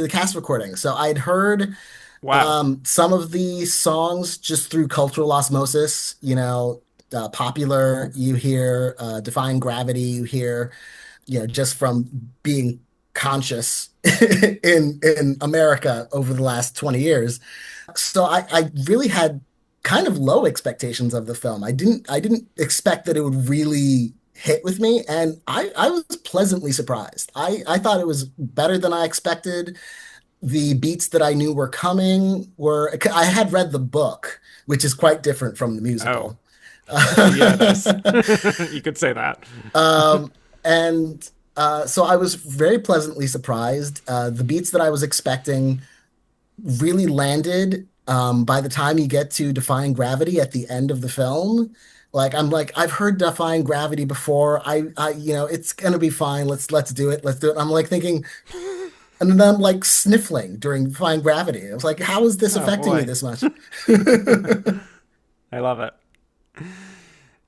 cast recording. So I'd heard Wow. some of the songs just through cultural osmosis. Popular, you hear Defying Gravity, you hear, just from being conscious in America over the last 20 years. So I really had kind of low expectations of the film. I didn't expect that it would really hit with me, and I was pleasantly surprised. I thought it was better than I expected. The beats that I knew were coming were I had read the book, which is quite different from the Oh, musical. yeah, it is. You could say that. Um, and so I was very pleasantly surprised. The beats that I was expecting really landed by the time you get to Defying Gravity at the end of the film. I'm like, I've heard Defying Gravity before. It's gonna be fine. Let's do it. Let's do it. I'm like thinking, and then I'm like sniffling during Defying Gravity. I was like, how is this Oh affecting me boy. this much? I love it.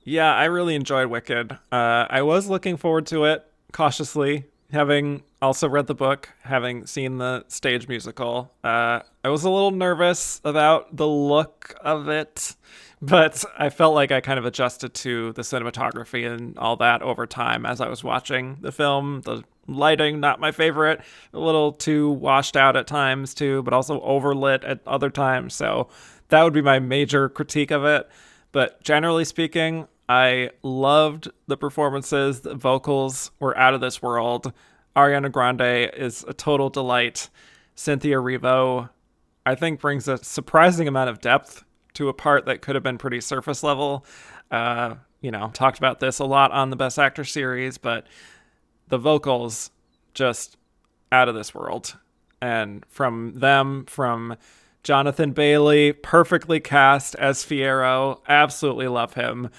Yeah, I really enjoyed Wicked. I was looking forward to it cautiously Having also read the book, having seen the stage musical, I was a little nervous about the look of it, but I felt like I kind of adjusted to the cinematography and all that over time as I was watching the film. The lighting, not my favorite, a little too washed out at times too, but also overlit at other times. So that would be my major critique of it. But generally speaking, I loved the performances. The vocals were out of this world. Ariana Grande is a total delight. Cynthia Erivo, I think, brings a surprising amount of depth to a part that could have been pretty surface level. Talked about this a lot on the Best Actor series, but the vocals just out of this world. And from Jonathan Bailey, perfectly cast as Fiyero. Absolutely love him.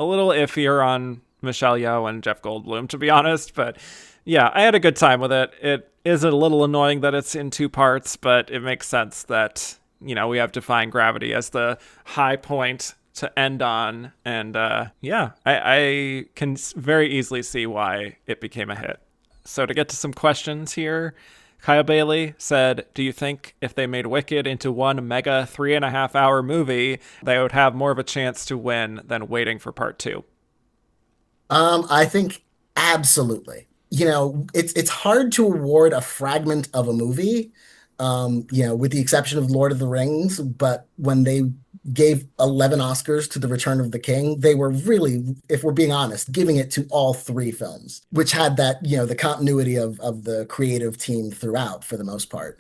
A little iffier on Michelle Yeoh and Jeff Goldblum, to be honest. But yeah, I had a good time with it. It is a little annoying that it's in two parts, but it makes sense that, we have Defying Gravity as the high point to end on. And I can very easily see why it became a hit. So to get to some questions here, Kyle Bailey said, do you think if they made Wicked into one mega 3.5 hour movie, they would have more of a chance to win than waiting for part two? I think absolutely. It's hard to award a fragment of a movie, with the exception of Lord of the Rings, but when they gave 11 Oscars to The Return of the King, they were really, if we're being honest, giving it to all three films, which had that, the continuity of the creative team throughout for the most part.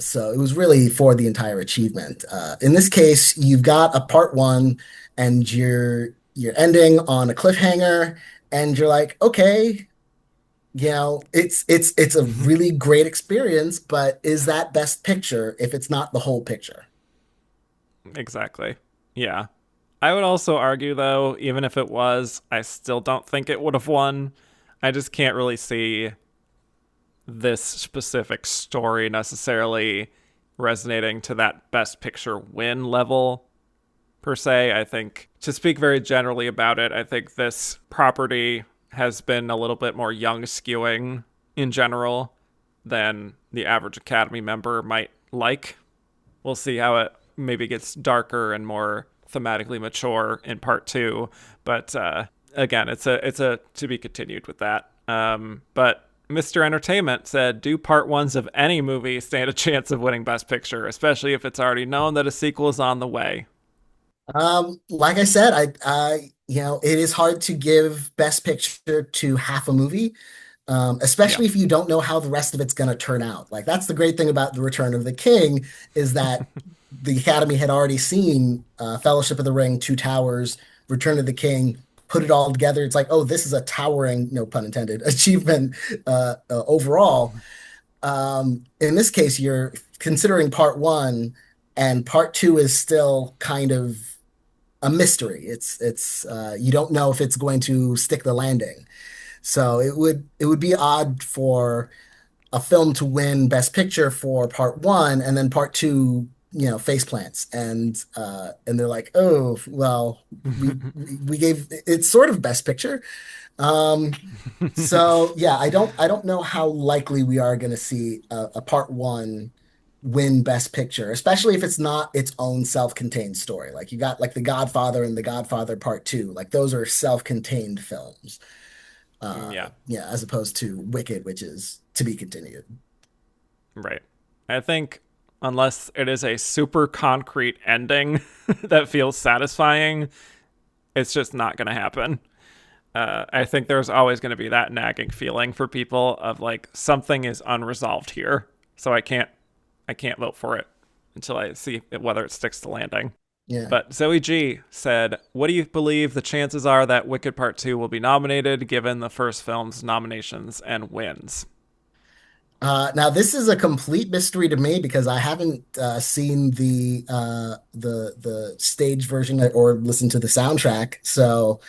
So it was really for the entire achievement. In this case, you've got a part one and you're ending on a cliffhanger and you're like, okay, it's a really great experience, but is that best picture if it's not the whole picture? Exactly. Yeah. I would also argue, though, even if it was, I still don't think it would have won. I just can't really see this specific story necessarily resonating to that best picture win level, per se. I think, to speak very generally about it, I think this property has been a little bit more young skewing in general than the average Academy member might like. We'll see how it maybe gets darker and more thematically mature in part two. But again, it's a to be continued with that. But Mr. Entertainment said, do part ones of any movie stand a chance of winning Best Picture, especially if it's already known that a sequel is on the way? Like I said, it is hard to give Best Picture to half a movie, Yeah. especially if you don't know how the rest of it's going to turn out. Like that's the great thing about The Return of the King is that the Academy had already seen Fellowship of the Ring, Two Towers, Return of the King, put it all together. It's like, oh, this is a towering, no pun intended, achievement overall. In this case, you're considering part one, and part two is still kind of a mystery. It's you don't know if it's going to stick the landing. So it would be odd for a film to win Best Picture for part one and then part two, face plants and they're like, oh well, we gave it's sort of Best Picture. Um, so yeah, I don't know how likely we are going to see a part one win Best Picture, especially if it's not its own self-contained story. Like you got like The Godfather and The Godfather Part Two, like those are self-contained films. Yeah. Yeah, as opposed to Wicked, which is to be continued. Right. I think unless it is a super concrete ending that feels satisfying, it's just not going to happen. I think there's always going to be that nagging feeling for people of like something is unresolved here, so I can't vote for it until I see whether it sticks to landing. Yeah. But Zoe G said, what do you believe the chances are that Wicked Part 2 will be nominated given the first film's nominations and wins? Now this is a complete mystery to me because I haven't seen the stage version or listened to the soundtrack. So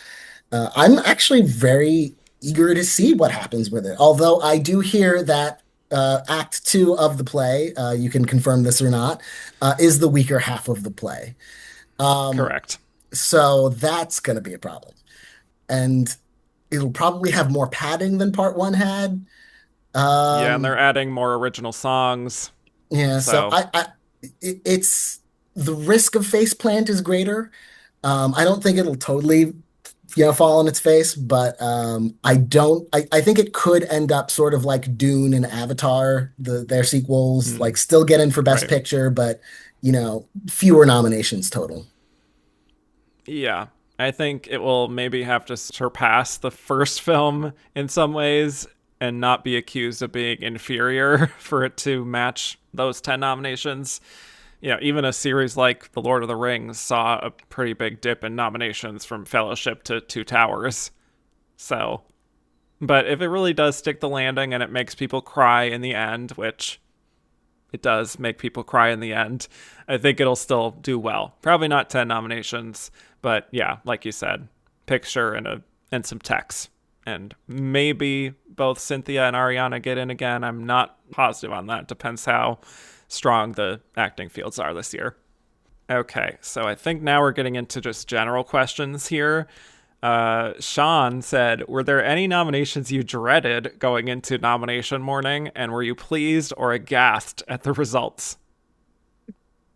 I'm actually very eager to see what happens with it. Although I do hear that Act Two of the play, you can confirm this or not, is the weaker half of the play. Um, Correct. so that's going to be a problem. And It'll probably have more padding than part one had. Yeah, and they're Um, adding more original songs. yeah, so So, it's the risk of faceplant is greater. I don't think it'll totally, fall on its face, but I don't. I think it could end up sort of like Dune and Avatar, their sequels, hmm, like still get in for Best right. Picture, but fewer nominations total. Yeah. I think it will maybe have to surpass the first film in some ways and not be accused of being inferior for it to match those 10 nominations. Even a series like The Lord of the Rings saw a pretty big dip in nominations from Fellowship to Two Towers. So, but if it really does stick the landing and it makes people cry in the end, which it does make people cry in the end, I think it'll still do well. Probably not 10 nominations, but yeah, like you said, picture and some text. And maybe both Cynthia and Ariana get in again. I'm not positive on that. Depends how strong the acting fields are this year. Okay, so I think now we're getting into just general questions here. Sean said, were there any nominations you dreaded going into nomination morning, and were you pleased or aghast at the results?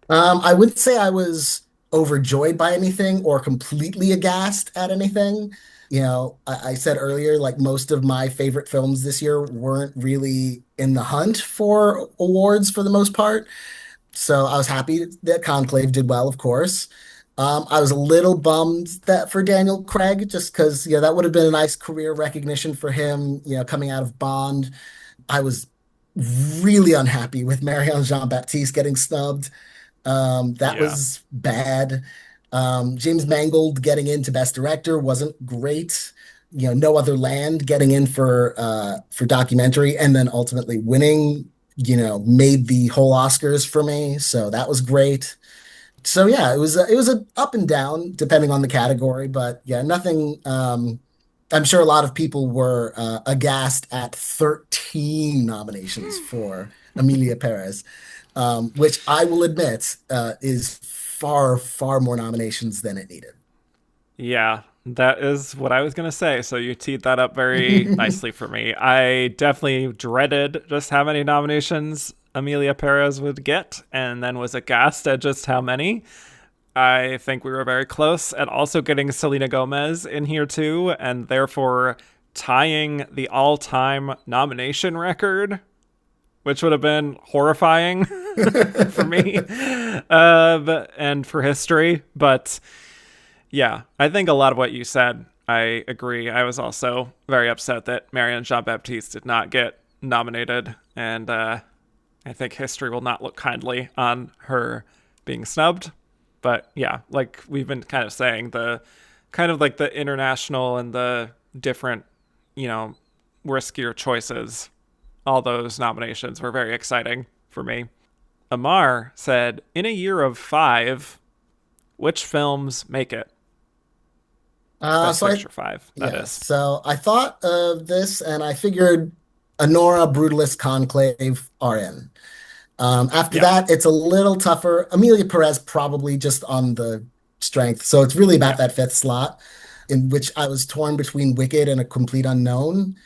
I wouldn't say I was overjoyed by anything or completely aghast at anything. I said earlier, like most of my favorite films this year weren't really in the hunt for awards for the most part. So I was happy that Conclave did well, of course. I was a little bummed that for Daniel Craig, just because, that would have been a nice career recognition for him, coming out of Bond. I was really unhappy with Marianne Jean-Baptiste getting snubbed. That Yeah. was bad. James Mangold getting into Best Director wasn't great. No Other Land getting in for documentary and then ultimately winning, made the whole Oscars for me. So that was great. So yeah, it was a up and down depending on the category, but yeah, nothing. I'm sure a lot of people were aghast at 13 nominations for Amelia Perez, which I will admit is far, far more nominations than it needed. Yeah, that is what I was going to say. So you teed that up very nicely for me. I definitely dreaded just how many nominations Amelia Perez would get, and then was aghast at just how many. I think we were very close at also getting Selena Gomez in here too, and therefore tying the all-time nomination record, which would have been horrifying for me and for history. But yeah, I think a lot of what you said, I agree. I was also very upset that Marianne Jean-Baptiste did not get nominated, and I think history will not look kindly on her being snubbed. But yeah, like we've been kind of saying, the kind of like the international and the different, you know, riskier choices, all those nominations were very exciting for me. Amar said, in a year of five, which films make it? Best So Picture five, that yeah, is. so I thought of this and I figured Anora, Brutalist, Conclave are in. After Yeah, that, it's a little tougher. Amelia Perez probably just on the strength. So it's really about yeah, that fifth slot in which I was torn between Wicked and A Complete Unknown.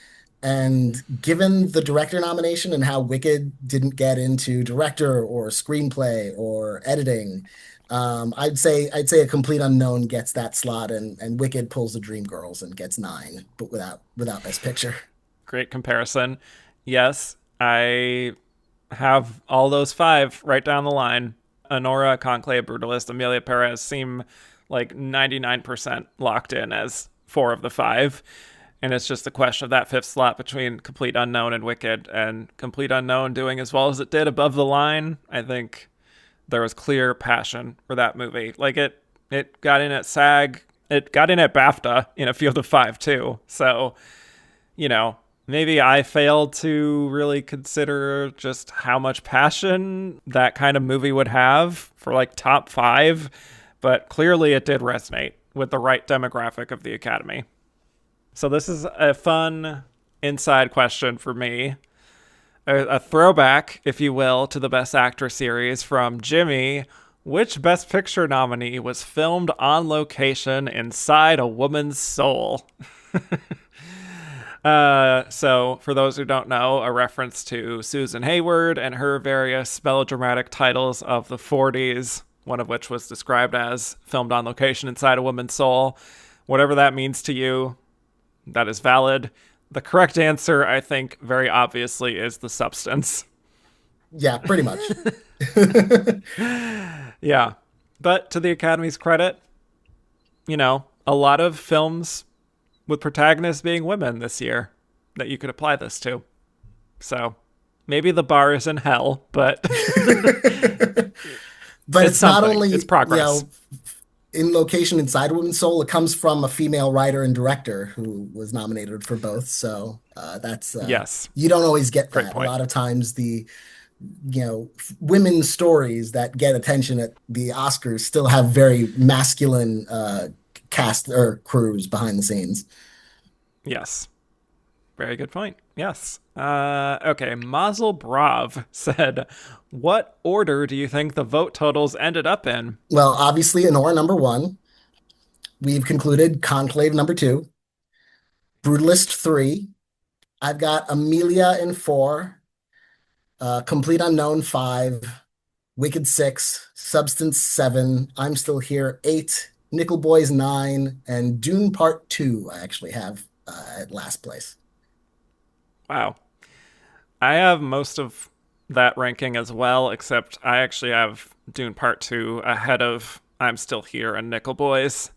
And given the director nomination and how Wicked didn't get into director or screenplay or editing, I'd say A Complete Unknown gets that slot and Wicked pulls the Dreamgirls and gets nine, but without Best Picture. great comparison. Yes, I have all those five right down the line. Honora, Conclave, Brutalist, Amelia Perez seem like 99% locked in as four of the five. And it's just a question of that fifth slot between Complete Unknown and Wicked. And Complete Unknown doing as well as it did above the line. I think there was clear passion for that movie. Like it got in at SAG. It got in at BAFTA in a few of the five too. So, maybe I failed to really consider just how much passion that kind of movie would have for like top five, but clearly it did resonate with the right demographic of the Academy. So this is a fun inside question for me. A throwback, if you will, to the Best Actor series from Jimmy. Which Best Picture nominee was filmed on location inside a woman's soul? So, for those who don't know, a reference to Susan Hayward and her various melodramatic titles of the 40s, one of which was described as filmed on location inside a woman's soul. Whatever that means to you, that is valid. The correct answer, I think, very obviously, is The Substance. Yeah, pretty much. Yeah. But to the Academy's credit, a lot of films with protagonists being women this year that you could apply this to. So maybe the bar is in hell, but but it's not something. only It's progress. In location inside a woman's soul. It comes from a female writer and director who was nominated for both. So that's Yes. you don't always get Great that. point. A lot of times the women's stories that get attention at the Oscars still have very masculine cast or crews behind the scenes. Yes. Very good point. Yes. Okay. Mazel Brav said, what order do you think the vote totals ended up in? Well, obviously, Anora number one. We've concluded Conclave number two, Brutalist three. I've got Amelia in four, Complete Unknown five, Wicked six, Substance seven, I'm Still Here eight, Nickel Boys nine, and Dune Part Two. I actually have at last place. Wow. I have most of that ranking as well, except I actually have Dune Part 2 ahead of I'm Still Here and Nickel Boys.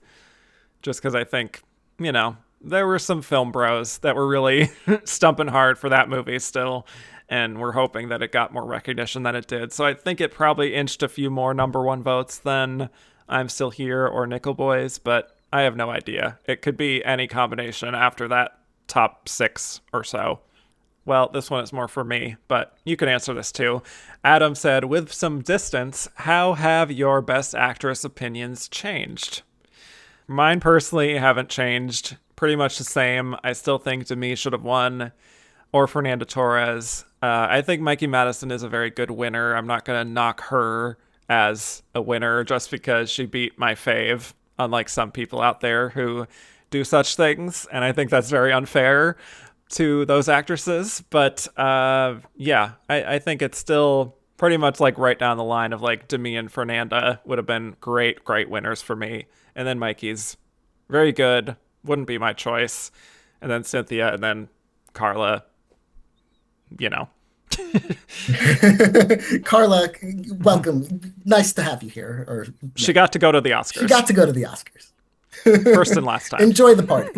Just because I think, there were some film bros that were really stumping hard for that movie still, and we're hoping that it got more recognition than it did. So I think it probably inched a few more number one votes than I'm Still Here or Nickel Boys, but I have no idea. It could be any combination after that top six or so. Well, this one is more for me, but you can answer this too. Adam said, with some distance, how have your Best Actress opinions changed? Mine personally haven't changed. Pretty much the same. I still think Demi should have won, or Fernanda Torres. I think Mikey Madison is a very good winner. I'm not going to knock her as a winner just because she beat my fave, unlike some people out there who do such things, and I think that's very unfair to those actresses. But I think it's still pretty much like right down the line of like Demi and Fernanda would have been great winners for me. And then Mikey's very good, wouldn't be my choice. And then Cynthia, and then Carla, Carla, welcome. Nice to have you here. Or she got to go to the Oscars. She got to go to the Oscars. First and last time. Enjoy the party.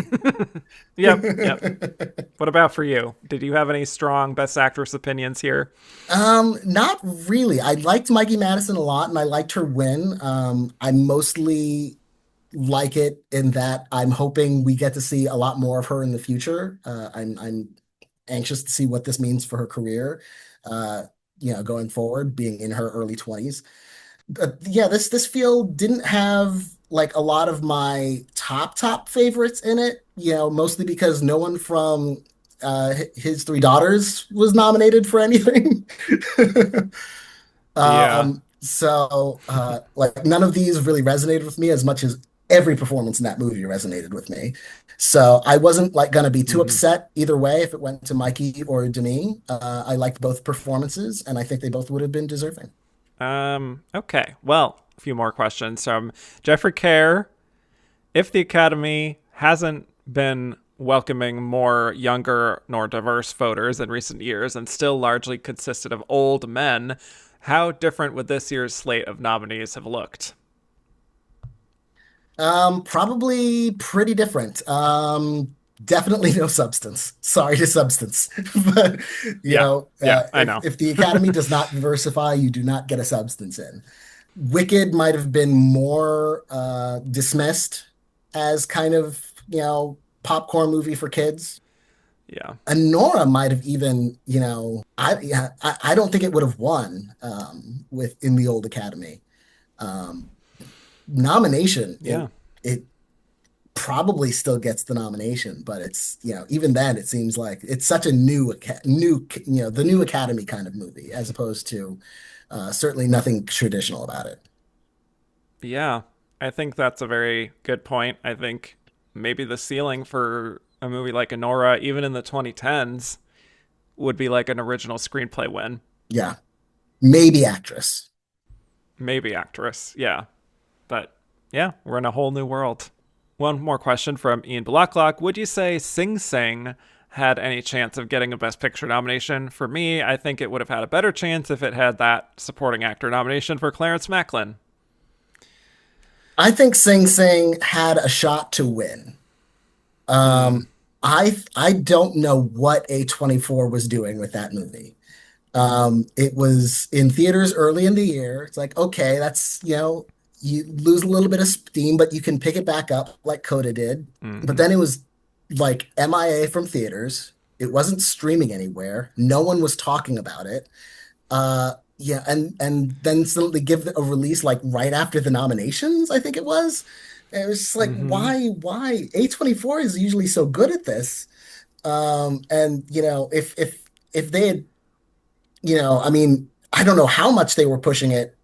Yep. What about for you? Did you have any strong Best Actress opinions here? Not really. I liked Mikey Madison a lot, and I liked her win. I mostly like it in that I'm hoping we get to see a lot more of her in the future. I'm anxious to see what this means for her career, going forward, being in her early 20s. This field didn't have like a lot of my top favorites in it, mostly because no one from his three daughters was nominated for anything. Yeah. So none of these really resonated with me as much as every performance in that movie resonated with me. So I wasn't like gonna be too upset either way if it went to Mikey or Demi. I liked both performances, and I think they both would have been deserving. Okay. Well, a few more questions from Jeffrey Kerr. If the Academy hasn't been welcoming more younger nor diverse voters in recent years and still largely consisted of old men, how different would this year's slate of nominees have looked? Probably pretty different. Definitely no Substance. Sorry to Substance, but I know. if the Academy does not diversify, you do not get a Substance in. Wicked might have been more dismissed as kind of popcorn movie for kids. Yeah. Anora might have even I don't think it would have won in the old Academy. Nomination. Yeah. It probably still gets the nomination, but it's even then it seems like it's such a the new Academy kind of movie as opposed to certainly nothing traditional about it. Yeah, I think that's a very good point. I think maybe the ceiling for a movie like Anora, even in the 2010s, would be like an original screenplay win. Yeah. Maybe actress. Maybe actress. Yeah. But yeah, we're in a whole new world. One more question from Ian Blacklock. Would you say Sing Sing had any chance of getting a Best Picture nomination? For me, I think it would have had a better chance if it had that supporting actor nomination for Clarence Macklin. I think Sing Sing had a shot to win. I don't know what A24 was doing with that movie. It was in theaters early in the year. It's like, okay, that's, you lose a little bit of steam, but you can pick it back up like Coda did. But then it was like MIA from theaters. It wasn't streaming anywhere. No one was talking about it. Yeah, and then suddenly give a release like right after the nominations, I think it was. And it was just like, why? A24 is usually so good at this. And if they had, I mean, I don't know how much they were pushing it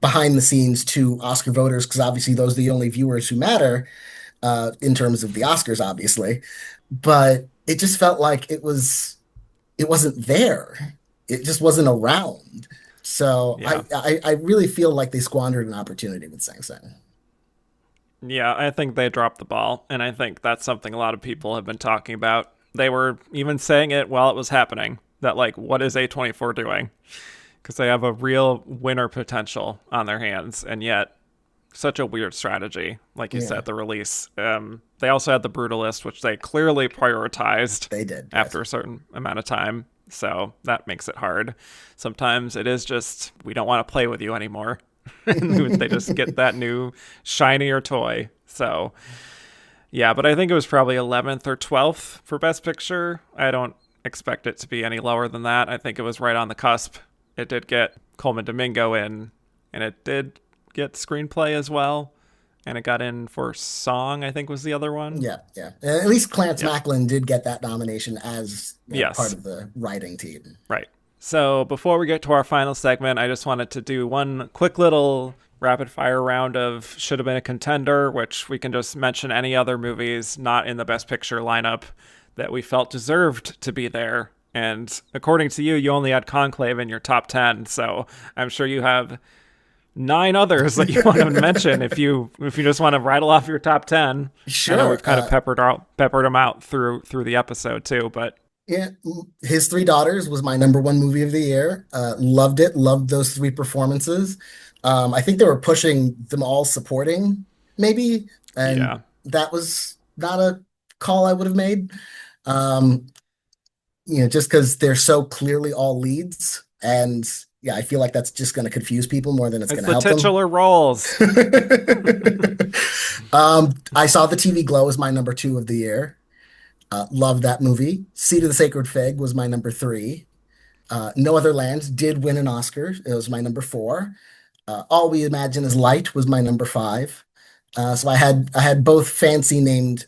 behind the scenes to Oscar voters, because obviously those are the only viewers who matter, in terms of the Oscars, obviously. But it just felt like it wasn't there. It just wasn't around. So Yeah. I really feel like they squandered an opportunity with Sing Sing. Yeah, I think they dropped the ball, and I think that's something a lot of people have been talking about. They were even saying it while it was happening, that like, what is A24 doing? Because they have a real winner potential on their hands, and yet such a weird strategy, like you said, the release. They also had The Brutalist, which they clearly prioritized. They did. After a certain amount of time, so that makes it hard. Sometimes it is just, we don't want to play with you anymore. And they just get that new shinier toy. So yeah, but I think it was probably 11th or 12th for Best Picture. I don't expect it to be any lower than that. I think it was right on the cusp. It did get Coleman Domingo in, and it did get screenplay as well, and it got in for song, I think was the other one. Yeah. And at least Clarence Macklin did get that nomination as Yes. part of the writing team. Right. So before we get to our final segment, I just wanted to do one quick little rapid fire round of should have been a contender, which we can just mention any other movies not in the Best Picture lineup that we felt deserved to be there. And according to you, you only had Conclave in your top 10. So I'm sure you have 9 others that you want to mention if you just want to rattle off your top 10. Sure. I know we've kind of peppered them out through the episode too, but Yeah, His Three Daughters was my number one movie of the year. Loved it. Loved those 3 performances. I think they were pushing them all supporting, maybe, and that was not a call I would have made. Just because they're so clearly all leads, and I feel like that's just going to confuse people more than it's going to help them. It's the titular roles. I saw The TV Glow as my number 2 of the year. Loved that movie. Seat of the Sacred Fig was my number 3. No Other Land did win an Oscar. It was my number 4. All We Imagine Is Light was my number 5. So I had both fancy named,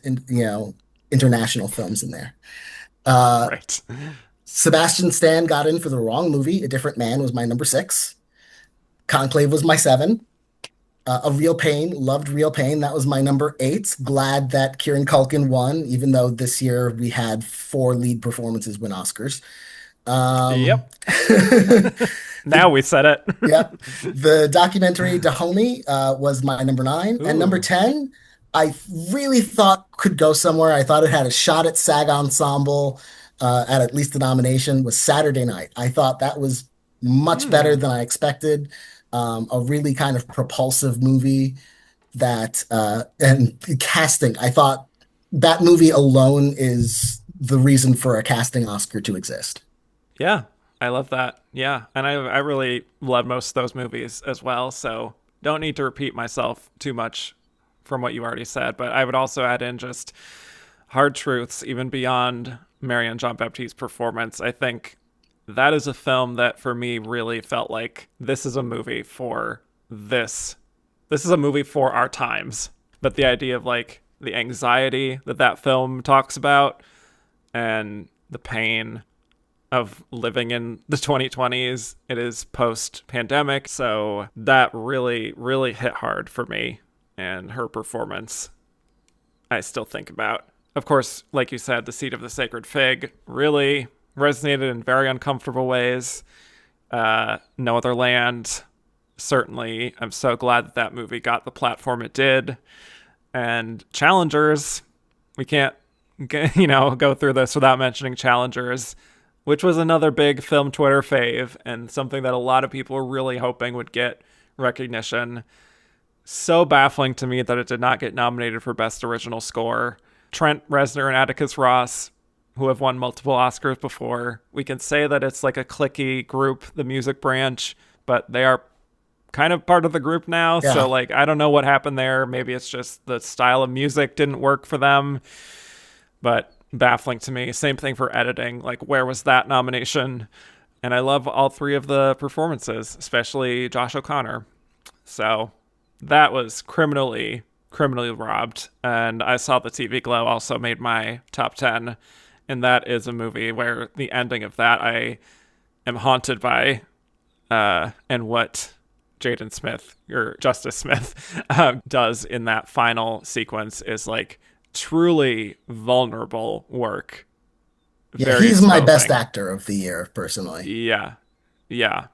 international films in there. Right. Sebastian Stan got in for The Wrong Movie. A Different Man was my number 6. Conclave was my 7. A Real Pain, loved Real Pain. That was my number 8. Glad that Kieran Culkin won, even though this year we had 4 lead performances win Oscars. Yep. Now we said it. Yep. The documentary Dahomey was my number 9. And number 10, I really thought could go somewhere. I thought it had a shot at SAG Ensemble, at least the nomination, was Saturday Night. I thought that was much better than I expected. A really kind of propulsive movie that, and casting, I thought that movie alone is the reason for a casting Oscar to exist. Yeah, I love that. Yeah, and I really love most of those movies as well, so don't need to repeat myself too much from what you already said, but I would also add in just hard truths, even beyond Marianne Jean-Baptiste's performance. I think that is a film that for me really felt like this is a movie for this. This is a movie for our times. But the idea of like the anxiety that film talks about and the pain of living in the 2020s, it is post-pandemic. So that really, really hit hard for me. And her performance, I still think about of course, like you said, The Seat of the Sacred Fig really resonated in very uncomfortable ways. No Other Land, certainly. I'm so glad that that movie got the platform it did. And Challengers, we can't, go through this without mentioning Challengers, which was another big film Twitter fave and something that a lot of people were really hoping would get recognition. So baffling to me that it did not get nominated for Best Original Score. Trent Reznor and Atticus Ross, who have won multiple Oscars before, we can say that it's like a cliquey group, the music branch, but they are kind of part of the group now. Yeah. So I don't know what happened there. Maybe it's just the style of music didn't work for them, but baffling to me. Same thing for editing. Where was that nomination? And I love all three of the performances, especially Josh O'Connor. So that was criminally robbed. And I saw the TV Glow also made my top 10. And that is a movie where the ending of that I am haunted by. And what Jaden Smith, or Justice Smith, does in that final sequence is truly vulnerable work. Yeah, he's my best actor of the year, personally. Yeah,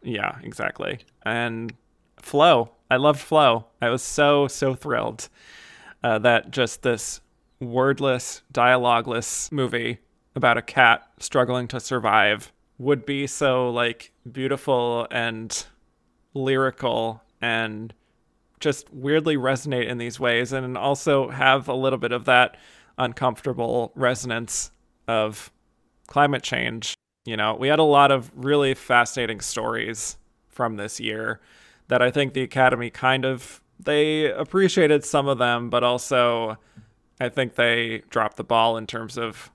exactly. And Flow. I loved Flow. I was so thrilled that just this wordless, dialogueless movie about a cat struggling to survive would be so beautiful and lyrical and just weirdly resonate in these ways, and also have a little bit of that uncomfortable resonance of climate change. We had a lot of really fascinating stories from this year that I think the Academy they appreciated some of them, but also I think they dropped the ball in terms of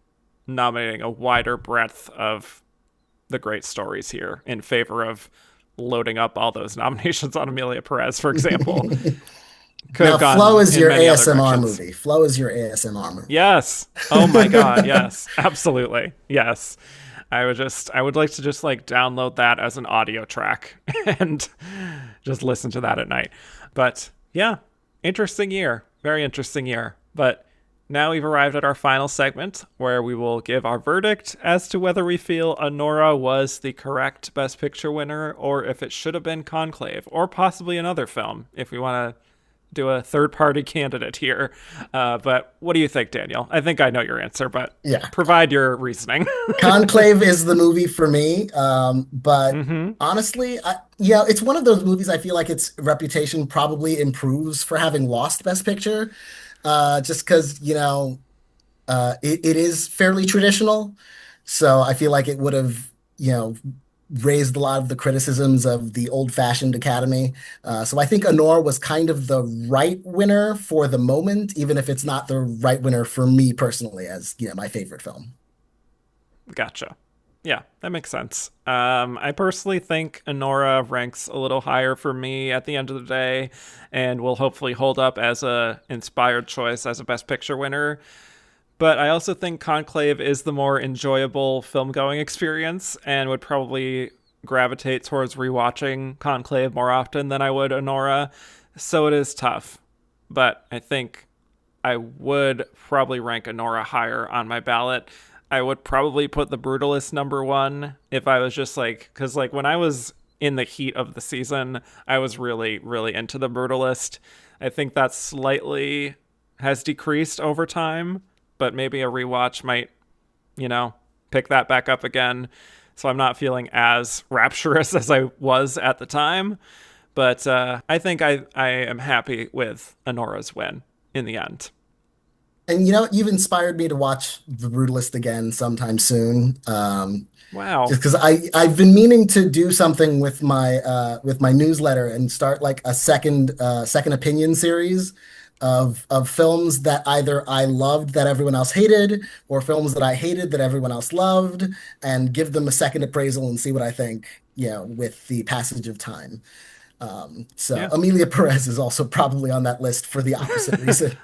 nominating a wider breadth of the great stories here in favor of loading up all those nominations on Amelia Perez, for example. Now, Flow is your ASMR movie. Flow is your ASMR movie. Yes. Oh my God. Yes. Absolutely. Yes. I would like to just download that as an audio track and just listen to that at night. But yeah, interesting year. Very interesting year. But now we've arrived at our final segment where we will give our verdict as to whether we feel Anora was the correct Best Picture winner or if it should have been Conclave or possibly another film if we want to do a third-party candidate here. But what do you think, Daniel? I think I know your answer, but provide your reasoning. Conclave is the movie for me. But honestly, it's one of those movies I feel like its reputation probably improves for having lost Best Picture. Just because, it is fairly traditional. So I feel like it would have, raised a lot of the criticisms of the old-fashioned Academy. So I think Anora was kind of the right winner for the moment, even if it's not the right winner for me personally as, my favorite film. Gotcha. Yeah, that makes sense. I personally think Anora ranks a little higher for me at the end of the day and will hopefully hold up as a inspired choice as a Best Picture winner. But I also think Conclave is the more enjoyable film-going experience and would probably gravitate towards rewatching Conclave more often than I would Anora. So it is tough. But I think I would probably rank Anora higher on my ballot. I would probably put The Brutalist number one if I was just because when I was in the heat of the season, I was really, really into The Brutalist. I think that slightly has decreased over time, but maybe a rewatch might, pick that back up again. So I'm not feeling as rapturous as I was at the time. But I think I am happy with Anora's win in the end. And you've inspired me to watch The Brutalist again sometime soon. Wow! Just because I've been meaning to do something with my newsletter and start a second opinion series of films that either I loved that everyone else hated, or films that I hated that everyone else loved, and give them a second appraisal and see what I think. With the passage of time. Amelia Perez is also probably on that list for the opposite reason.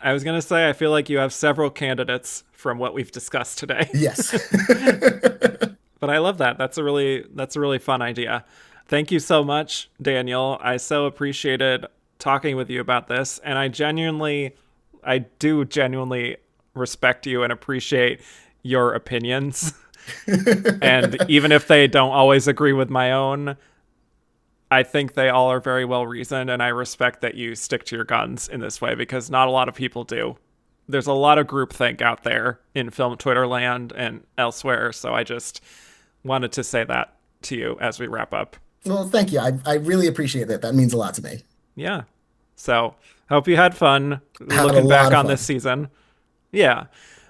I was going to say, I feel like you have several candidates from what we've discussed today. Yes. But I love that. That's a really fun idea. Thank you so much, Daniel. I so appreciated talking with you about this. And I do genuinely respect you and appreciate your opinions. And even if they don't always agree with my own, I think they all are very well reasoned, and I respect that you stick to your guns in this way, because not a lot of people do. There's a lot of groupthink out there in film Twitter land and elsewhere, so I just wanted to say that to you as we wrap up. Well, thank you. I really appreciate that. That means a lot to me. Yeah. So, hope you had fun Had a looking lot back of on fun. this season. Yeah.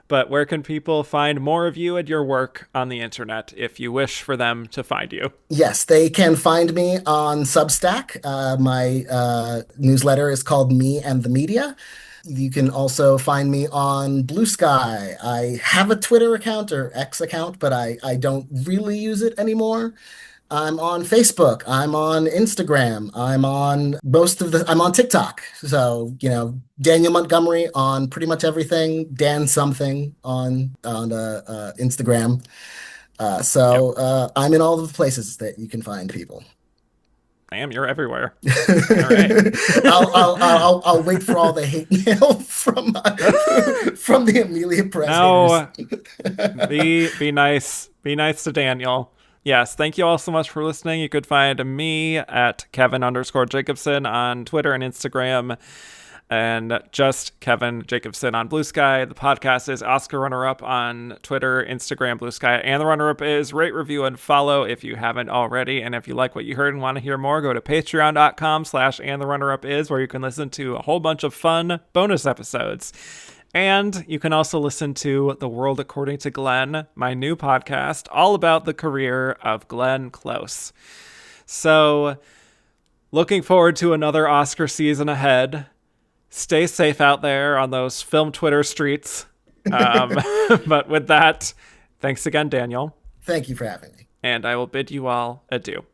But where can people find more of you and your work on the internet if you wish for them to find you? Yes, they can find me on Substack. My newsletter is called Me and the Media. You can also find me on Blue Sky. I have a Twitter account or X account, but I don't really use it anymore. I'm on Facebook. I'm on Instagram. I'm on TikTok. So, Daniel Montgomery on pretty much everything. Dan something on Instagram. I'm in all of the places that you can find people. Damn, you're everywhere. All right. I'll wait for all the hate mail from the Amelia Press No, haters. be nice. Be nice to Daniel. Yes, thank you all so much for listening. You could find me at Kevin_Jacobson on Twitter and Instagram, and just Kevin Jacobson on Blue Sky. The podcast is Oscar Runner-Up on Twitter, Instagram, Blue Sky, and the runner-up is rate, review, and follow if you haven't already. And if you like what you heard and want to hear more, go to patreon.com/andtherunnerup where you can listen to a whole bunch of fun bonus episodes. And you can also listen to The World According to Glenn, my new podcast, all about the career of Glenn Close. So, looking forward to another Oscar season ahead. Stay safe out there on those film Twitter streets. But with that, thanks again, Daniel. Thank you for having me. And I will bid you all adieu.